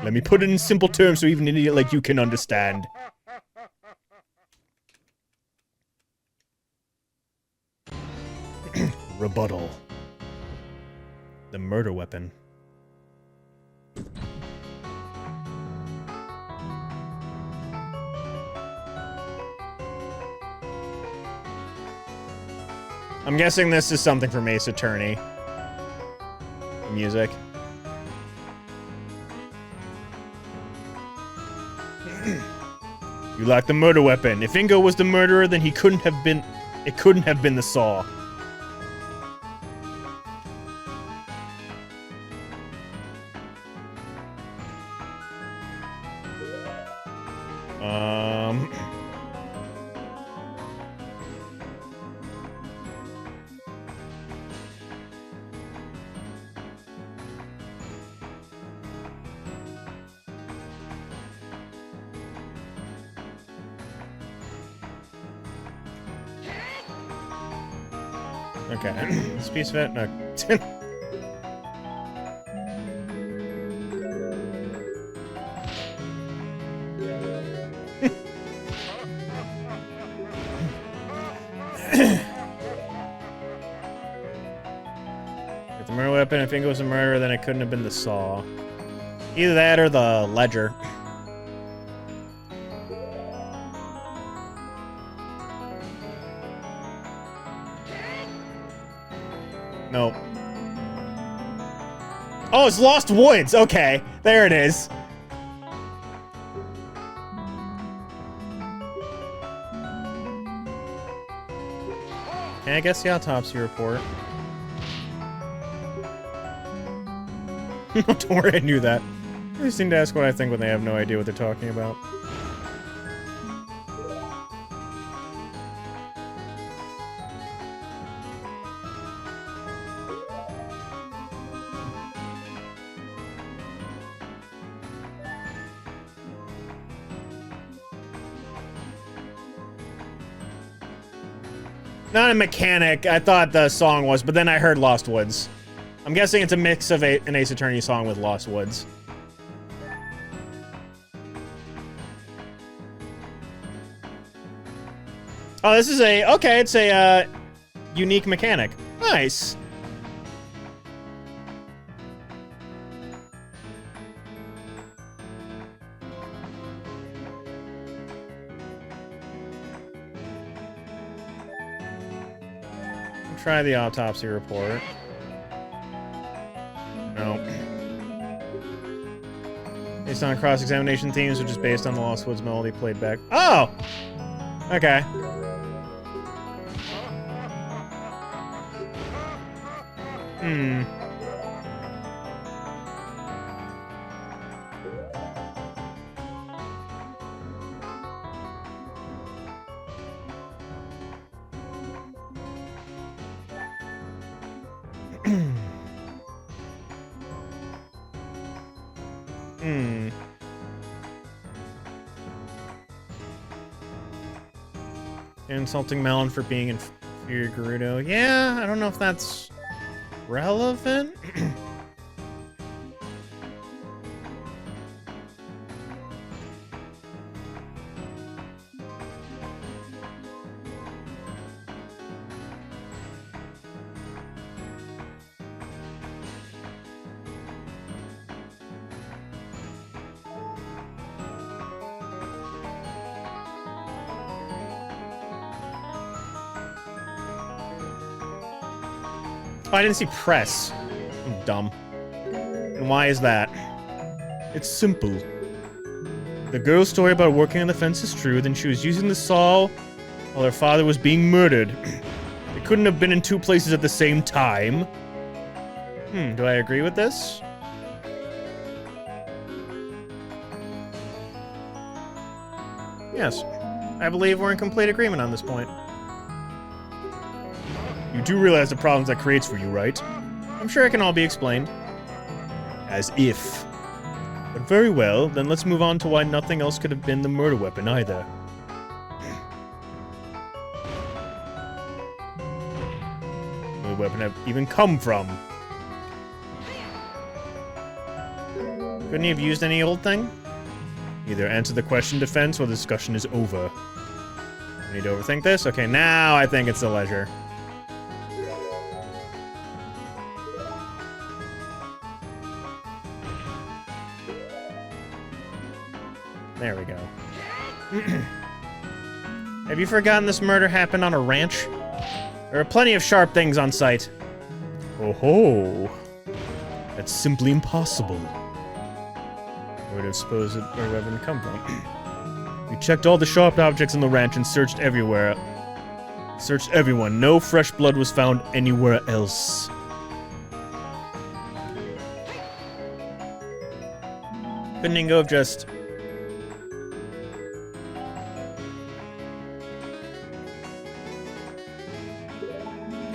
Let me put it in simple terms so even an idiot like you can understand. Rebuttal. The murder weapon. I'm guessing this is something from Ace Attorney. Music. You lack the murder weapon. If Ingo was the murderer, then he couldn't have been... It couldn't have been the saw. Okay. This piece of it? No. If the murder weapon, if Ingo was a murderer, then it couldn't have been the saw. Either that or the ledger. Nope. Oh, it's Lost Woods! Okay, there it is. Okay, I guess the autopsy report. Don't worry, I knew that. They just seem to ask what I think when they have no idea what they're talking about. Not a mechanic, I thought the song was, but then I heard Lost Woods. I'm guessing it's a mix of an Ace Attorney song with Lost Woods. Oh, this is a, okay, it's a, unique mechanic. Nice. Try the autopsy report. No. Based on cross-examination themes, which is based on the Lost Woods melody played back. Oh! Okay. Insulting Melon for being inferior Gerudo. Yeah, I don't know if that's relevant. Oh, I didn't see press. I'm dumb. And why is that? It's simple. The girl's story about working on the fence is true, then she was using the saw while her father was being murdered. It couldn't have been in two places at the same time. Do I agree with this? Yes. I believe we're in complete agreement on this point. You do realize the problems that creates for you, right? I'm sure it can all be explained. As if. But very well, then let's move on to why nothing else could have been the murder weapon either. Where the weapon have even come from? Couldn't he have used any old thing? Either answer the question in defense or the discussion is over. I need to overthink this? Okay, now I think it's the leisure. There we go. Have you forgotten this murder happened on a ranch? There are plenty of sharp things on site. Oh ho! That's simply impossible. Where would have supposed it or wherever it come from? We checked all the sharp objects on the ranch and searched everywhere. Searched everyone. No fresh blood was found anywhere else. Couldn't Ingo have just...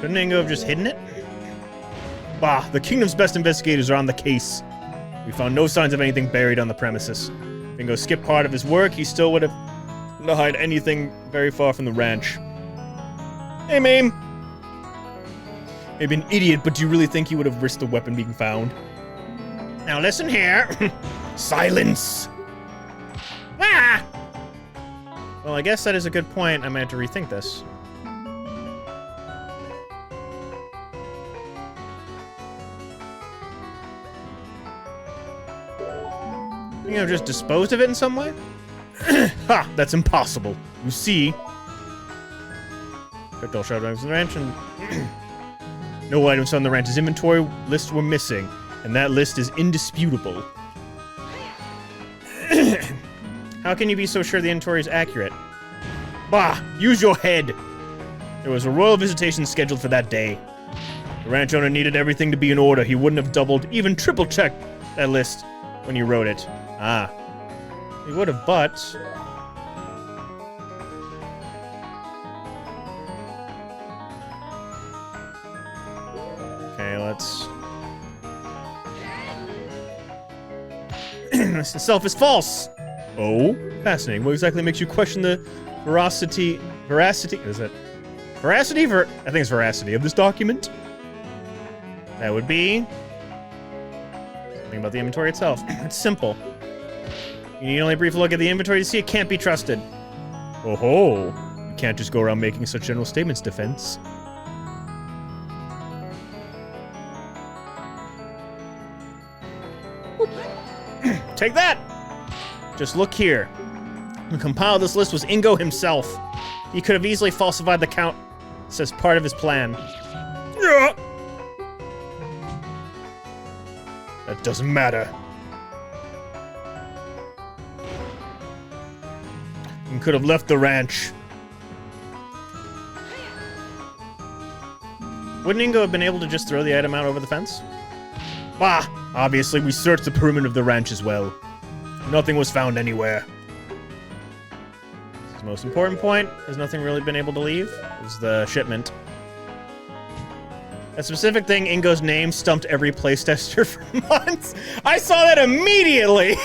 Couldn't Ingo have just hidden it? Bah, the kingdom's best investigators are on the case. We found no signs of anything buried on the premises. If Ingo skipped part of his work, he still would have not hide anything very far from the ranch. Hey, Mame! Maybe an idiot, but do you really think he would have risked the weapon being found? Now listen here. Silence! Ah! Well, I guess that is a good point. I might have to rethink this. You know, just disposed of it in some way? Ha! That's impossible. You see... Checked all sharp items on the ranch and... No items on the ranch's inventory list were missing, and that list is indisputable. How can you be so sure the inventory is accurate? Bah! Use your head! There was a royal visitation scheduled for that day. The ranch owner needed everything to be in order. He wouldn't have doubled, even triple-checked that list when you wrote it. Ah. He would have, but... Okay, let's... This itself is false! Oh? Fascinating. What exactly makes you question the veracity... Is it? Veracity? I think it's veracity of this document? That would be... something about the inventory itself. It's simple. You need only a brief look at the inventory to see it can't be trusted. Oh ho! You can't just go around making such general statements, defense. Take that! Just look here. Who compiled this list was Ingo himself. He could have easily falsified the count as part of his plan. Yeah. That doesn't matter. You could have left the ranch. Wouldn't Ingo have been able to just throw the item out over the fence? Bah! Obviously, we searched the perimeter of the ranch as well. Nothing was found anywhere. This is the most important point. Has nothing really been able to leave? Is the shipment. A specific thing, Ingo's name stumped every playtester for months. I saw that immediately!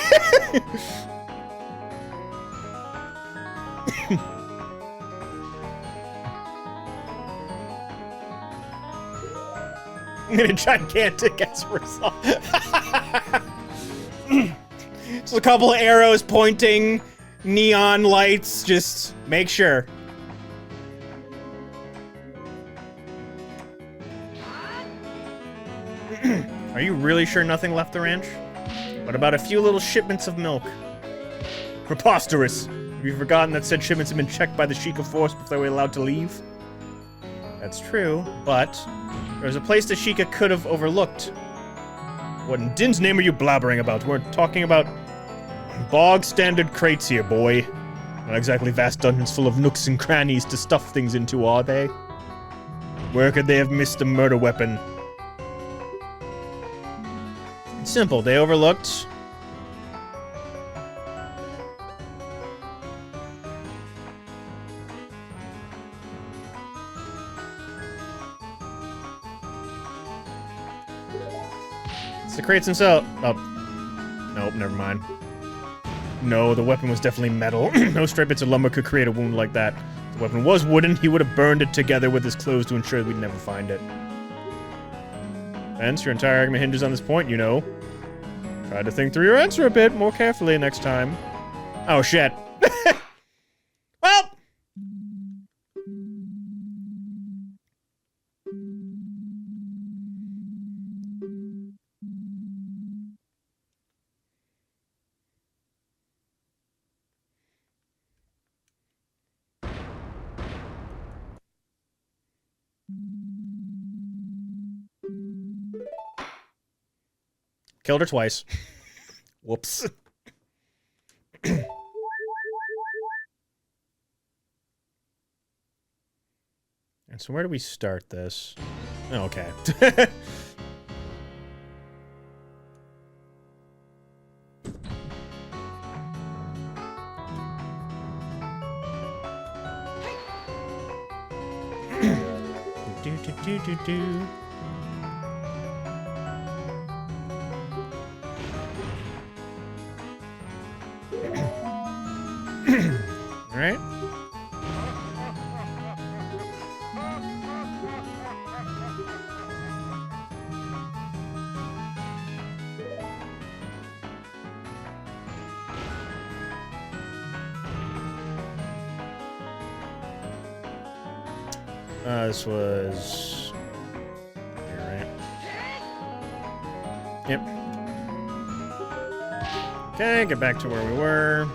I'm gonna gigantic as a result. Just a couple of arrows pointing, neon lights, just make sure. Are you really sure nothing left the ranch? What about a few little shipments of milk? Preposterous! Have you forgotten that said shipments have been checked by the Sheikah force before they were allowed to leave? That's true, but there was a place the Sheikah could have overlooked. What in Din's name are you blabbering about? We're talking about bog standard crates here, boy. Not exactly vast dungeons full of nooks and crannies to stuff things into, are they? Where could they have missed a murder weapon? It's simple, they overlooked... It's the crates themselves. Oh. Nope, never mind. No, the weapon was definitely metal. No stray bits of lumber could create a wound like that. If the weapon was wooden, he would have burned it together with his clothes to ensure we'd never find it. Hence, your entire argument hinges on this point, you know. Try to think through your answer a bit more carefully next time. Oh, shit. Well! Killed her twice. Whoops. And so where do we start this? Oh, okay. do. All right. This was here, right? Yep. Okay, get back to where we were.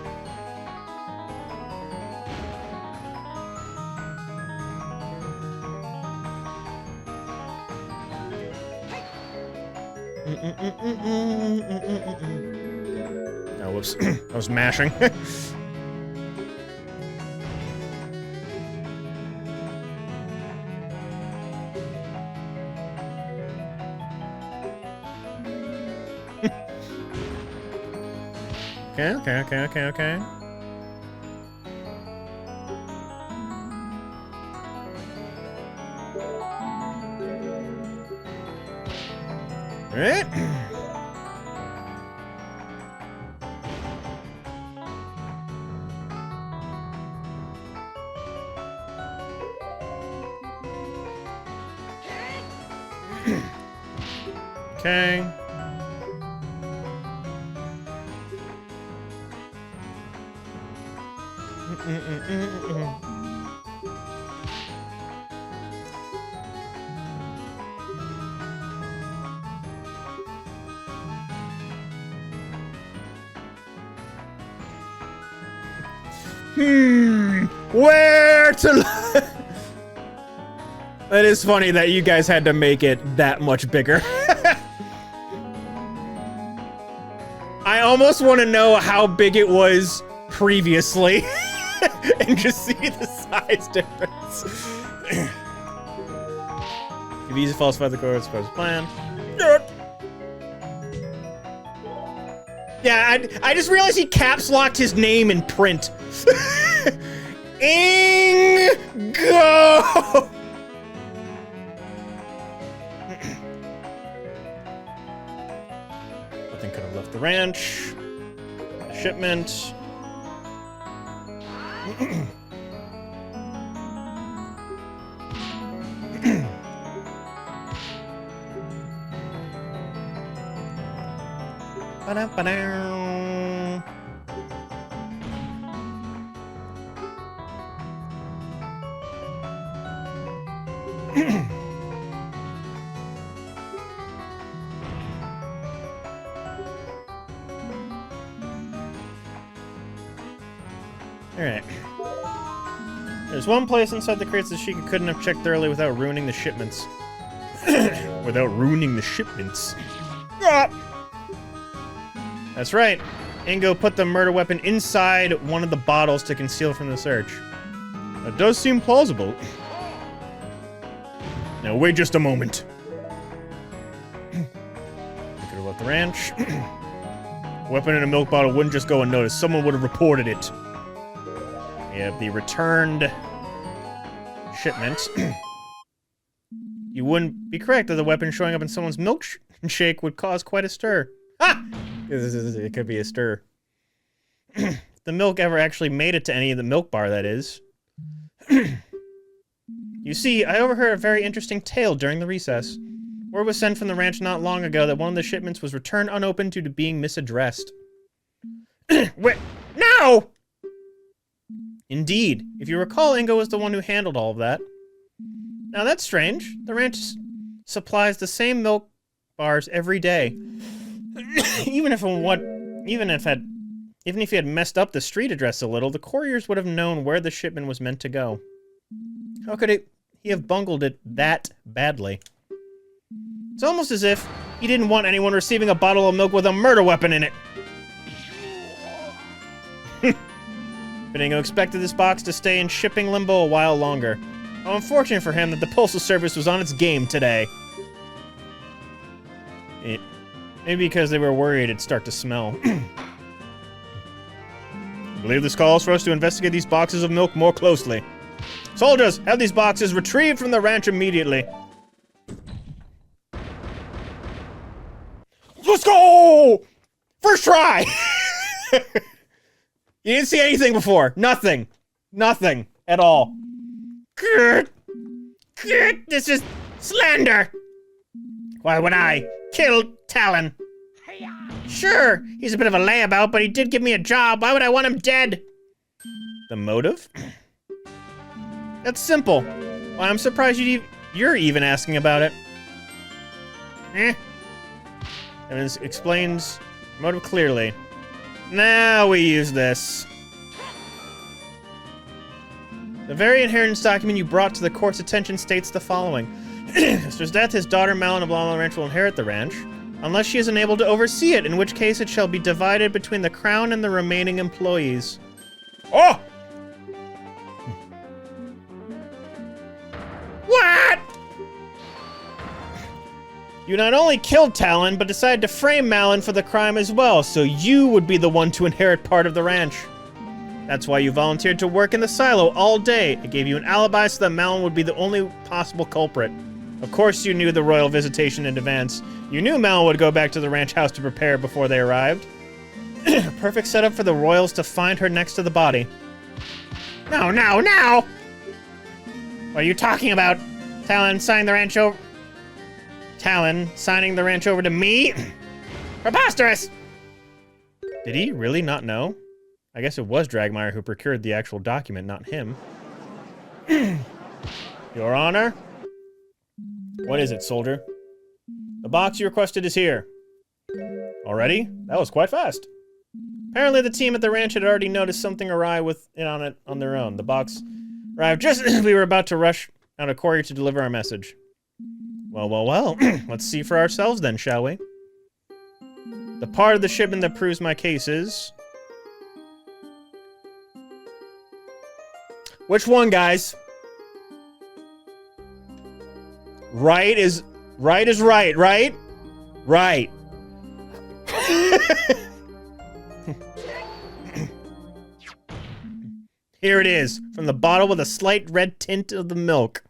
Oh, whoops. I was mashing. Okay. Alright. Okay. Where to It is funny that you guys had to make it that much bigger. I almost want to know how big it was previously and just see the size difference. If easy falsify the core, it's supposed to plan. Yeah, I just realized he caps locked his name in print. Ingo! Nothing could have left the ranch. Shipment. Ba-da-ba-dow. Alright. There's one place inside the crates that she couldn't have checked thoroughly without ruining the shipments. Without ruining the shipments. Ah! That's right. Ingo put the murder weapon inside one of the bottles to conceal from the search. That does seem plausible. Now wait just a moment. I could have left the ranch. Weapon in a milk bottle wouldn't just go unnoticed. Someone would have reported it. We have the returned shipment. You wouldn't be correct that the weapon showing up in someone's milkshake would cause quite a stir. Ha! It could be a stir. If the milk ever actually made it to any of the milk bar, that is. You see, I overheard a very interesting tale during the recess. Word was sent from the ranch not long ago that one of the shipments was returned unopened due to being misaddressed. Wait, no! Indeed. If you recall, Ingo was the one who handled all of that. Now that's strange. The ranch supplies the same milk bars every day. Even if he had messed up the street address a little, the couriers would have known where the shipment was meant to go. How could he have bungled it that badly? It's almost as if he didn't want anyone receiving a bottle of milk with a murder weapon in it. But Ingo expected this box to stay in shipping limbo a while longer. How unfortunate for him that the Postal Service was on its game today. Maybe because they were worried it'd start to smell. I believe this calls for us to investigate these boxes of milk more closely. Soldiers, have these boxes retrieved from the ranch immediately. Let's go! First try! You didn't see anything before. Nothing. Nothing at all. This is slander. Why would I kill Talon? Sure, he's a bit of a layabout, but he did give me a job. Why would I want him dead? The motive? That's simple. Well, I'm surprised you're even asking about it. Evans explains motive clearly. Now we use this. The very inheritance document you brought to the court's attention states the following. After his death, his daughter Malin of Blah Ranch will inherit the ranch, unless she is unable to oversee it, in which case it shall be divided between the crown and the remaining employees. Oh! What? You not only killed Talon, but decided to frame Malin for the crime as well, so you would be the one to inherit part of the ranch. That's why you volunteered to work in the silo all day. It gave you an alibi so that Malin would be the only possible culprit. Of course you knew the royal visitation in advance. You knew Malin would go back to the ranch house to prepare before they arrived. Perfect setup for the royals to find her next to the body. No! What are you talking about? Talon signing the ranch over... Talon signing the ranch over to me? Preposterous! Did he really not know? I guess it was Dragmire who procured the actual document, not him. Your Honor? What is it, soldier? The box you requested is here. Already? That was quite fast. Apparently the team at the ranch had already noticed something awry with it on their own. The box arrived just as we were about to rush out a courier to deliver our message. Well. Let's see for ourselves then, shall we? The part of the shipment that proves my case is... Which one, guys? Right is right, right? Right. Here it is, from the bottle with a slight red tint of the milk.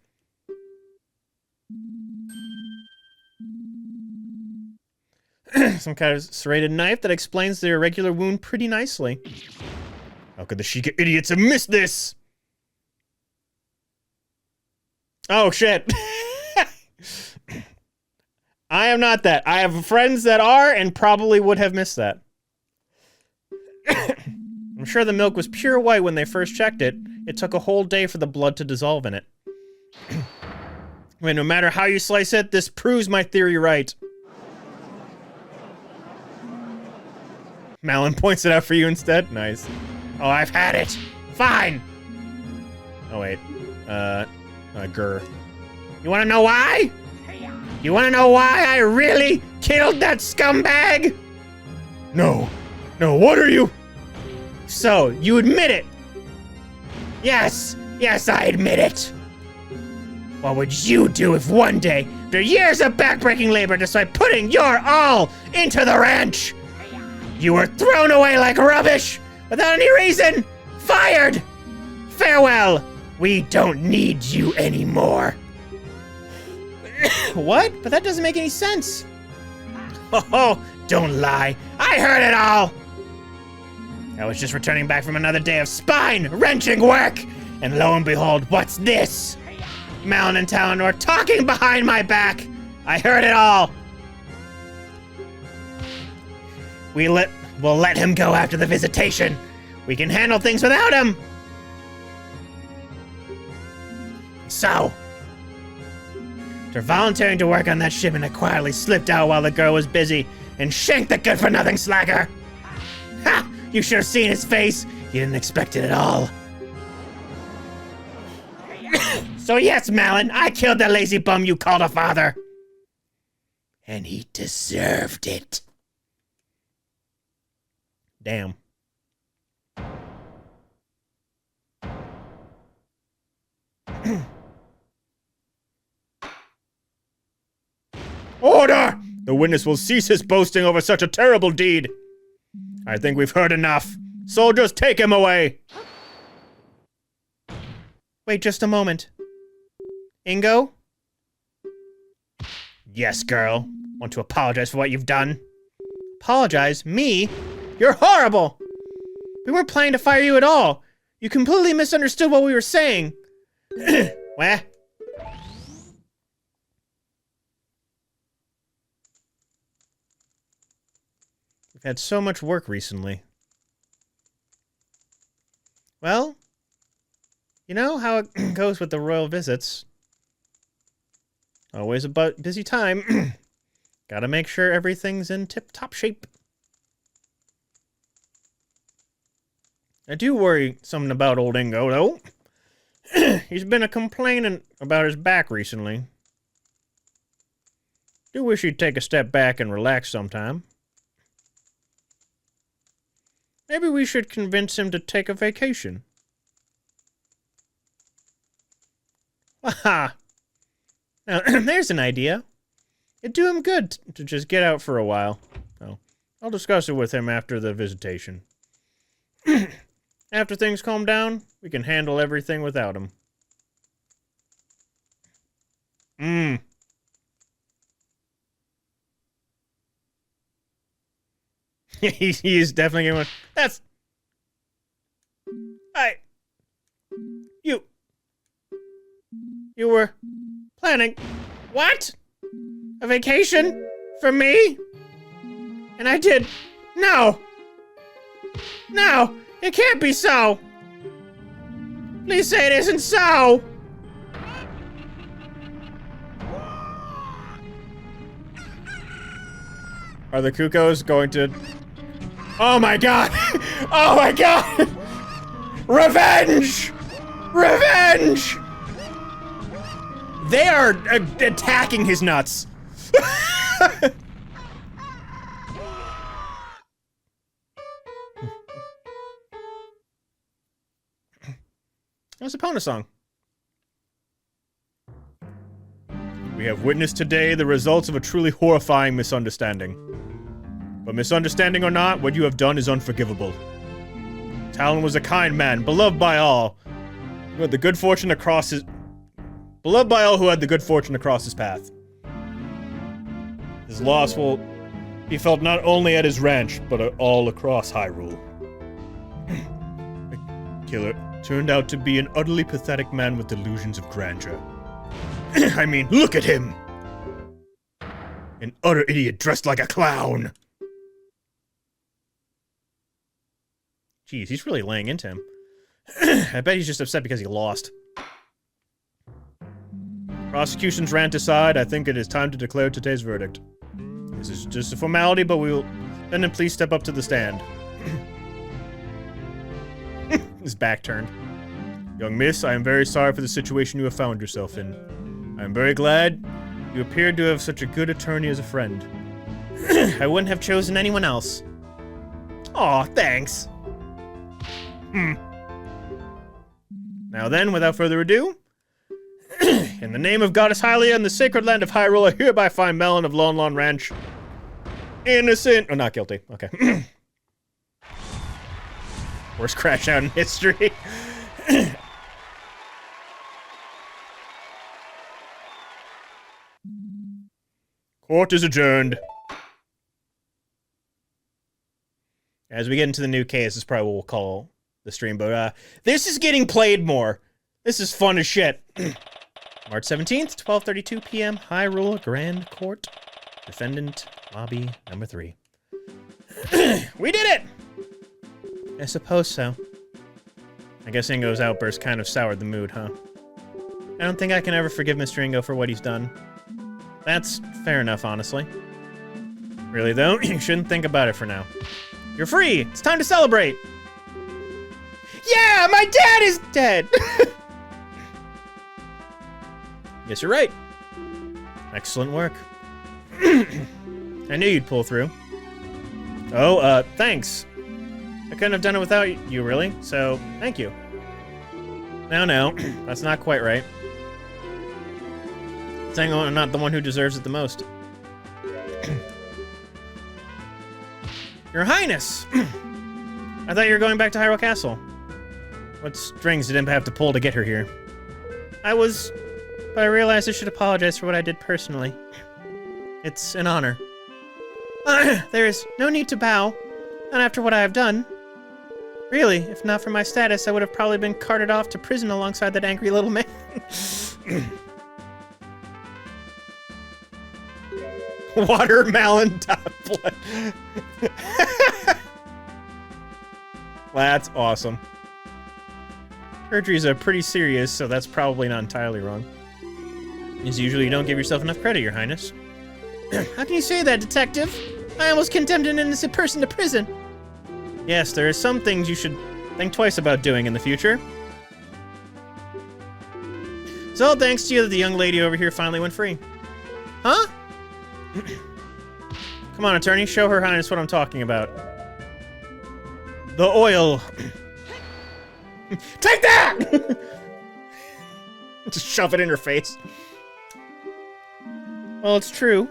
Some kind of serrated knife that explains the irregular wound pretty nicely. How could the Sheikah idiots have missed this? Oh, shit. I am not that. I have friends that are and probably would have missed that. I'm sure the milk was pure white when they first checked it. It took a whole day for the blood to dissolve in it. I mean, no matter how you slice it, this proves my theory right. Malin points it out for you instead. Nice. Oh, I've had it. Fine. Oh, wait. Grr. You wanna know why? You wanna know why I really killed that scumbag? No. No, what are you? So, you admit it? Yes. Yes, I admit it. What would you do if one day, after years of backbreaking labor, despite putting your all into the ranch, you were thrown away like rubbish, without any reason, fired? Farewell, we don't need you anymore. What? But that doesn't make any sense. Oh, don't lie, I heard it all. I was just returning back from another day of spine-wrenching work, and lo and behold, what's this? Malin and Talon were talking behind my back. I heard it all. We'll let him go after the visitation. We can handle things without him. So, after volunteering to work on that shipment, I quietly slipped out while the girl was busy and shanked the good-for-nothing slacker. Ha! You should have seen his face. You didn't expect it at all. So yes, Malin, I killed the lazy bum you called a father. And he deserved it. Damn. Order! The witness will cease his boasting over such a terrible deed. I think we've heard enough. Soldiers, take him away! Wait just a moment. Ingo? Yes, girl. Want to apologize for what you've done? Apologize? Me? You're horrible! We weren't planning to fire you at all. You completely misunderstood what we were saying. Wah? We've had so much work recently. Well, you know how it goes with the royal visits. Always a busy time. Gotta make sure everything's in tip-top shape. I do worry something about old Ingo, though. He's been complaining about his back recently. Do wish he'd take a step back and relax sometime. Maybe we should convince him to take a vacation. Haha. Now, there's an idea. It'd do him good to just get out for a while. Oh, I'll discuss it with him after the visitation. After things calm down, we can handle everything without him. He is definitely going. That's. You were planning. What? A vacation? For me? And I did. No! No! It can't be so! Please say it isn't so! Are the Kukos going to... Oh my god! Oh my god! Revenge! Revenge! They are attacking his nuts. That's a Epona song. We have witnessed today the results of a truly horrifying misunderstanding. But misunderstanding or not, what you have done is unforgivable. Talon was a kind man, beloved by all who had the good fortune to cross his... Beloved by all who had the good fortune to cross his path. His loss will be felt not only at his ranch, but all across Hyrule. The killer turned out to be an utterly pathetic man with delusions of grandeur. I mean, look at him! An utter idiot dressed like a clown! Jeez, he's really laying into him. I bet he's just upset because he lost. Prosecution's rant aside, I think it is time to declare today's verdict. This is just a formality, but we will... Then please step up to the stand. His back turned. Young miss, I am very sorry for the situation you have found yourself in. I am very glad you appeared to have such a good attorney as a friend. I wouldn't have chosen anyone else. Aw, thanks. Now then, without further ado, in the name of Goddess Hylia and the sacred land of Hyrule, I hereby find Melon of Lon Lon Ranch innocent. Oh, not guilty. Okay. Worst crash out in history. Court is adjourned. As we get into the new case, this is probably what we'll call the stream, but this is getting played more. This is fun as shit. March 17th, 12:32 p.m., Hyrule Grand Court. Defendant, lobby number 3. We did it! I suppose so. I guess Ingo's outburst kind of soured the mood, huh? I don't think I can ever forgive Mr. Ingo for what he's done. That's fair enough, honestly. Really, though, you shouldn't think about it for now. You're free! It's time to celebrate! Yeah, my dad is dead! Yes, you're right. Excellent work. I knew you'd pull through. Oh, thanks. I couldn't have done it without you, really, so thank you. No, that's not quite right. Saying I'm not the one who deserves it the most. Your Highness! I thought you were going back to Hyrule Castle. What strings did Impa have to pull to get her here? But I realized I should apologize for what I did personally. It's an honor. There is no need to bow, not after what I have done. Really, if not for my status, I would have probably been carted off to prison alongside that angry little man. Watermelon top blood. That's awesome. Perjuries are pretty serious, so that's probably not entirely wrong. As usual, you don't give yourself enough credit, Your Highness. How can you say that, Detective? I almost condemned an innocent person to prison. Yes, there are some things you should think twice about doing in the future. It's all thanks to you that the young lady over here finally went free. Huh? Come on, attorney, show Her Highness what I'm talking about. The oil. Take that! Just shove it in her face. Well, it's true.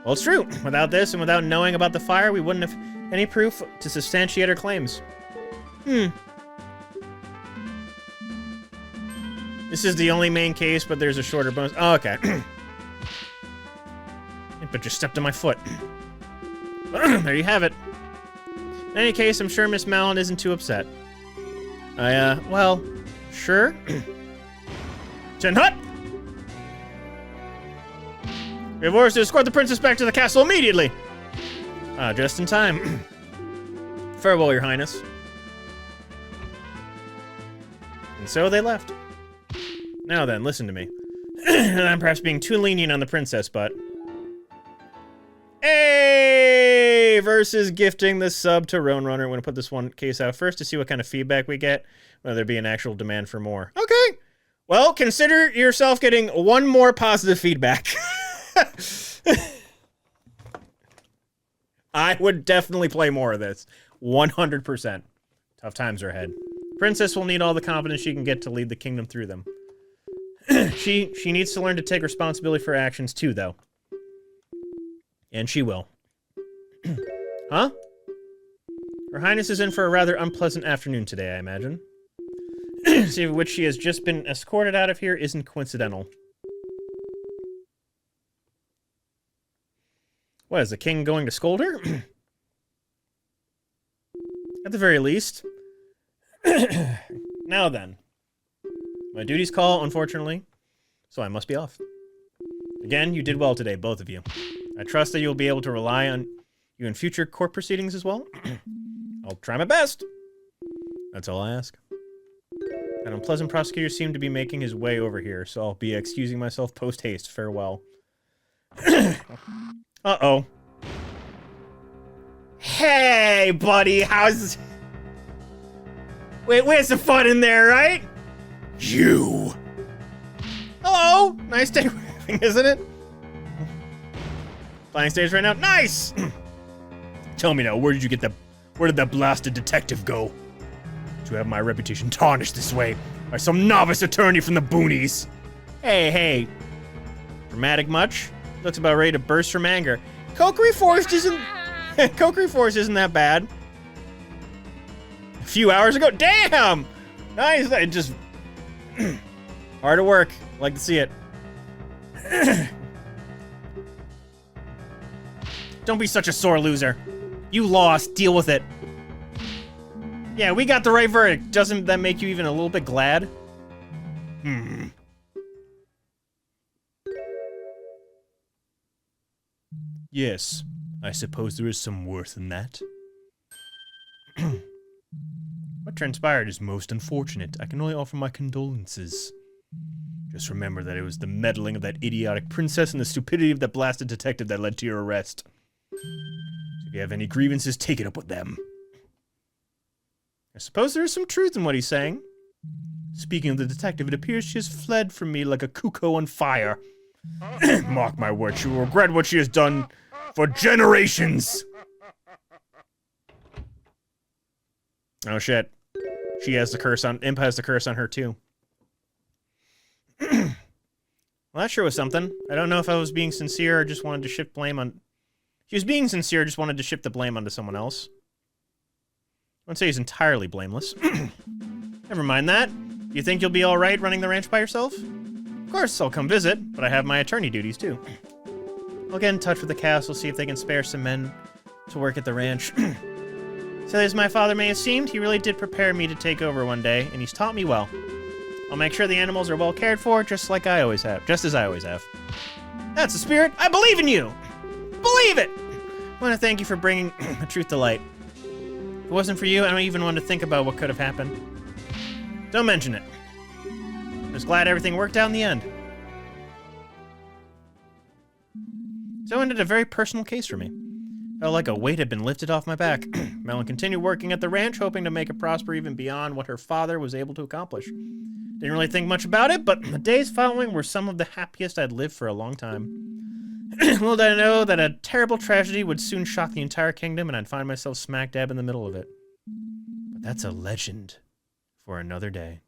Well, it's true. Without this and without knowing about the fire, we wouldn't have any proof to substantiate her claims. This is the only main case, but there's a shorter bonus. Oh, okay. But just stepped on my foot. There you have it. In any case, I'm sure Miss Malin isn't too upset. Well, sure. Ten Hut! We have orders to escort the princess back to the castle immediately! Ah, just in time. Farewell, Your Highness. And so they left. Now then, listen to me. I'm perhaps being too lenient on the princess, but... Hey! Versus gifting the sub to Roadrunner. I'm going to put this one case out first to see what kind of feedback we get. Whether there be an actual demand for more. Okay! Well, consider yourself getting one more positive feedback. I would definitely play more of this. 100%. Tough times are ahead. Princess will need all the confidence she can get to lead the kingdom through them. She needs to learn to take responsibility for her actions too, though. And she will. Huh? Her Highness is in for a rather unpleasant afternoon today, I imagine. See, which she has just been escorted out of here isn't coincidental. What, is the king going to scold her? At the very least. Now then. My duties call, unfortunately, so I must be off. Again, you did well today, both of you. I trust that you'll be able to rely on you in future court proceedings as well. I'll try my best. That's all I ask. An unpleasant prosecutor seemed to be making his way over here, so I'll be excusing myself post-haste. Farewell. Uh-oh. Hey, buddy, how's... Wait, where's the fun in there, right? You! Hello! Nice day we're having, isn't it? Flying stage right now. Nice! Tell me now, where did that blasted detective go? To have my reputation tarnished this way by some novice attorney from the boonies. Hey. Dramatic much? Looks about ready to burst from anger. Kokory Forest isn't... Kokory Forest isn't that bad. A few hours ago? Damn! Nice, I just... Hard at work. Like to see it. Don't be such a sore loser. You lost. Deal with it. Yeah, we got the right verdict. Doesn't that make you even a little bit glad? Yes, I suppose there is some worth in that. What transpired is most unfortunate. I can only offer my condolences. Just remember that it was the meddling of that idiotic princess and the stupidity of that blasted detective that led to your arrest. If you have any grievances, take it up with them. I suppose there is some truth in what he's saying. Speaking of the detective, it appears she has fled from me like a cuckoo on fire. Mark my words, she will regret what she has done for generations. Oh shit. She has the curse on... Imp has the curse on her too. Well, that sure was something. I don't know if I was being sincere or just wanted to shift blame on... She was being sincere, just wanted to shift the blame onto someone else. I wouldn't say he's entirely blameless. Never mind that. You think you'll be alright running the ranch by yourself? Of course, I'll come visit, but I have my attorney duties too. I'll get in touch with the castle, see if they can spare some men to work at the ranch. So as my father may have seemed, he really did prepare me to take over one day, and he's taught me well. I'll make sure the animals are well cared for, just as I always have. That's the spirit. I believe in you! Believe it! I want to thank you for bringing the truth to light. If it wasn't for you, I don't even want to think about what could have happened. Don't mention it. I'm just glad everything worked out in the end. So ended a very personal case for me. Felt like a weight had been lifted off my back. Melon continued working at the ranch, hoping to make it prosper even beyond what her father was able to accomplish. Didn't really think much about it, but the days following were some of the happiest I'd lived for a long time. Little did I know that a terrible tragedy would soon shock the entire kingdom, and I'd find myself smack dab in the middle of it. But that's a legend for another day.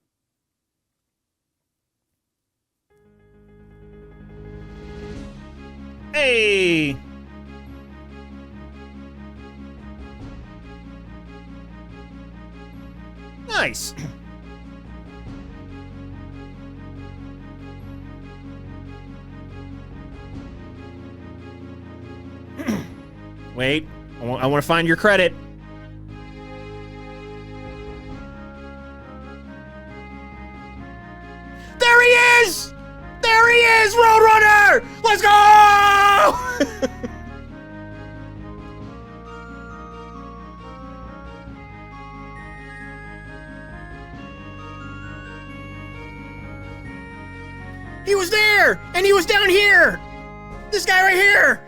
Hey! Nice! Wait, I want to find your credit. There he is! There he is, Roadrunner! Let's go! He was there, and he was down here. This guy right here.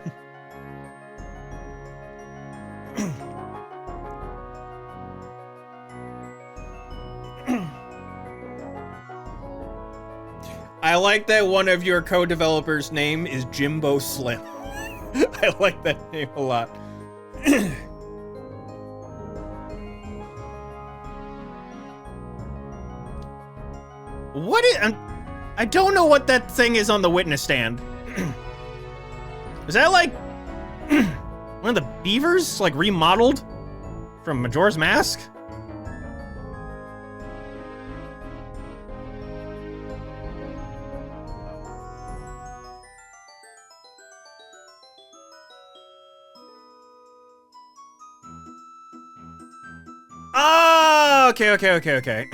I like that one of your co-developers' name is Jimbo Slim. I like that name a lot. What is... I don't know what that thing is on the witness stand. Is that like... one of one of the beavers, like, remodeled from Majora's Mask? Oh, okay.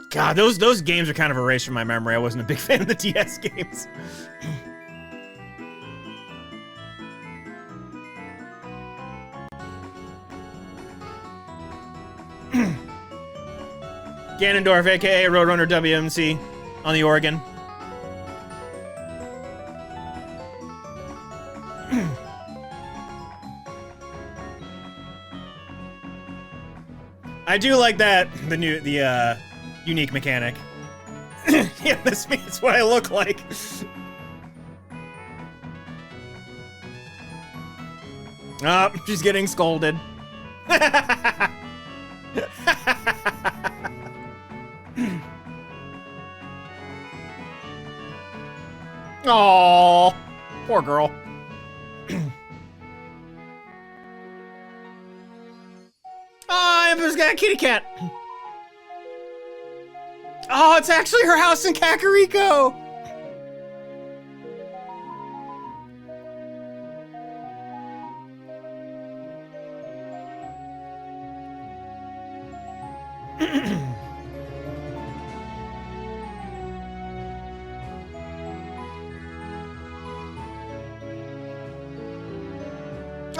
God, those games are kind of erased from my memory. I wasn't a big fan of the DS games. Ganondorf, aka Roadrunner WMC, on the organ. I do like that, the unique mechanic. Yeah, that's what I look like. Oh, she's getting scolded. Aww, poor girl. Oh, Amber's got a kitty cat. Oh, it's actually her house in Kakariko.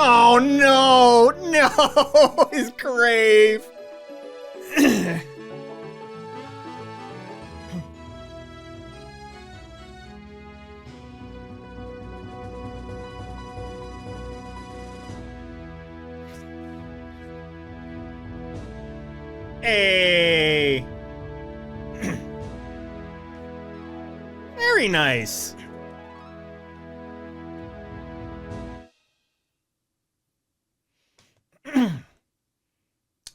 Oh no, no, his grave. Hey. Very nice.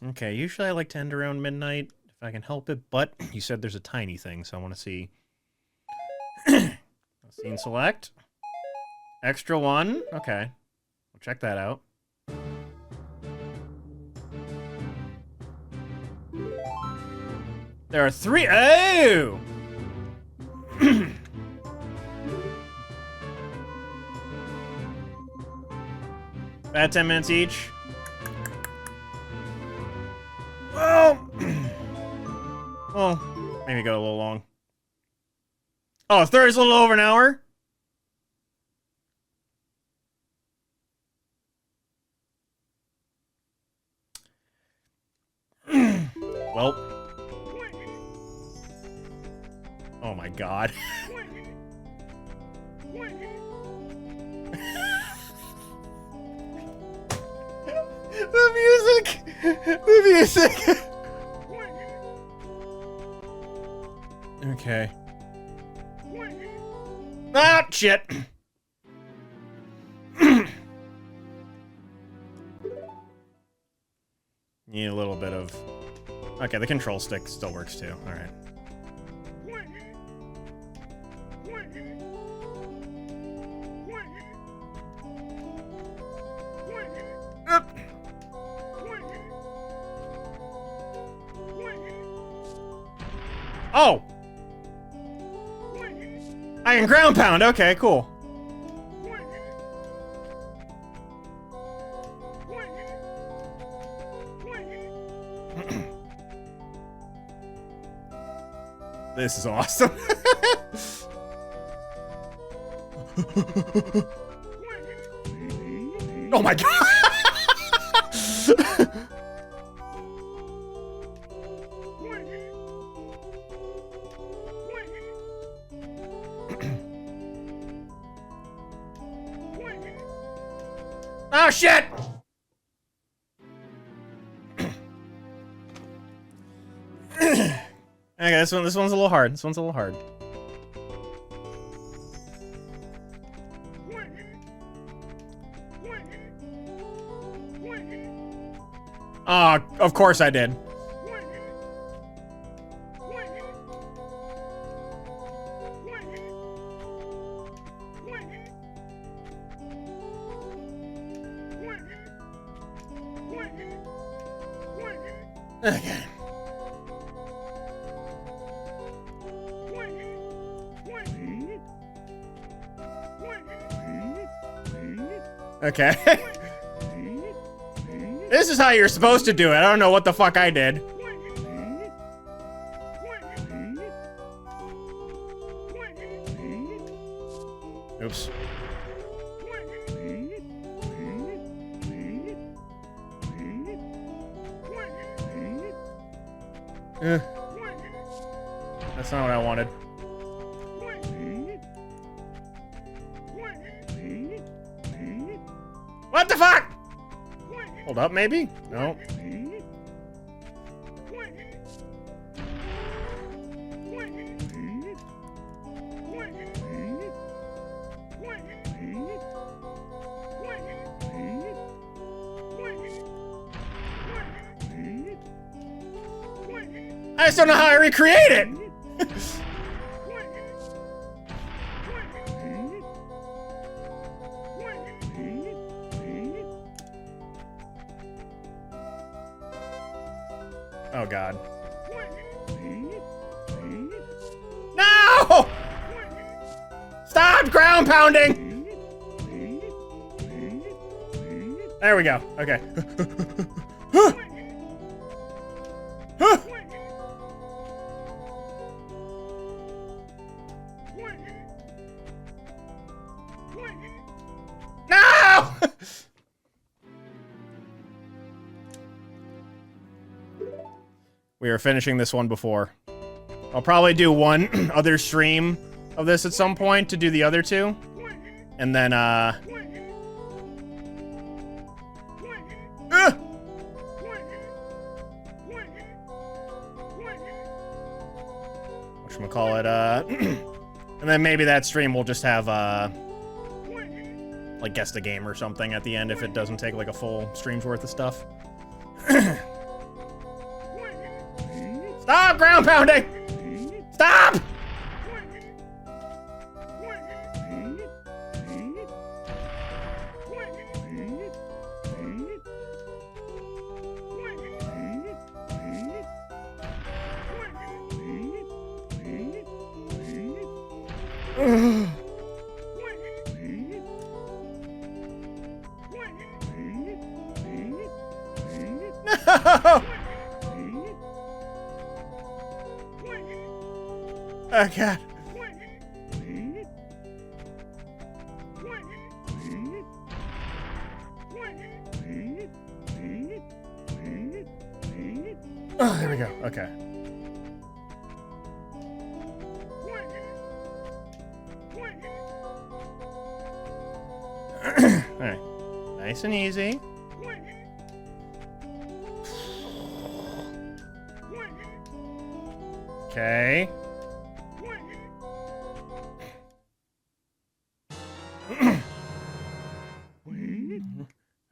Okay, usually I like to end around midnight if I can help it, but you said there's a tiny thing, so I want to see. Scene select. Extra one. Okay. We'll check that out. There are 3. Oh! About 10 minutes each. Well, maybe go a little long. Oh, third is a little over an hour? Well. Oh my god. The music! The music! Okay. Ah, shit! Need a little bit of... Okay, the control stick still works too. Alright. Oh! I can ground pound. Okay, cool. This is awesome. Oh my god! Oh shit! Okay, this one's a little hard. This one's a little hard. Ah, of course I did. Okay. Okay. This is how you're supposed to do it. I don't know what the fuck I did. Oops. That's not what I wanted. What the fuck? Hold up, maybe? No. I just don't know how I recreate it. Oh God. No! Stop ground pounding! There we go. Okay. No! We are finishing this one before. I'll probably do one other stream of this at some point to do the other two. And then, whatchamacallit, and then maybe that stream will just have, like, guess the game or something at the end if it doesn't take, like, a full stream's worth of stuff. Stop ground pounding! Stop! No! Oh God. Oh, there we go. Okay. All right. Nice and easy. Okay.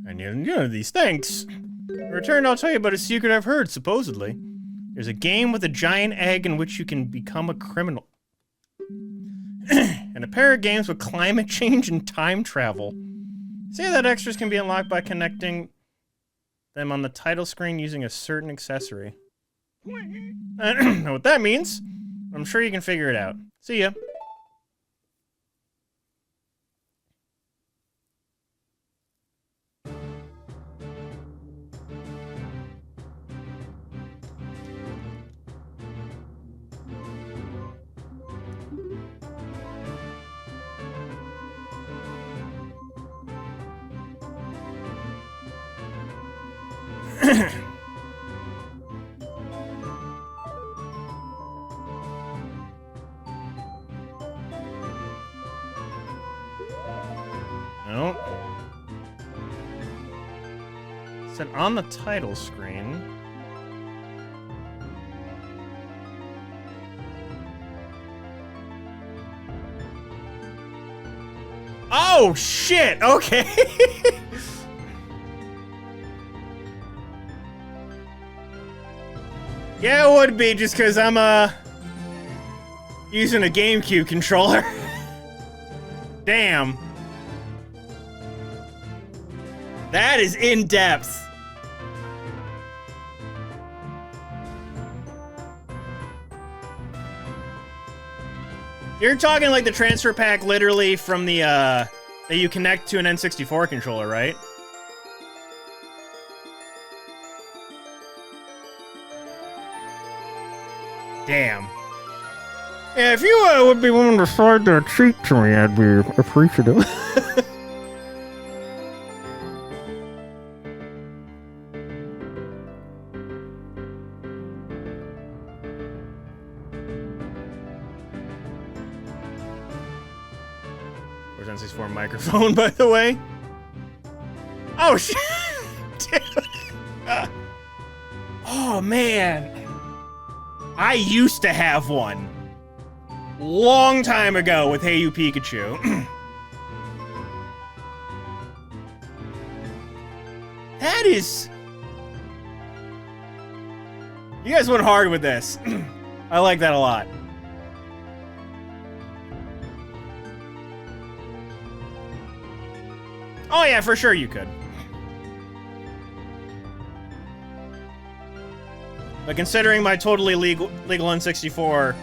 I need none of these, thanks. In return, I'll tell you about a secret I've heard, supposedly. There's a game with a giant egg in which you can become a criminal. And a pair of games with climate change and time travel. Say that extras can be unlocked by connecting them on the title screen using a certain accessory. I don't know what that means. I'm sure you can figure it out. See ya. Nope. Said on the title screen. Oh shit! Okay. Yeah, it would be just because I'm using a GameCube controller. Damn. That is in depth. You're talking like the transfer pack literally from the, that you connect to an N64 controller, right? Damn. Yeah, if you would be willing to slide that cheek to me, I'd be appreciative. Where's N64 microphone, by the way? Oh, shit! Dude. Oh, man. I used to have one. Long time ago with Hey You Pikachu. That is... You guys went hard with this. I like that a lot. Oh yeah, for sure you could. But considering my totally legal N64,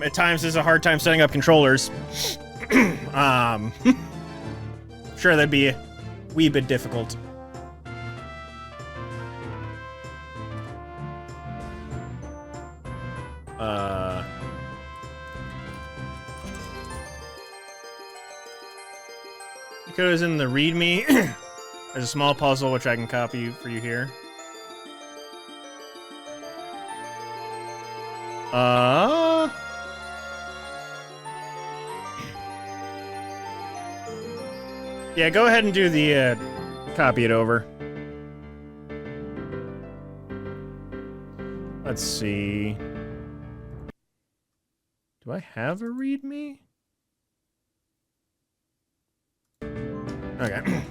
at times is a hard time setting up controllers. Sure that'd be a wee bit difficult. Code is in the README. There's a small puzzle which I can copy for you here. Yeah, go ahead and do the, copy it over. Let's see. Do I have a README? Okay.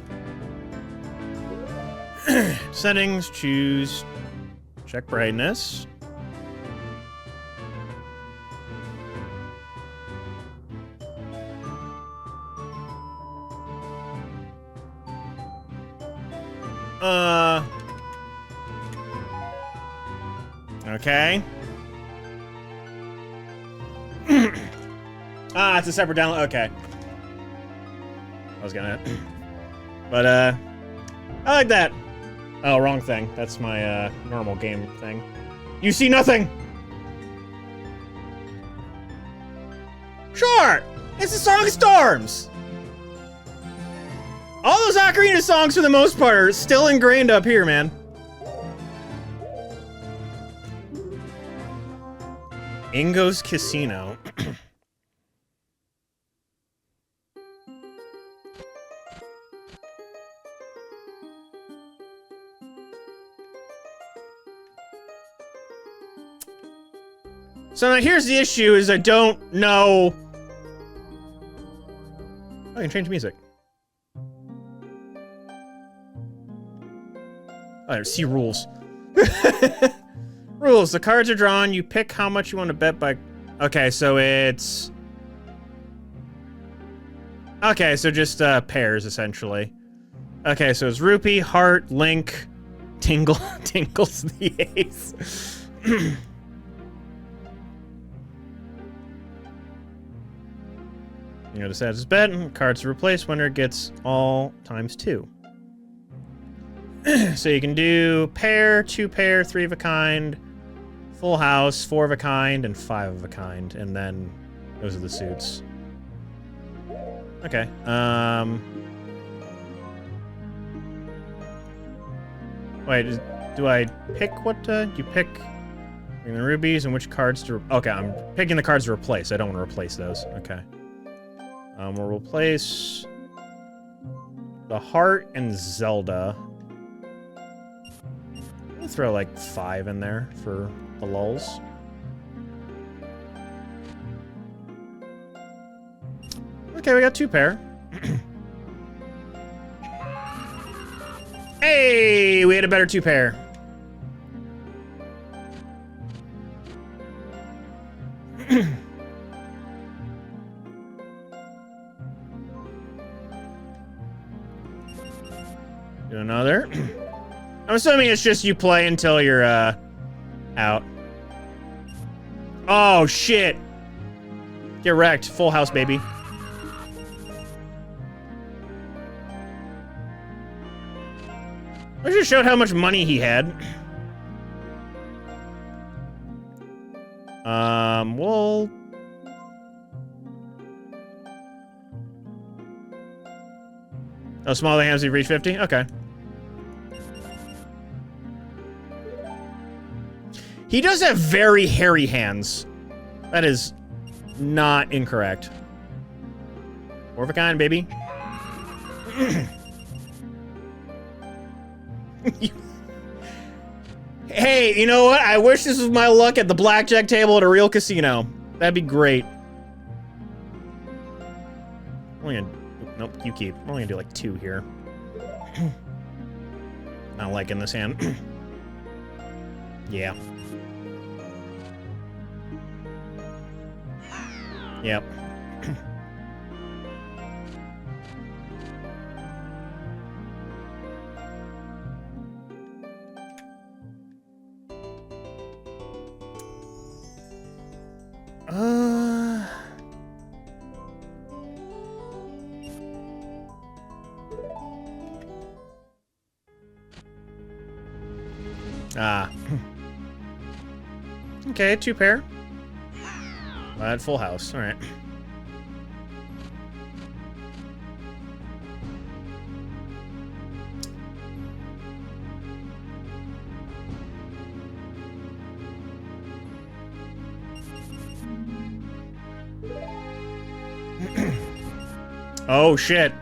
Settings, choose, check brightness. Okay. Ah, it's a separate download. Okay. I was gonna... But, I like that. Oh, wrong thing. That's my, normal game thing. You see nothing! Sure! It's the Song of Storms! All those Ocarina songs, for the most part, are still ingrained up here, man. Ingo's Casino. So now here's the issue, is I don't know... I can change music. Oh, see rules. Rules, the cards are drawn, you pick how much you want to bet by... Okay, so it's... Okay, so just, pairs, essentially. Okay, so it's Rupee, Heart, Link, Tingle, Tingle's the ace. You know, decide his bet, cards to replace, winner gets all times 2. So you can do pair, 2 pair, 3 of a kind, full house, 4 of a kind, and 5 of a kind, and then those are the suits. Okay, wait, do I pick what, you pick the rubies and which cards to, okay, I'm picking the cards to replace. I don't want to replace those, okay. We'll replace the Heart and Zelda. I'll throw like 5 in there for the lulz. Okay, we got 2 pair. Hey, we had a better 2 pair. Do another. I'm assuming it's just you play until you're, out. Oh, shit. Get wrecked. Full house, baby. I just showed how much money he had. Well... Oh, smaller hands, you reach 50? Okay. He does have very hairy hands. That is not incorrect. More of a kind, baby. Hey, you know what? I wish this was my luck at the blackjack table at a real casino. That'd be great. Only gonna, nope, you keep. I'm only gonna do like 2 here. Not liking this hand. Yeah. Yep. Okay, 2 pair. I had full house. All right. Oh shit.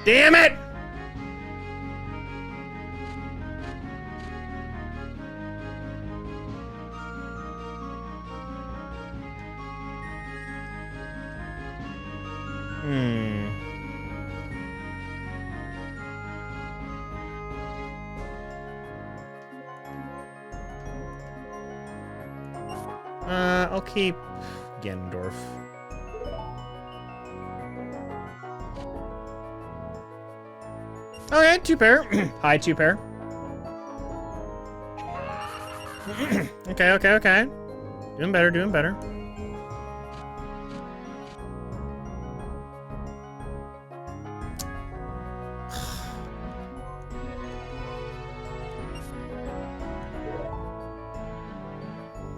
Damn it! I'll keep Gendorf. Okay, 2 pair. High 2 pair. Okay. Doing better.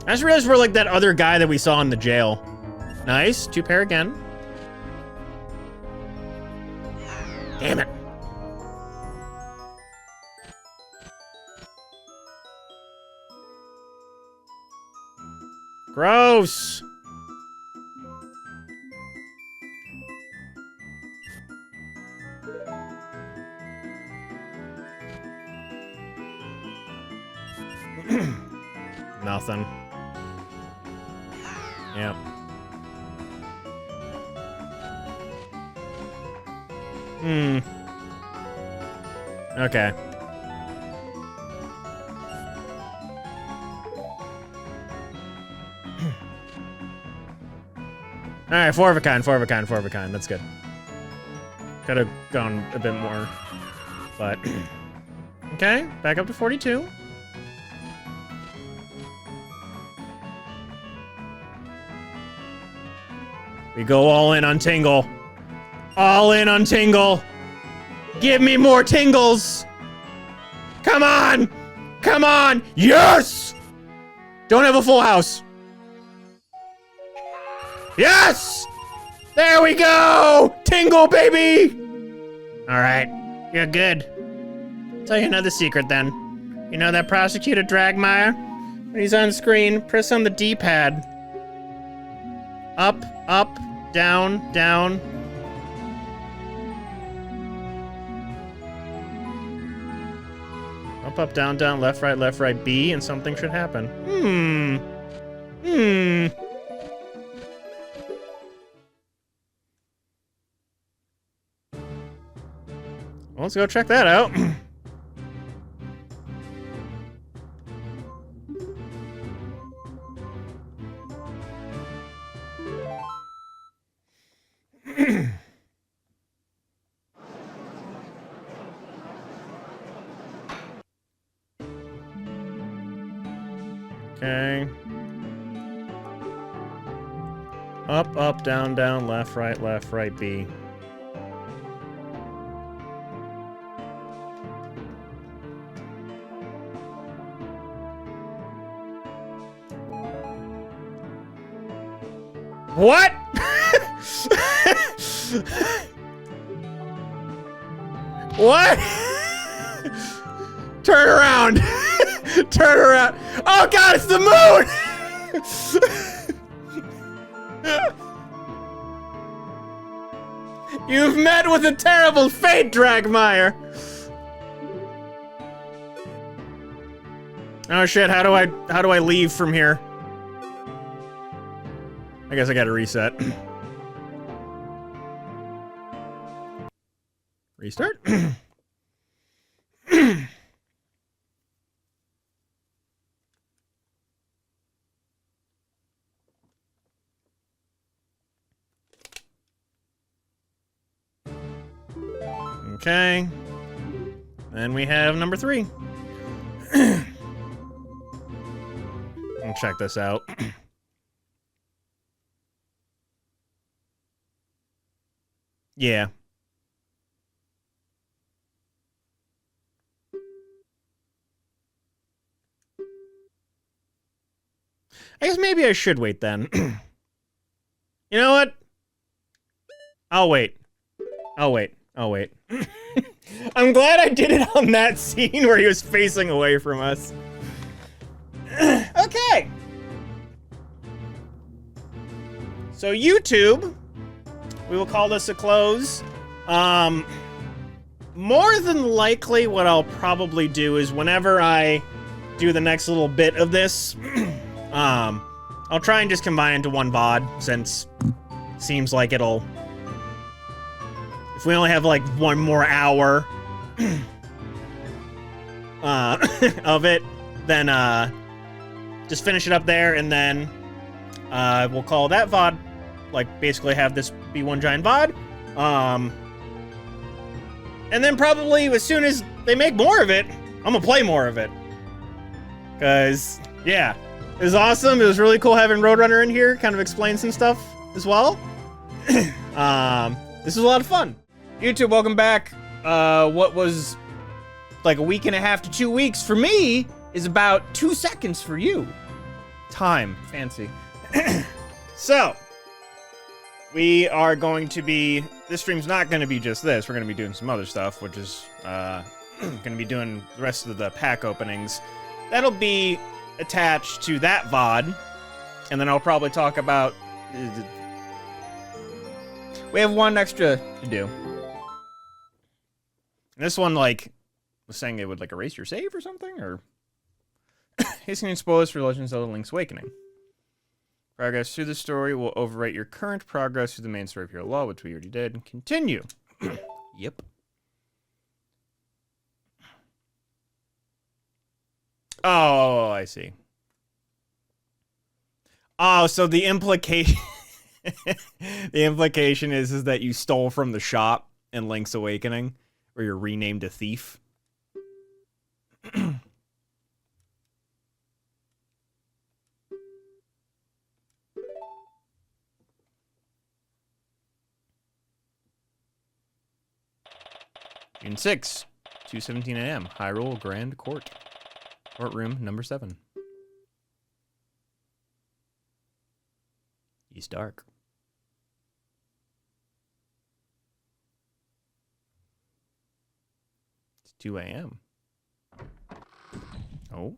I just realized we're like that other guy that we saw in the jail. Nice. 2 pair again. Damn it. Gross. Nothing. Yep. Okay. Alright, 4 of a kind. That's good. Could have gone a bit more, but... Okay, back up to 42. We go all in on Tingle. All in on Tingle. Give me more tingles. Come on. Come on. Yes. Don't have a full house. Yes. There we go. Tingle, baby. All right. You're good. I'll tell you another secret then. You know that prosecutor Dragmire? When he's on screen, press on the D-pad. Up, up, down, down. Up, down, down, left, right, B, and something should happen. Well, let's go check that out. Okay. Up, up, down, down, left, right, B. What? What? Turn around. Turn around. Oh god, it's the moon! You've met with a terrible fate, Dragmire. Oh shit, how do I leave from here? I guess I gotta reset. Restart? Okay. Then we have number 3. I'll check this out. Yeah. I guess maybe I should wait then. You know what? I'll wait. I'll wait. I'll wait. I'm glad I did it on that scene where he was facing away from us. Okay. So YouTube, we will call this a close. More than likely what I'll probably do is whenever I do the next little bit of this, I'll try and just combine into one VOD, since it seems like it'll... If we only have like 1 more hour of it, then just finish it up there, and then we'll call that VOD. Like, basically have this be one giant VOD. And then probably as soon as they make more of it, I'm gonna play more of it. Cause, yeah, it was awesome. It was really cool having Roadrunner in here, kind of explain some stuff as well. This was a lot of fun. YouTube, welcome back. What was like a week and a half to 2 weeks for me is about 2 seconds for you. Time, fancy. So, we are going to be, this stream's not going to be just this. We're going to be doing some other stuff, which is going to be doing the rest of the pack openings. That'll be attached to that VOD, and then I'll probably talk about... We have one extra to do. This one, like, was saying it would, like, erase your save or something, or... Hastening spoilers for Legend of Zelda Link's Awakening. Progress through the story will overwrite your current progress through the main story of Hero Law, which we already did. Continue. Yep. Oh, I see. Oh, so the implication... the implication is that you stole from the shop in Link's Awakening, or you're renamed a thief. June 6, 2:17 a.m. Hyrule Grand Court. Courtroom number 7. He's dark. It's 2 a.m. Oh.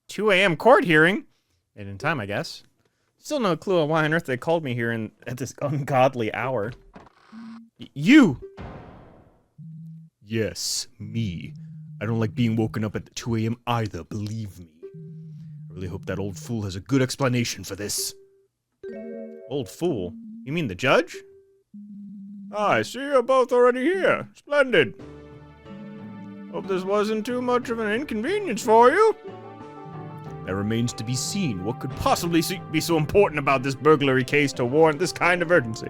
2 a.m. court hearing. And in time, I guess. Still no clue on why on earth they called me here at this ungodly hour. You! Yes, me. I don't like being woken up at 2 a.m. either, believe me. I really hope that old fool has a good explanation for this. Old fool? You mean the judge? Ah, I see you're both already here. Splendid. Hope this wasn't too much of an inconvenience for you. That remains to be seen. What could possibly be so important about this burglary case to warrant this kind of urgency?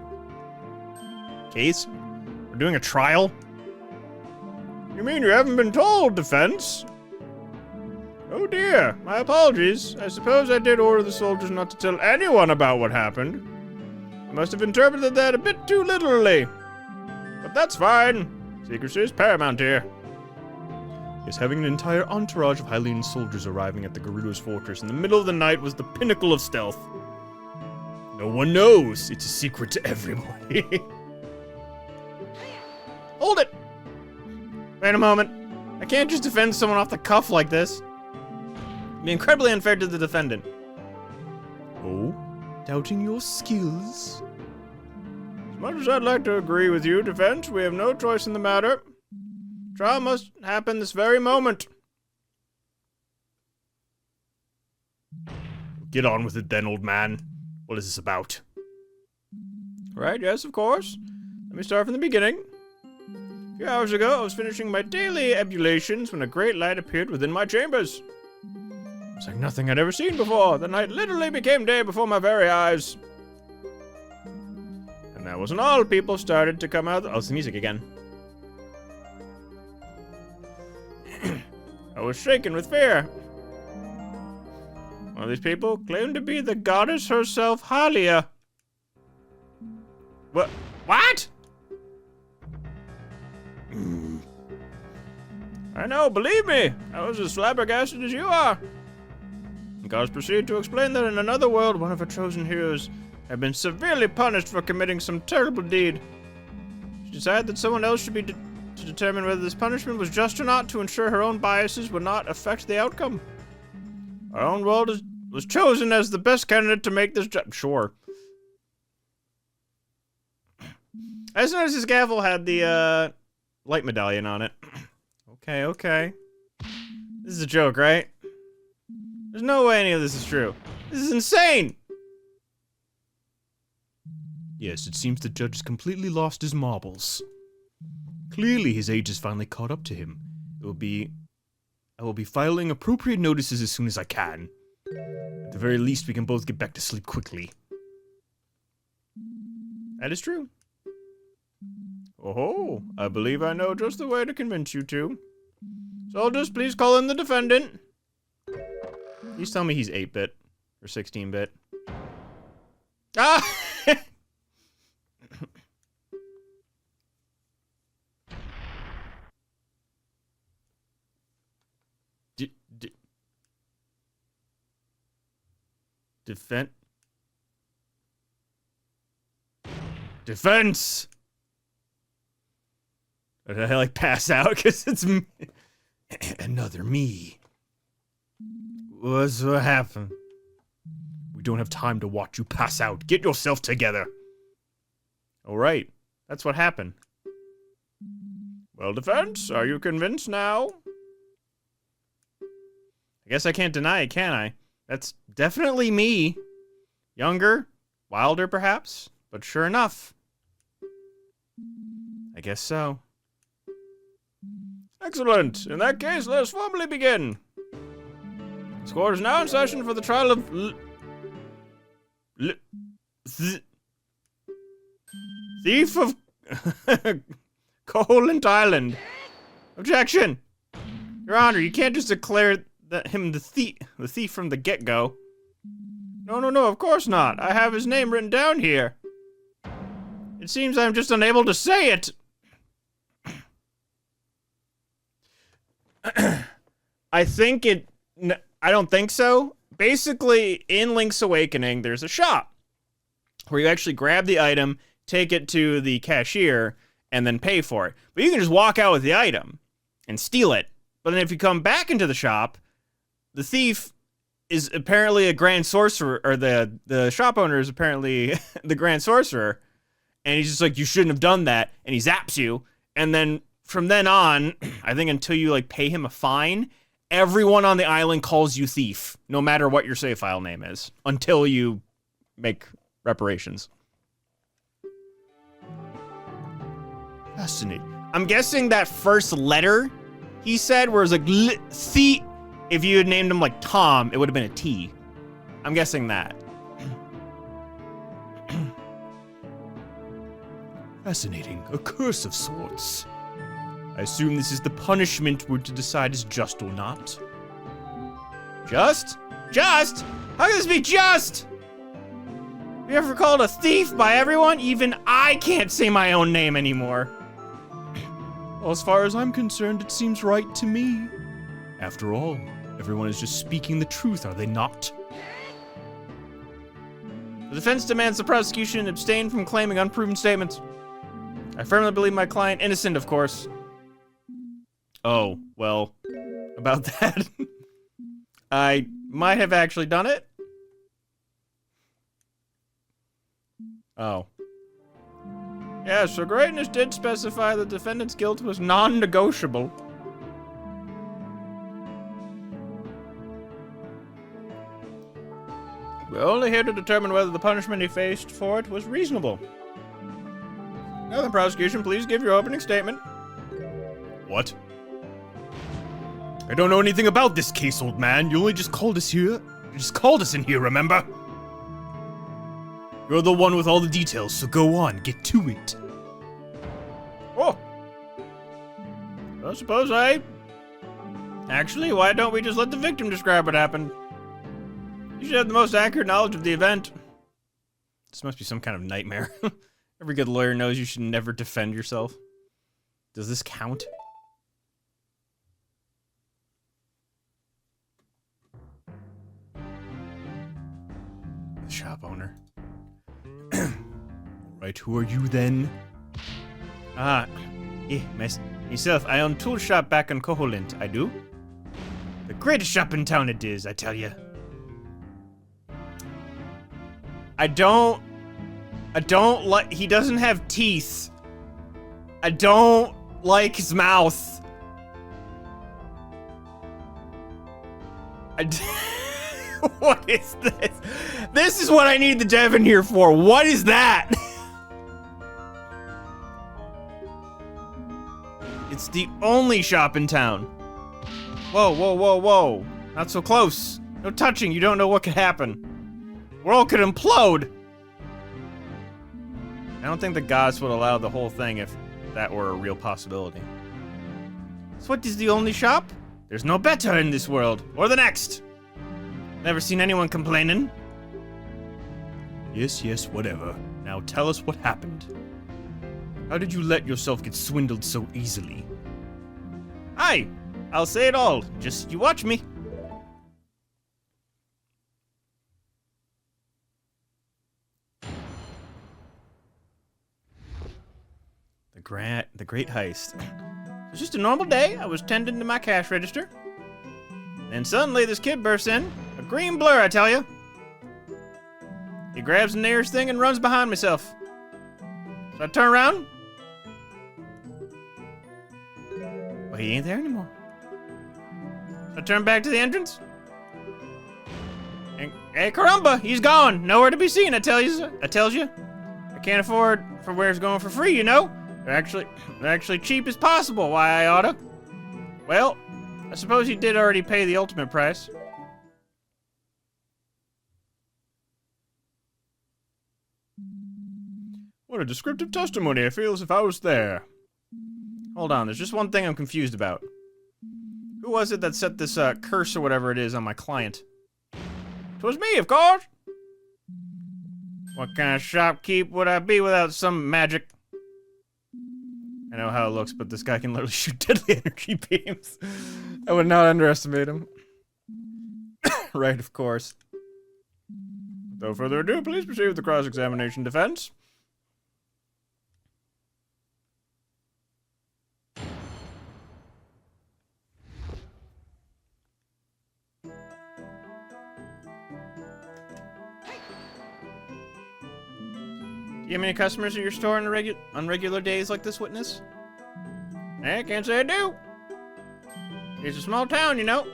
Case? We're doing a trial? You mean you haven't been told, defense? Oh dear, my apologies. I suppose I did order the soldiers not to tell anyone about what happened. I must have interpreted that a bit too literally. But that's fine. Secrecy is paramount here. Yes, having an entire entourage of Hylian soldiers arriving at the Gerudo's fortress in the middle of the night was the pinnacle of stealth. No one knows. It's a secret to everybody. Hold it! Wait a moment. I can't just defend someone off the cuff like this. It'd be incredibly unfair to the defendant. Oh? Doubting your skills? As much as I'd like to agree with you, defense, we have no choice in the matter. Trial must happen this very moment. Get on with it then, old man. What is this about? Right, yes, of course. Let me start from the beginning. A few hours ago, I was finishing my daily ebulations when a great light appeared within my chambers. It was like nothing I'd ever seen before. The night literally became day before my very eyes. And that wasn't all. People started to come out. Oh, it's the music again. I was shaken with fear. One of these people claimed to be the goddess herself, Hya. What? What? I know, believe me. I was as flabbergasted as you are. The gods proceed to explain that in another world, one of her chosen heroes had been severely punished for committing some terrible deed. She decided that someone else should be to determine whether this punishment was just or not, to ensure her own biases would not affect the outcome. Our own world was chosen as the best candidate to make this job. Sure. I just noticed this gavel had the light medallion on it. Okay. This is a joke, right? There's no way any of this is true. This is insane! Yes, it seems the judge has completely lost his marbles. Clearly his age has finally caught up to him. I will be filing appropriate notices as soon as I can. At the very least, we can both get back to sleep quickly. That is true. Oh, I believe I know just the way to convince you two. Soldiers, please call in the defendant. Please tell me he's 8-bit or 16-bit. Ah! Defense! Or did I like pass out because it's me? Another me. What's what happened? We don't have time to watch you pass out. Get yourself together. All right, that's what happened. Well, defense, are you convinced now? I guess I can't deny it, can I? That's definitely me. Younger, wilder perhaps, but sure enough. I guess so. Excellent. In that case, let us formally begin. This court is now in session for the trial of Thief of Koholint Island. Objection! Your Honor, you can't just declare him the thief from the get-go. No, of course not. I have his name written down here. It seems I'm just unable to say it. I don't think so. Basically, in Link's Awakening, there's a shop where you actually grab the item, take it to the cashier, and then pay for it. But you can just walk out with the item and steal it. But then if you come back into the shop, the thief is apparently a grand sorcerer, or the shop owner is apparently the grand sorcerer, and he's just like, you shouldn't have done that, and he zaps you, and then from then on, I think until you like pay him a fine, everyone on the island calls you thief, no matter what your save file name is, until you make reparations. Fascinating. I'm guessing that first letter he said, where it was like, thief. If you had named him like Tom, it would have been a T. I'm guessing that. Fascinating. A curse of sorts. I assume this is the punishment we're to decide is just or not. Just? Just? How can this be just? You ever called a thief by everyone? Even I can't say my own name anymore. Well, as far as I'm concerned, it seems right to me. After all, everyone is just speaking the truth, are they not? The defense demands the prosecution abstain from claiming unproven statements. I firmly believe my client innocent, of course. Oh, well, about that. I might have actually done it. Oh. Yes, Her Greatness did specify the defendant's guilt was non-negotiable. We're only here to determine whether the punishment he faced for it was reasonable. Now the prosecution, please give your opening statement. What? I don't know anything about this case, old man. You only just called us here. You just called us in here, remember? You're the one with all the details, so go on, get to it. Oh. I suppose I... Actually, why don't we just let the victim describe what happened? You should have the most accurate knowledge of the event. This must be some kind of nightmare. Every good lawyer knows you should never defend yourself. Does this count? The shop owner. Right, who are you then? Myself, I own tool shop back in Koholint, I do. The greatest shop in town it is, I tell you. I don't like, he doesn't have teeth. I don't like his mouth. What is this? This is what I need the dev in here for. What is that? It's the only shop in town. Whoa, whoa, whoa, whoa. Not so close. No touching, you don't know what could happen. World could implode. I don't think the gods would allow the whole thing if that were a real possibility. So what is the only shop? There's no better in this world, or the next. Never seen anyone complaining. Yes, yes, whatever. Now tell us what happened. How did you let yourself get swindled so easily? Aye, I'll say it all. Just you watch me. The great heist. It was just a normal day. I was tending to my cash register. And suddenly this kid bursts in. A green blur, I tell you. He grabs the nearest thing and runs behind myself. So I turn around. Well, he ain't there anymore. So I turn back to the entrance. And, hey, caramba, he's gone. Nowhere to be seen, I tells you. I can't afford for where it's going for free, you know. They're actually cheap as possible. Why I oughta. Well, I suppose he did already pay the ultimate price. What a descriptive testimony. I feel as if I was there. Hold on, there's just one thing I'm confused about. Who was it that set this curse or whatever it is on my client? 'Twas me, of course. What kind of shopkeep would I be without some magic? I know how it looks, but this guy can literally shoot deadly energy beams. I would not underestimate him. Right, of course. Without further ado, please proceed with the cross-examination defense. Do you have many customers at your store on regular days like this, witness? I can't say I do. It's a small town, you know.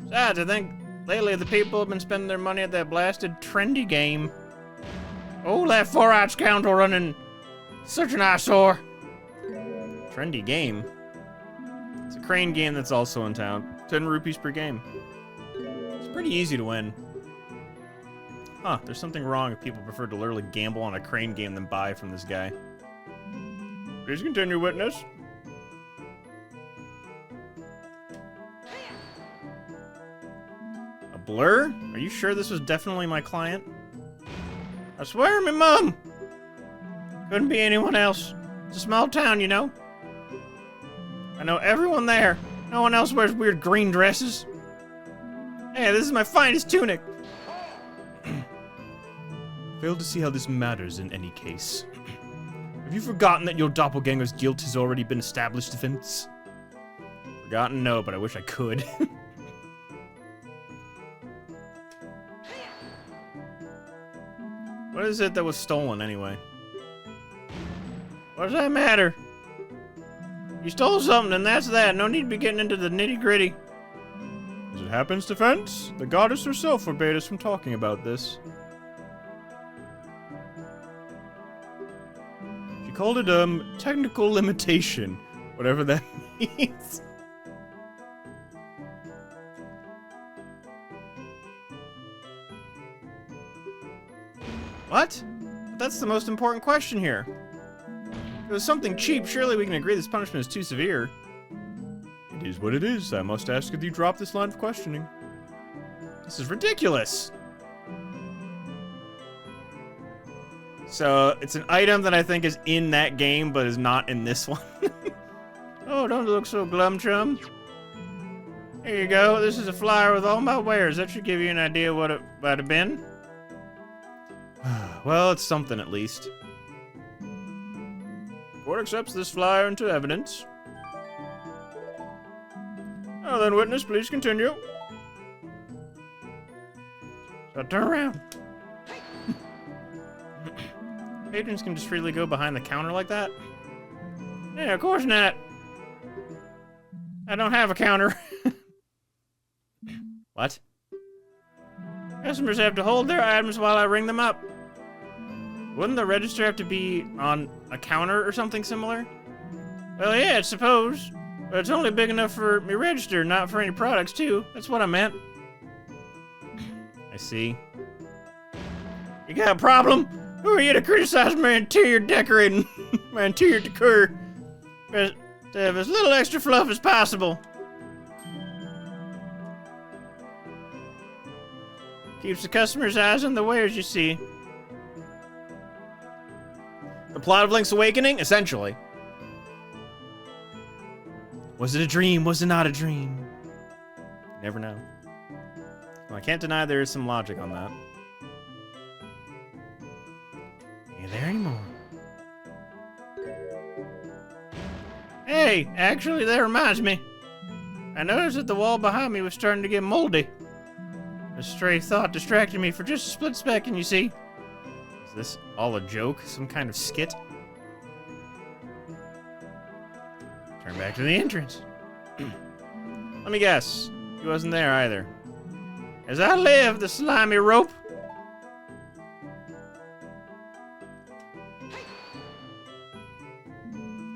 Besides, I think lately the people have been spending their money at that blasted trendy game. Oh, that 4-eyed scoundrel running such an eyesore. Trendy game? It's a crane game that's also in town. 10 rupees per game. It's pretty easy to win. Huh, there's something wrong if people prefer to literally gamble on a crane game than buy from this guy. Please continue, witness. blur? Are you sure this was definitely my client? I swear, my mom! Couldn't be anyone else. It's a small town, you know? I know everyone there. No one else wears weird green dresses. Hey, this is my finest tunic. Fail to see how this matters in any case. Have you forgotten that your doppelganger's guilt has already been established, Vince? Forgotten? No, but I wish I could. What is it that was stolen, anyway? What does that matter? You stole something, and that's that. No need to be getting into the nitty-gritty. As it happens, Defense, the goddess herself forbade us from talking about this. She called it, technical limitation. Whatever that means. What? But that's the most important question here. If it was something cheap, surely we can agree this punishment is too severe. It is what it is. I must ask that you drop this line of questioning. This is ridiculous. So, it's an item that I think is in that game, but is not in this one. Oh, don't look so glum, chum. Here you go. This is a flyer with all my wares. That should give you an idea what it might have been. Well, it's something at least. Court accepts this flyer into evidence. Oh, then, witness, please continue. So turn around. Patrons can just freely go behind the counter like that? Yeah, of course not. I don't have a counter. What? Customers have to hold their items while I ring them up. Wouldn't the register have to be on a counter or something similar? Well, yeah, I suppose. But it's only big enough for me register, not for any products, too. That's what I meant. I see. You got a problem? Who are you to criticize my interior decorating? My interior decor? To have as little extra fluff as possible. Keeps the customer's eyes on the wares, you see. The plot of Link's Awakening? Essentially. Was it a dream? Was it not a dream? Never know. Well, I can't deny there is some logic on that. Ain't there anymore. Hey, actually, that reminds me. I noticed that the wall behind me was starting to get moldy. A stray thought distracted me for just a split second, you see. Is this all a joke? Some kind of skit? Turn back to the entrance. Let me guess. He wasn't there either. As I live, the slimy rope.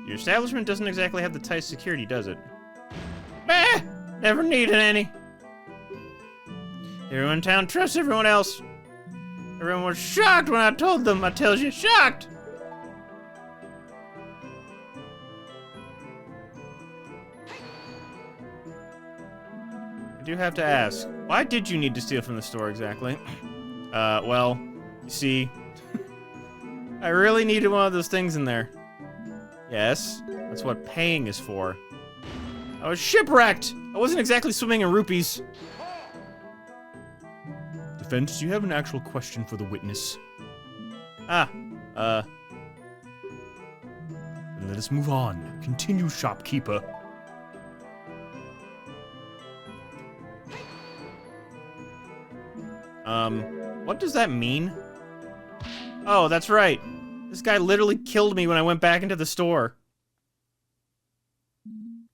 Your establishment doesn't exactly have the tight security, does it? Bah! Never needed any. Everyone in town trusts everyone else. Everyone was shocked when I told them. I tells you, shocked! I do have to ask, why did you need to steal from the store exactly? Well, you see, I really needed one of those things in there. Yes, that's what paying is for. I was shipwrecked! I wasn't exactly swimming in rupees. Defense, do you have an actual question for the witness? Then let us move on. Continue, shopkeeper. What does that mean? Oh, that's right. This guy literally killed me when I went back into the store.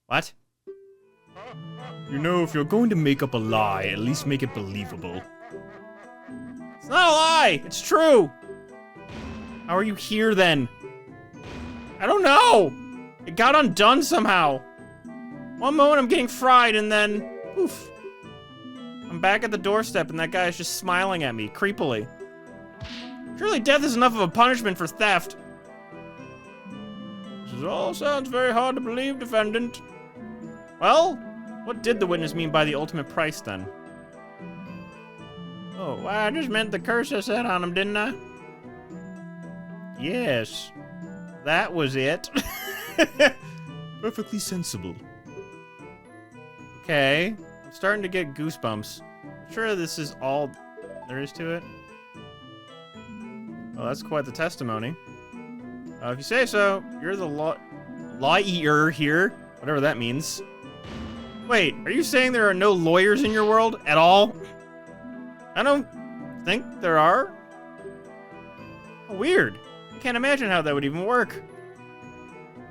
What? You know, if you're going to make up a lie, at least make it believable. It's not a lie! It's true! How are you here then? I don't know! It got undone somehow. One moment I'm getting fried and then, poof. I'm back at the doorstep and that guy is just smiling at me, creepily. Surely death is enough of a punishment for theft. This all sounds very hard to believe, defendant. Well, what did the witness mean by the ultimate price then? Oh, well, I just meant the curse I said on him, didn't I? Yes. That was it. Perfectly sensible. Okay. I'm starting to get goosebumps. I'm sure this is all there is to it. Well, that's quite the testimony. If you say so, you're the lawyer here. Whatever that means. Wait, are you saying there are no lawyers in your world at all? I don't think there are. Weird. I can't imagine how that would even work.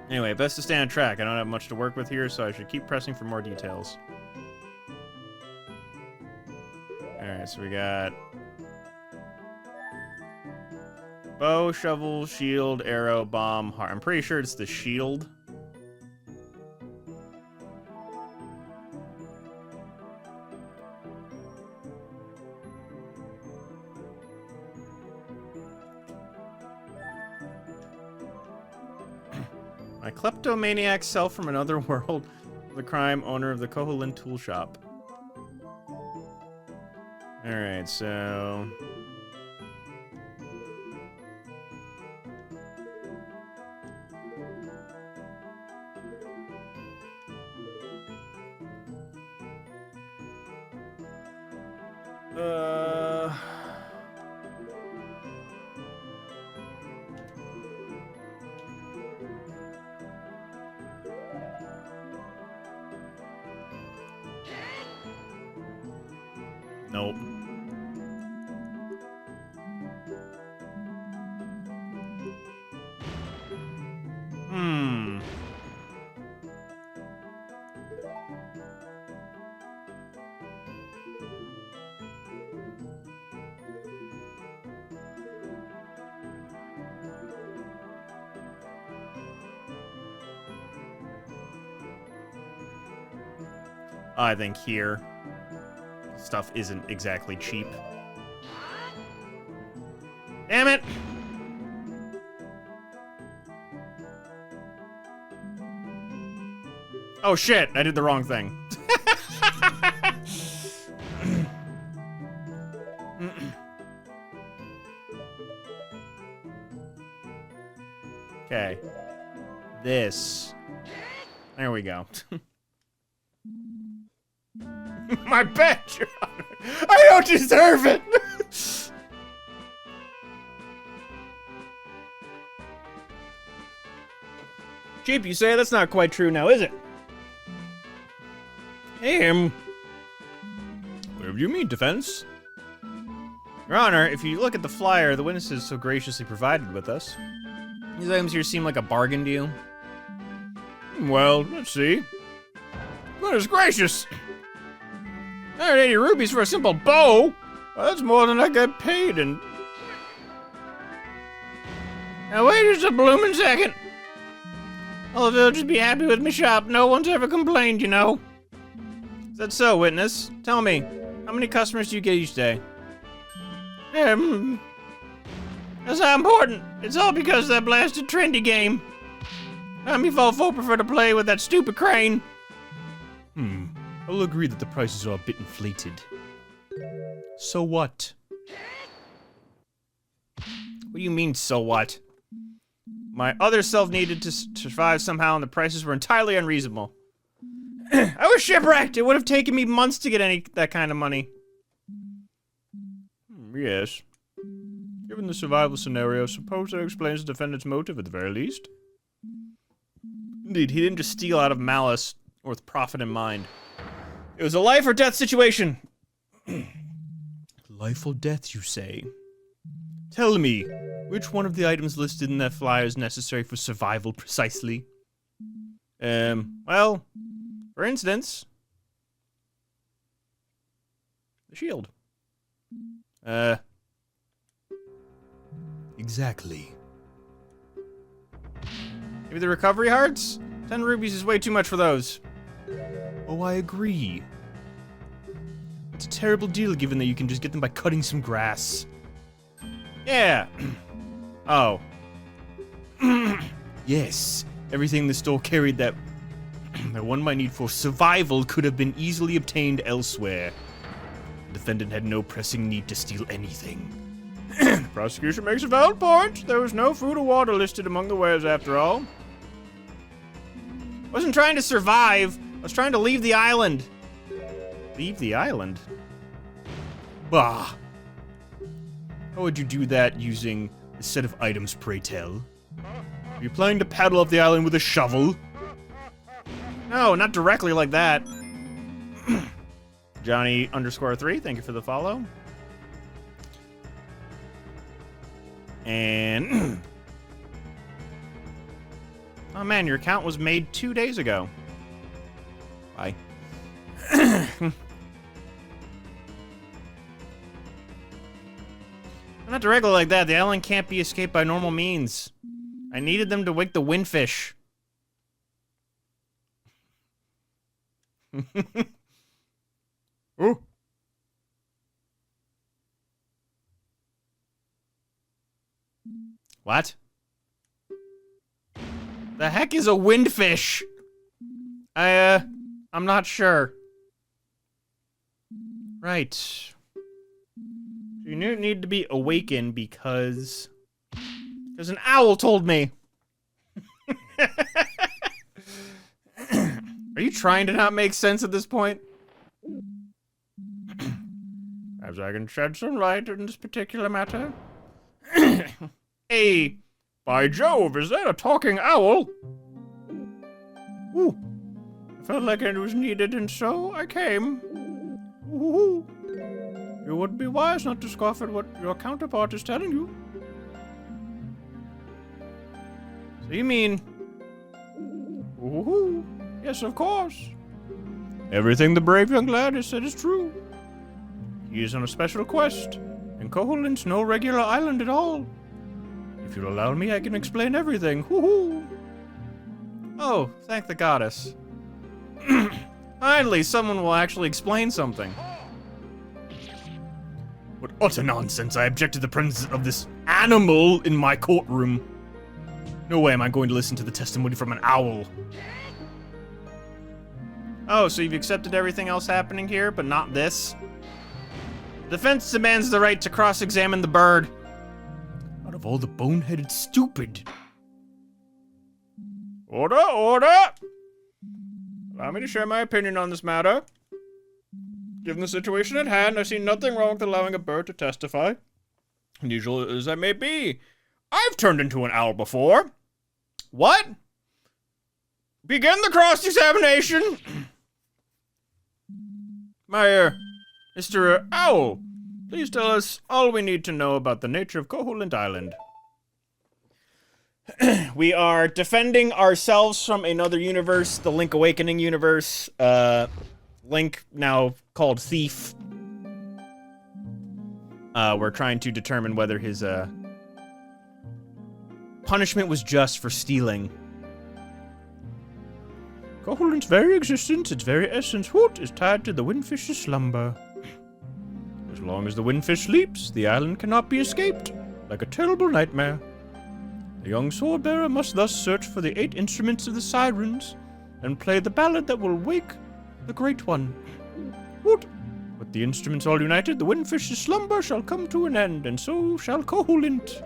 Anyway, best to stay on track. I don't have much to work with here, so I should keep pressing for more details. Alright, so we got bow, shovel, shield, arrow, bomb, heart. I'm pretty sure it's the shield. My kleptomaniac self from another world, the crime owner of the Koholin tool shop. Alright, so... Nope. I think here, stuff isn't exactly cheap. Damn it! Oh shit, I did the wrong thing. Okay. This. There we go. My bad, Your Honor. I don't deserve it! Cheap, you say? That's not quite true now, is it? Whatever you mean, defense? Your Honor, if you look at the flyer the witnesses so graciously provided with us, these items here seem like a bargain to you. Well, let's see. Goodness gracious! 180 rubies for a simple bow? Well, that's more than I got paid in. Now wait just a bloomin' second. All the villagers be happy with me shop. No one's ever complained, you know. Is that so, witness? Tell me, how many customers do you get each day? That's not important. It's all because of that blasted trendy game. Not me fault folk prefer to play with that stupid crane. I'll agree that the prices are a bit inflated. So what? What do you mean, so what? My other self needed to survive somehow, and the prices were entirely unreasonable. I was shipwrecked! It would have taken me months to get that kind of money. Yes. Given the survival scenario, suppose that explains the defendant's motive at the very least. Indeed, he didn't just steal out of malice or with profit in mind. It was a life or death situation. Life or death, you say? Tell me, which one of the items listed in that flyer is necessary for survival precisely? Well, for instance, the shield. Exactly. Maybe the recovery hearts? 10 rubies is way too much for those. Oh, I agree. It's a terrible deal given that you can just get them by cutting some grass. Yeah. Oh. Yes, everything the store carried that one might need for survival could have been easily obtained elsewhere. The defendant had no pressing need to steal anything. The prosecution makes a valid point. There was no food or water listed among the wares after all. I wasn't trying to survive. I was trying to leave the island. Leave the island? Bah. How would you do that using a set of items, pray tell? Are you planning to paddle up the island with a shovel? No, not directly like that. Johnny_3, thank you for the follow. And oh man, your account was made 2 days ago. Bye. Not directly like that. The island can't be escaped by normal means. I needed them to wake the windfish. Oh. What? The heck is a windfish? I'm not sure. Right. You need to be awakened because an owl told me. Are you trying to not make sense at this point? Perhaps I can shed some light in this particular matter. Hey, by Jove, is that a talking owl? Ooh, I felt like it was needed, and so I came. Ooh. You would be wise not to scoff at what your counterpart is telling you. So you mean... Ooh, yes, of course. Everything the brave young lad has said is true. He is on a special quest, and Koholint's no regular island at all. If you'll allow me, I can explain everything. Woohoo! Oh, thank the goddess. Finally, someone will actually explain something. What utter nonsense. I object to the presence of this animal in my courtroom. No way am I going to listen to the testimony from an owl. Oh, so you've accepted everything else happening here, but not this? Defense demands the right to cross-examine the bird. Out of all the boneheaded stupid. Order, order! Allow me to share my opinion on this matter. Given the situation at hand, I see nothing wrong with allowing a bird to testify. Unusual as that may be, I've turned into an owl before. What? Begin the cross-examination! Mr. Owl, please tell us all we need to know about the nature of Koholint Island. We are defending ourselves from another universe, the Link Awakening universe. Link, now called Thief. We're trying to determine whether his punishment was just for stealing. Koholint's very existence, its very essence, is tied to the windfish's slumber. As long as the windfish sleeps, the island cannot be escaped, like a terrible nightmare. The young sword-bearer must thus search for the 8 instruments of the sirens, and play the ballad that will wake the Great One. With the instruments all united, the windfish's slumber shall come to an end, and so shall Koholint.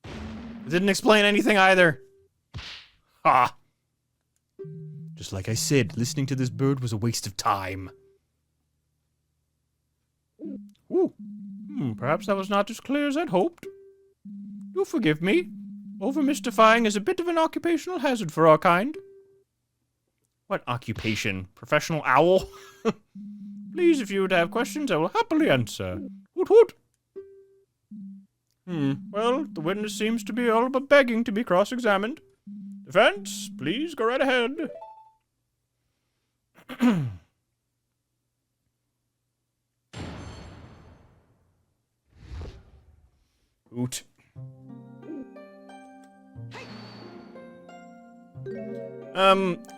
It didn't explain anything either. Ha! Just like I said, listening to this bird was a waste of time. Ooh. Perhaps that was not as clear as I'd hoped. Do forgive me. Over-mystifying is a bit of an occupational hazard for our kind. What occupation? Professional owl? Please, if you would have questions, I will happily answer. Hoot hoot. Well, the witness seems to be all but begging to be cross-examined. Defense, please go right ahead. Hoot.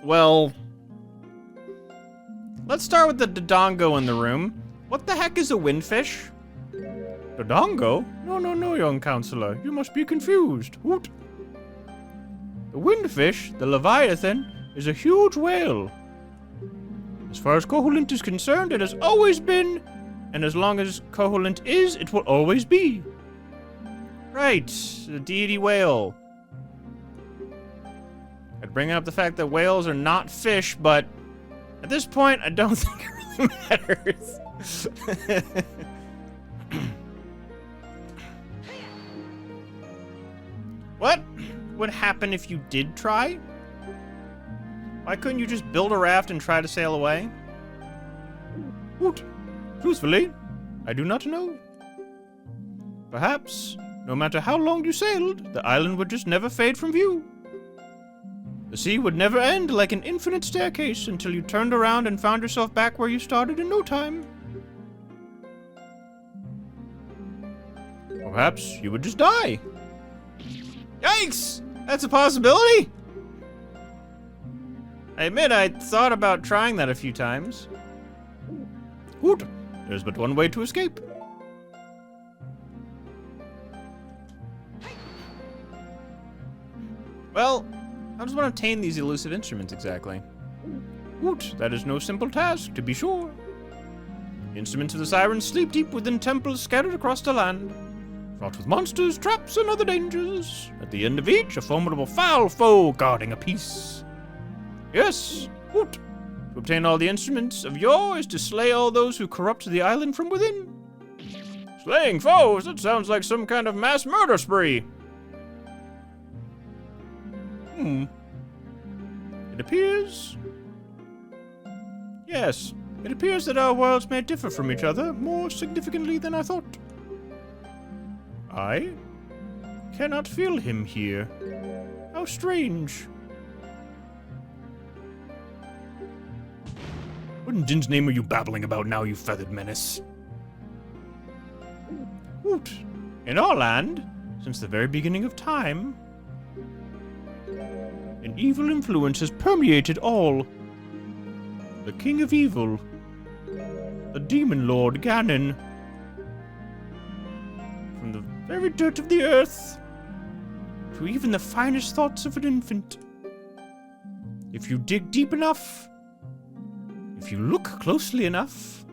Well... Let's start with the Dodongo in the room. What the heck is a windfish? Dodongo? No, young counselor. You must be confused. Hoot. The windfish, the Leviathan, is a huge whale. As far as Koholint is concerned, it has always been, and as long as Koholint is, it will always be. Right, the deity whale. I'd bring up the fact that whales are not fish, but at this point, I don't think it really matters. What would happen if you did try? Why couldn't you just build a raft and try to sail away? Hoot. Truthfully, I do not know. Perhaps, no matter how long you sailed, the island would just never fade from view. The sea would never end like an infinite staircase until you turned around and found yourself back where you started in no time. Perhaps you would just die. Yikes! That's a possibility? I admit I thought about trying that a few times. Hoot. There's but one way to escape. Well, how does one obtain these elusive instruments exactly? Hoot. That is no simple task, to be sure. The instruments of the sirens sleep deep within temples scattered across the land, fraught with monsters, traps, and other dangers. At the end of each, a formidable foul foe guarding a peace. Yes, Hoot. To obtain all the instruments of yore is to slay all those who corrupt the island from within. Slaying foes? That sounds like some kind of mass murder spree. It appears... Yes, it appears that our worlds may differ from each other more significantly than I thought. I cannot feel him here. How strange. What in Din's name are you babbling about now, you feathered menace? Hoot. In our land, since the very beginning of time, an evil influence has permeated all. The King of Evil, the Demon Lord Ganon, from the very dirt of the earth to even the finest thoughts of an infant. If you dig deep enough, if you look closely enough,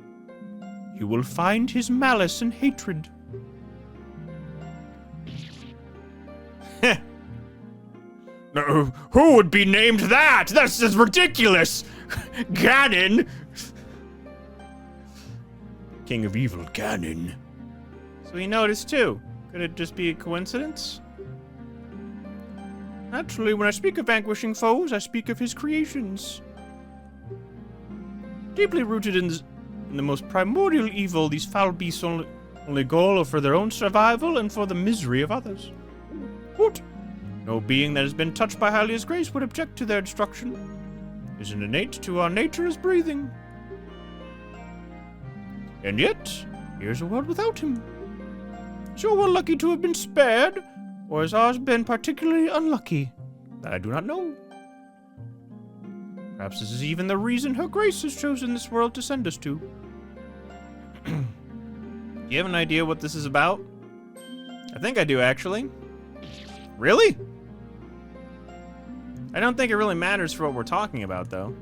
you will find his malice and hatred. No, who would be named that? That's just ridiculous! Ganon! King of Evil, Ganon. So he noticed too. Could it just be a coincidence? Naturally, when I speak of vanquishing foes, I speak of his creations. Deeply rooted in the most primordial evil, these foul beasts only goal for their own survival and for the misery of others. Hoot! No being that has been touched by Hylia's grace would object to their destruction. It is innate to our nature as breathing. And yet, here's a world without him. Is your world lucky to have been spared, or has ours been particularly unlucky? That I do not know. Perhaps this is even the reason her grace has chosen this world to send us to. Do you have an idea what this is about? I think I do, actually. Really? I don't think it really matters for what we're talking about, though.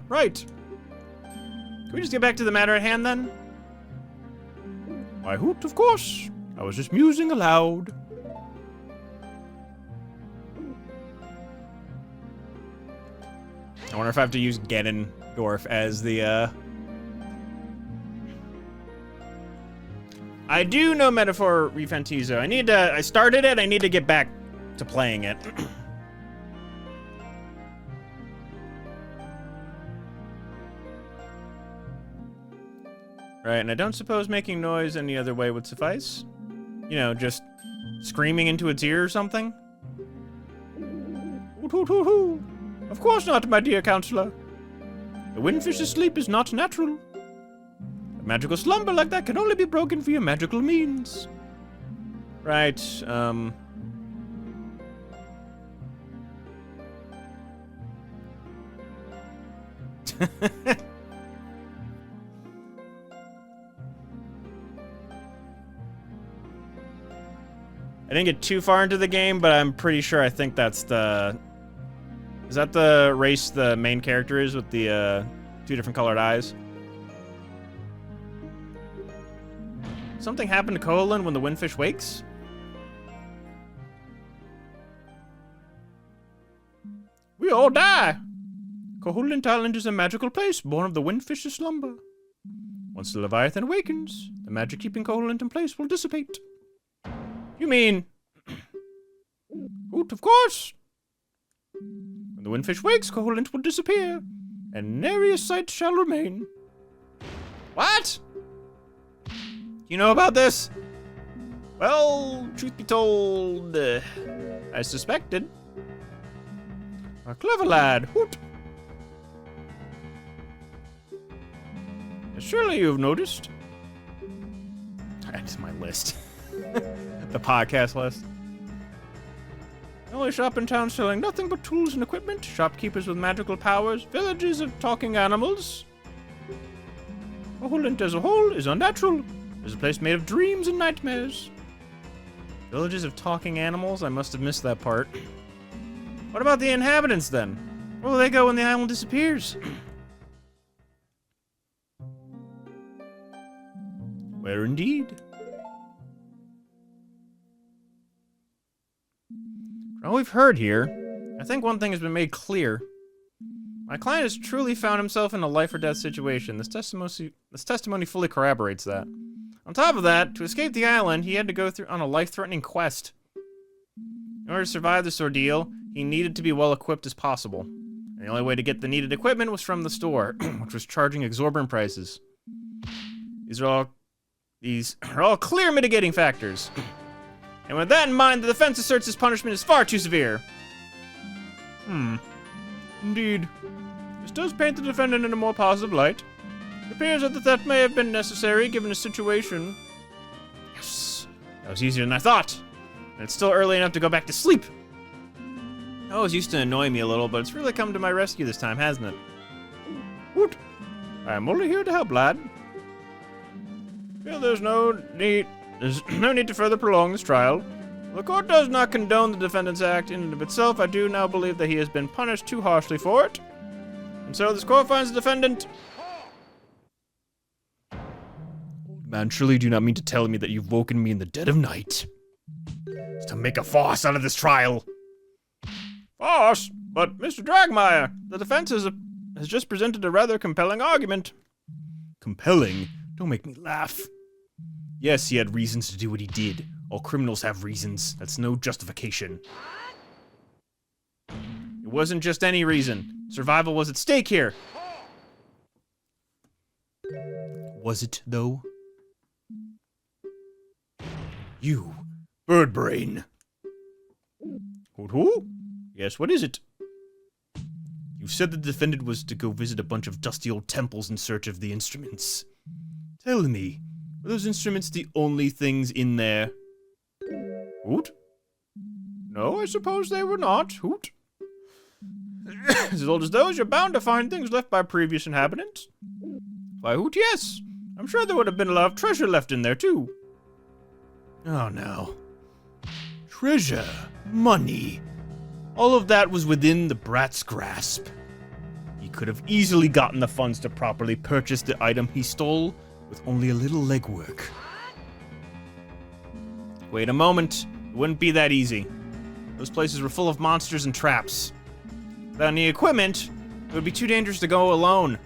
Right. Can we just get back to the matter at hand, then? Why, Hoot, of course. I was just musing aloud. I wonder if I have to use Ganondorf as the, I do know Metaphor Refantizo. I started it, I need to get back to playing it. Right, and I don't suppose making noise any other way would suffice? You know, just screaming into its ear or something? Hoot, hoot, hoot, hoot. Of course not, my dear counselor. The windfish's sleep is not natural. A magical slumber like that can only be broken via magical means. Right, I didn't get too far into the game, but I'm pretty sure I think that's the Is that the race the main character is with the 2 different colored eyes? Something happened to Koholint when the windfish wakes? We all die! Koholint Island is a magical place, born of the windfish's slumber. Once the Leviathan awakens, the magic keeping Koholint in place will dissipate. You mean... Hoot, of course! When the windfish wakes, Koholint will disappear, and nary a sight shall remain. What? You know about this? Well, truth be told, I suspected. A clever lad, hoot! Surely you've noticed. That's my list. The podcast list. The only shop in town selling nothing but tools and equipment, shopkeepers with magical powers, villages of talking animals. Koholint as a whole is unnatural. It is a place made of dreams and nightmares. Villages of talking animals? I must have missed that part. What about the inhabitants then? Where will they go when the island disappears? Where indeed? From what we've heard here, I think one thing has been made clear. My client has truly found himself in a life or death situation. This testimony fully corroborates that. On top of that, to escape the island, he had to go on a life-threatening quest. In order to survive this ordeal, he needed to be well equipped as possible. And the only way to get the needed equipment was from the store, which was charging exorbitant prices. These are all clear mitigating factors. And with that in mind, the defense asserts his punishment is far too severe. Indeed. This does paint the defendant in a more positive light. It appears that the theft may have been necessary given the situation. Yes, that was easier than I thought. And it's still early enough to go back to sleep. It always used to annoy me a little, but it's really come to my rescue this time, hasn't it? Woot! I am only here to help, lad. Feel there's no need to further prolong this trial. The court does not condone the defendant's act in and of itself. I do now believe that he has been punished too harshly for it. And so this court finds the defendant... Old man, surely you do not mean to tell me that you've woken me in the dead of night. Just to make a farce out of this trial. Farce? But, Mr. Dragmire, the defense has just presented a rather compelling argument. Compelling? Don't make me laugh. Yes, he had reasons to do what he did. All criminals have reasons. That's no justification. It wasn't just any reason. Survival was at stake here. Was it, though? You, bird brain. Who? Yes, what is it? You said the defendant was to go visit a bunch of dusty old temples in search of the instruments. Tell me, were those instruments the only things in there? Hoot? No, I suppose they were not. Hoot. As old as those, you're bound to find things left by previous inhabitants. Why, Hoot, yes. I'm sure there would have been a lot of treasure left in there, too. Oh, no. Treasure. Money. All of that was within the brat's grasp. He could have easily gotten the funds to properly purchase the item he stole with only a little legwork. Wait a moment. It wouldn't be that easy. Those places were full of monsters and traps. Without any equipment, it would be too dangerous to go alone.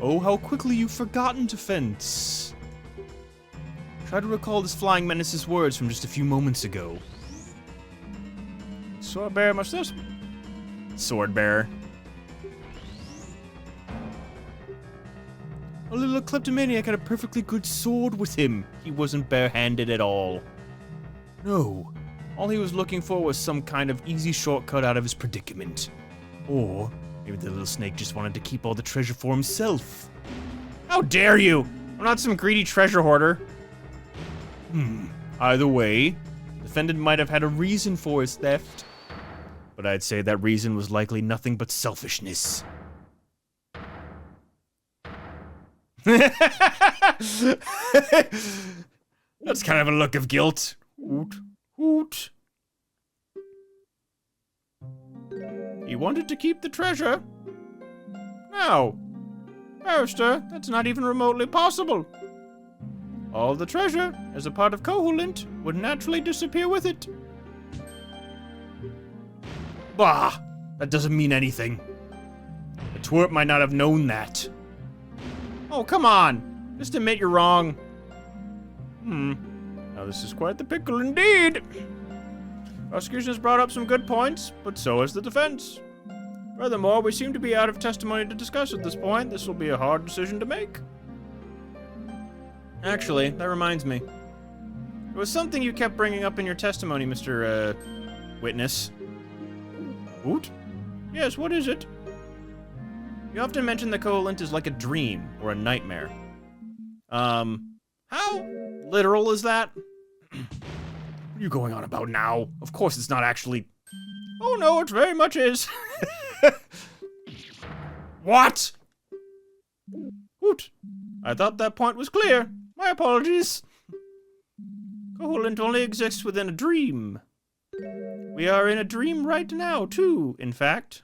Oh, how quickly you've forgotten to fence. Try to recall this flying menace's words from just a few moments ago. Sword bearer must this? Sword bearer. A little kleptomaniac had a perfectly good sword with him. He wasn't barehanded at all. No, all he was looking for was some kind of easy shortcut out of his predicament. Or maybe the little snake just wanted to keep all the treasure for himself. How dare you! I'm not some greedy treasure hoarder. Either way, the defendant might have had a reason for his theft. But I'd say that reason was likely nothing but selfishness. That's kind of a look of guilt. Hoot, hoot. He wanted to keep the treasure. No. Barrister, that's not even remotely possible. All the treasure, as a part of Koholint, would naturally disappear with it. Bah! That doesn't mean anything. The twerp might not have known that. Oh, come on! Just admit you're wrong. Now this is quite the pickle indeed. Prosecution has brought up some good points, but so has the defense. Furthermore, we seem to be out of testimony to discuss at this point. This will be a hard decision to make. Actually, that reminds me. There was something you kept bringing up in your testimony, Mr. Witness. What? Yes, what is it? You often mention the Koholint is like a dream or a nightmare. How literal is that? What are you going on about now? Of course it's not actually... Oh no, it very much is. What? Hoot. I thought that point was clear. My apologies. Koholint only exists within a dream. We are in a dream right now, too, in fact.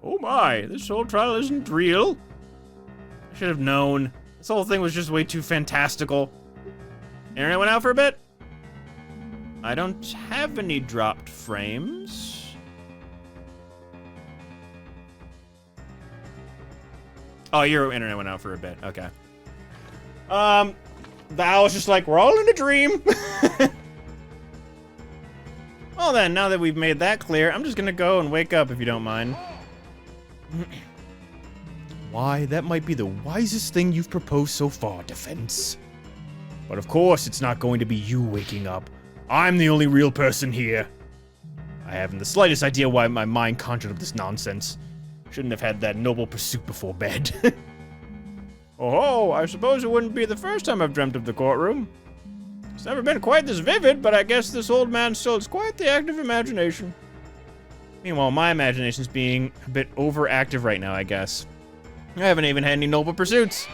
Oh my, this whole trial isn't real. I should have known. This whole thing was just way too fantastical. Internet went out for a bit. I don't have any dropped frames. Oh, your internet went out for a bit. Okay. Val was just like, we're all in a dream. Well then, now that we've made that clear, I'm just gonna go and wake up if you don't mind. Why, that might be the wisest thing you've proposed so far, defense. But of course, it's not going to be you waking up. I'm the only real person here. I haven't the slightest idea why my mind conjured up this nonsense. Shouldn't have had that noble pursuit before bed. Oh, I suppose it wouldn't be the first time I've dreamt of the courtroom. It's never been quite this vivid, but I guess this old man still has quite the active imagination. Meanwhile, my imagination's being a bit overactive right now, I guess. I haven't even had any noble pursuits.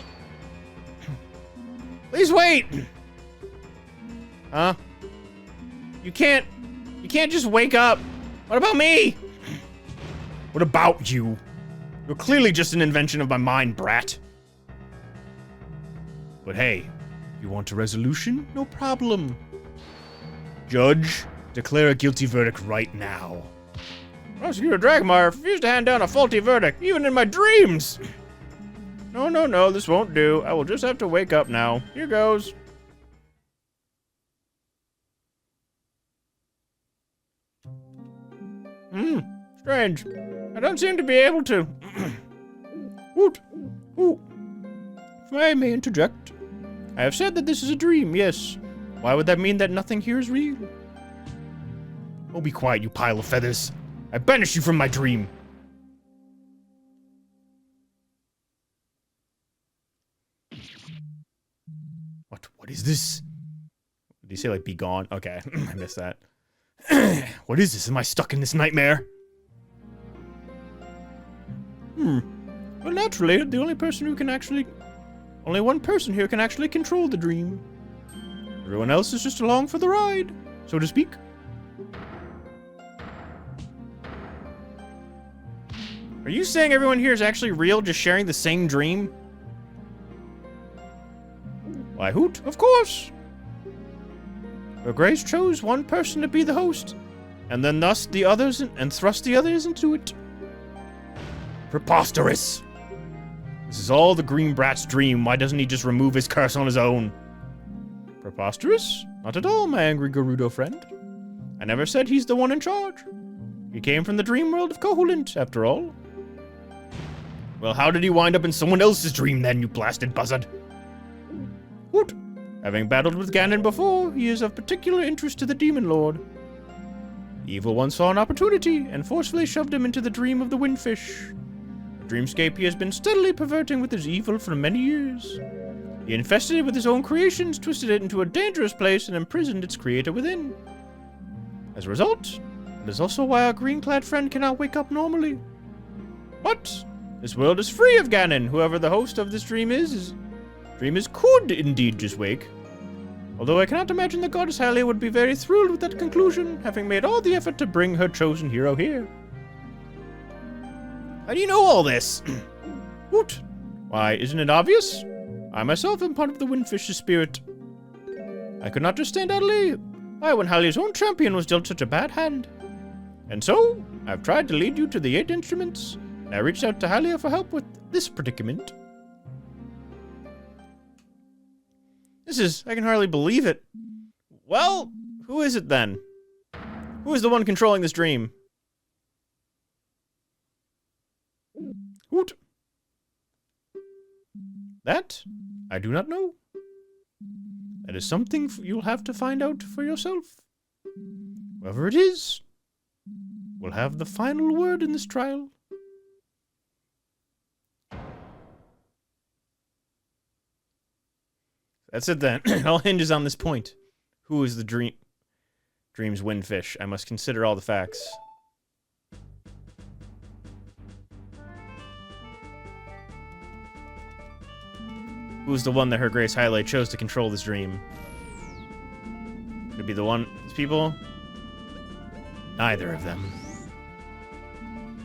Please wait! Huh? You can't just wake up. What about me? What about you? You're clearly just an invention of my mind, brat. But hey, you want a resolution? No problem. Judge, declare a guilty verdict right now. Prosecutor Dragmire refused to hand down a faulty verdict, even in my dreams! No, this won't do. I will just have to wake up now. Here goes. Strange. I don't seem to be able to. Woot. Ooh. If I may interject, I have said that this is a dream, yes. Why would that mean that nothing here is real? Oh, be quiet, you pile of feathers. I banish you from my dream. What is this? Did you say, like, be gone? Okay, I missed that. What is this? Am I stuck in this nightmare? Well, naturally, the only one person here can actually control the dream. Everyone else is just along for the ride, so to speak. Are you saying everyone here is actually real, just sharing the same dream? Why, hoot, of course. Her Grace chose one person to be the host, and then thrust the others into it. Preposterous! This is all the Green Brat's dream. Why doesn't he just remove his curse on his own? Preposterous? Not at all, my angry Gerudo friend. I never said he's the one in charge. He came from the dream world of Koholint, after all. Well, how did he wind up in someone else's dream then, you blasted buzzard? Hoot! Having battled with Ganon before, he is of particular interest to the Demon Lord. The Evil One saw an opportunity and forcefully shoved him into the dream of the Windfish. A dreamscape he has been steadily perverting with his evil for many years. He infested it with his own creations, twisted it into a dangerous place, and imprisoned its creator within. As a result, it is also why our green-clad friend cannot wake up normally. But this world is free of Ganon. Whoever the host of this dream is could indeed just wake. Although I cannot imagine the goddess Hya would be very thrilled with that conclusion, having made all the effort to bring her chosen hero here. How do you know all this? Woot! Why, isn't it obvious? I myself am part of the Windfish's spirit. I could not understand utterly why when Hya's own champion was dealt such a bad hand. And so, I've tried to lead you to the 8 instruments, and I reached out to Hya for help with this predicament. I can hardly believe it. Well, who is it then? Who is the one controlling this dream? Woot! That, I do not know. That is something you'll have to find out for yourself. Whoever it is, will have the final word in this trial. That's it then. It all hinges on this point. Who is the dream's windfish? I must consider all the facts. Who's the one that Her Grace Hya chose to control this dream? Could it be these people? Neither of them.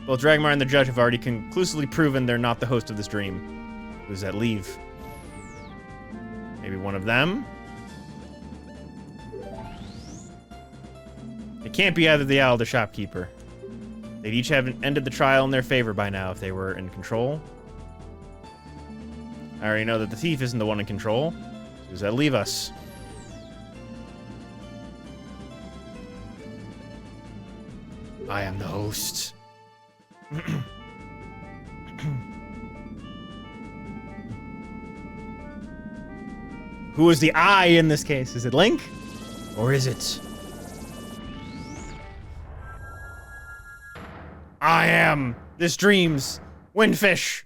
Both Dragmar and the judge have already conclusively proven they're not the host of this dream. Who does that leave? Maybe one of them? It can't be either the owl or the shopkeeper. They'd each have ended the trial in their favor by now if they were in control. I already know that the thief isn't the one in control. So does that leave us? I am the host. Who is the I in this case? Is it Link? Or is it... I am this dream's windfish.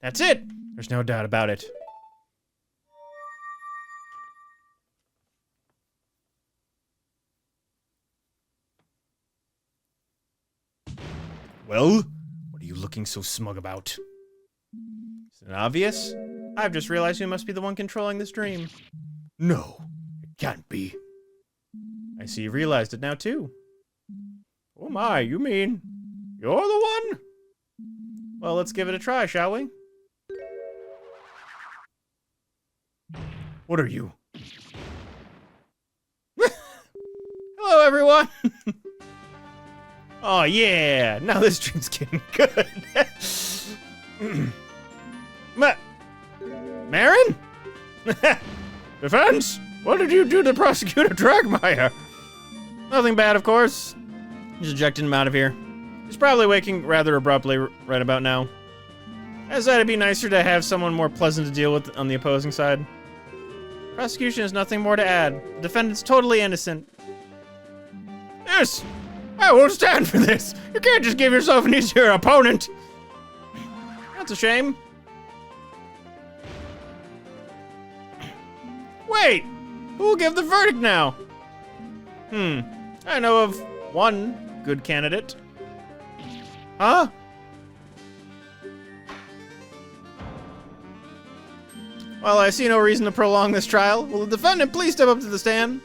That's it. There's no doubt about it. Well, what are you looking so smug about? Is it obvious? I've just realized who must be the one controlling this dream. No, it can't be. I see you realized it now too. Oh my, you mean you're the one? Well, let's give it a try, shall we? What are you? Hello, everyone! Oh, yeah! Now this dream's getting good. Marin? Defense? What did you do to Prosecutor Dragmire? Nothing bad, of course. Just ejected him out of here. He's probably waking rather abruptly right about now. I decided it'd be nicer to have someone more pleasant to deal with on the opposing side. Prosecution has nothing more to add. The defendant's totally innocent. Yes! I won't stand for this! You can't just give yourself an easier opponent! That's a shame. Wait! Who will give the verdict now? I know of one good candidate. Huh? Well, I see no reason to prolong this trial. Will the defendant please step up to the stand?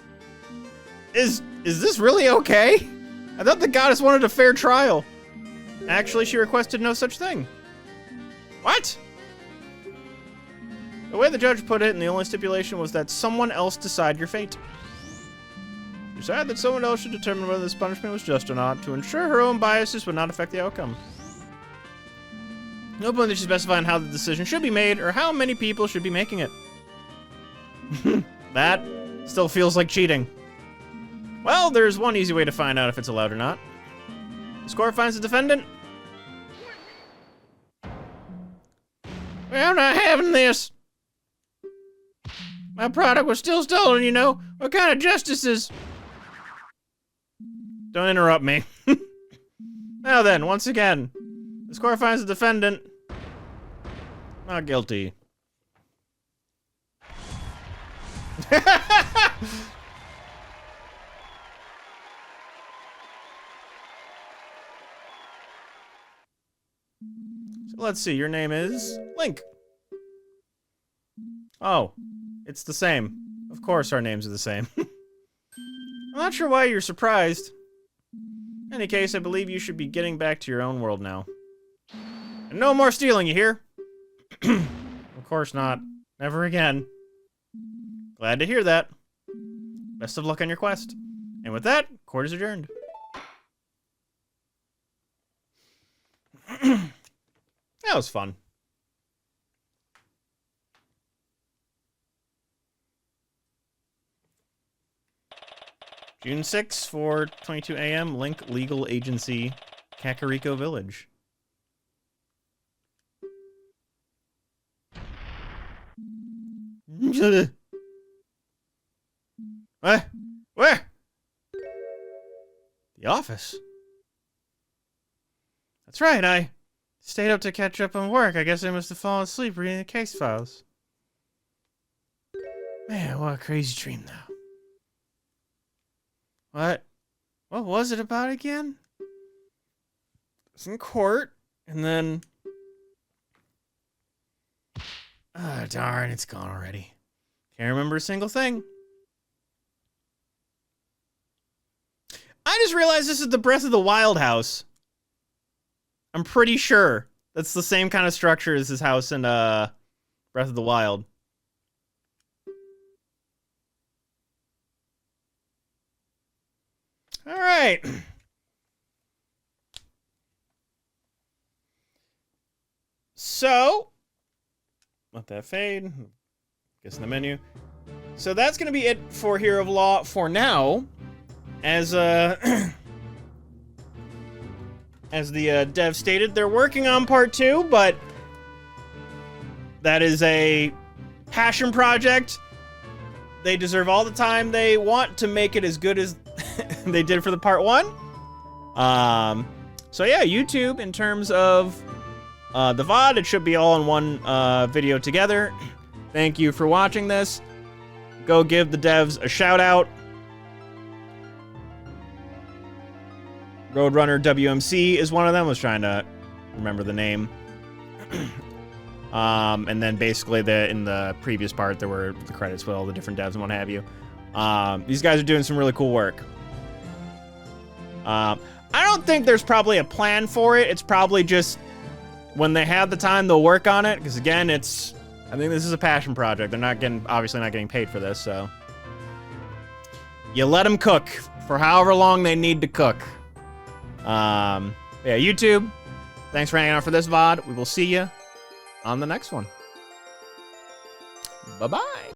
Is this really okay? I thought the goddess wanted a fair trial. Actually, she requested no such thing. What? The way the judge put it, and the only stipulation was that someone else decide your fate. Decide that someone else should determine whether this punishment was just or not, to ensure her own biases would not affect the outcome. No point that she specified how the decision should be made, or how many people should be making it. That still feels like cheating. Well, there's one easy way to find out if it's allowed or not. The score finds the defendant. Well, I'm not having this. My product was still stolen, you know. What kind of justice is... Don't interrupt me. Now then, once again, the score finds the defendant not guilty. So let's see, your name is Link. Oh, It's the same. Of course our names are the same. I'm not sure why you're surprised. In any case, I believe you should be getting back to your own world now. And no more stealing, you hear? Of course not. Never again. Glad to hear that. Best of luck on your quest. And with that, court is adjourned. That was fun. June 6, 4:22 a.m. Link Legal Agency, Kakariko Village. What? Where? The office. That's right, I stayed up to catch up on work. I guess I must have fallen asleep reading the case files. Man, what a crazy dream, though. What? What was it about again? It was in court, and then... Ah, darn, it's gone already. Can't remember a single thing. I just realized this is the Breath of the Wild house. I'm pretty sure that's the same kind of structure as his house in Breath of the Wild. All right. So, let that fade. Guess in the menu. So that's going to be it for Hero of Law for now. As the dev stated, they're working on part 2, but that is a passion project. They deserve all the time they want to make it as good as they did for the part 1. So yeah, YouTube, in terms of the VOD, it should be all in one video together. Thank you for watching this. Go give the devs a shout out. Roadrunner WMC is one of them. I was trying to remember the name. And then basically in the previous part, there were the credits with all the different devs and what have you. These guys are doing some really cool work. I don't think there's probably a plan for it. It's probably just when they have the time, they'll work on it. Because again, I think this is a passion project. They're obviously not getting paid for this, so. You let them cook for however long they need to cook. Yeah, YouTube, thanks for hanging out for this VOD. We will see you on the next one. Bye-bye.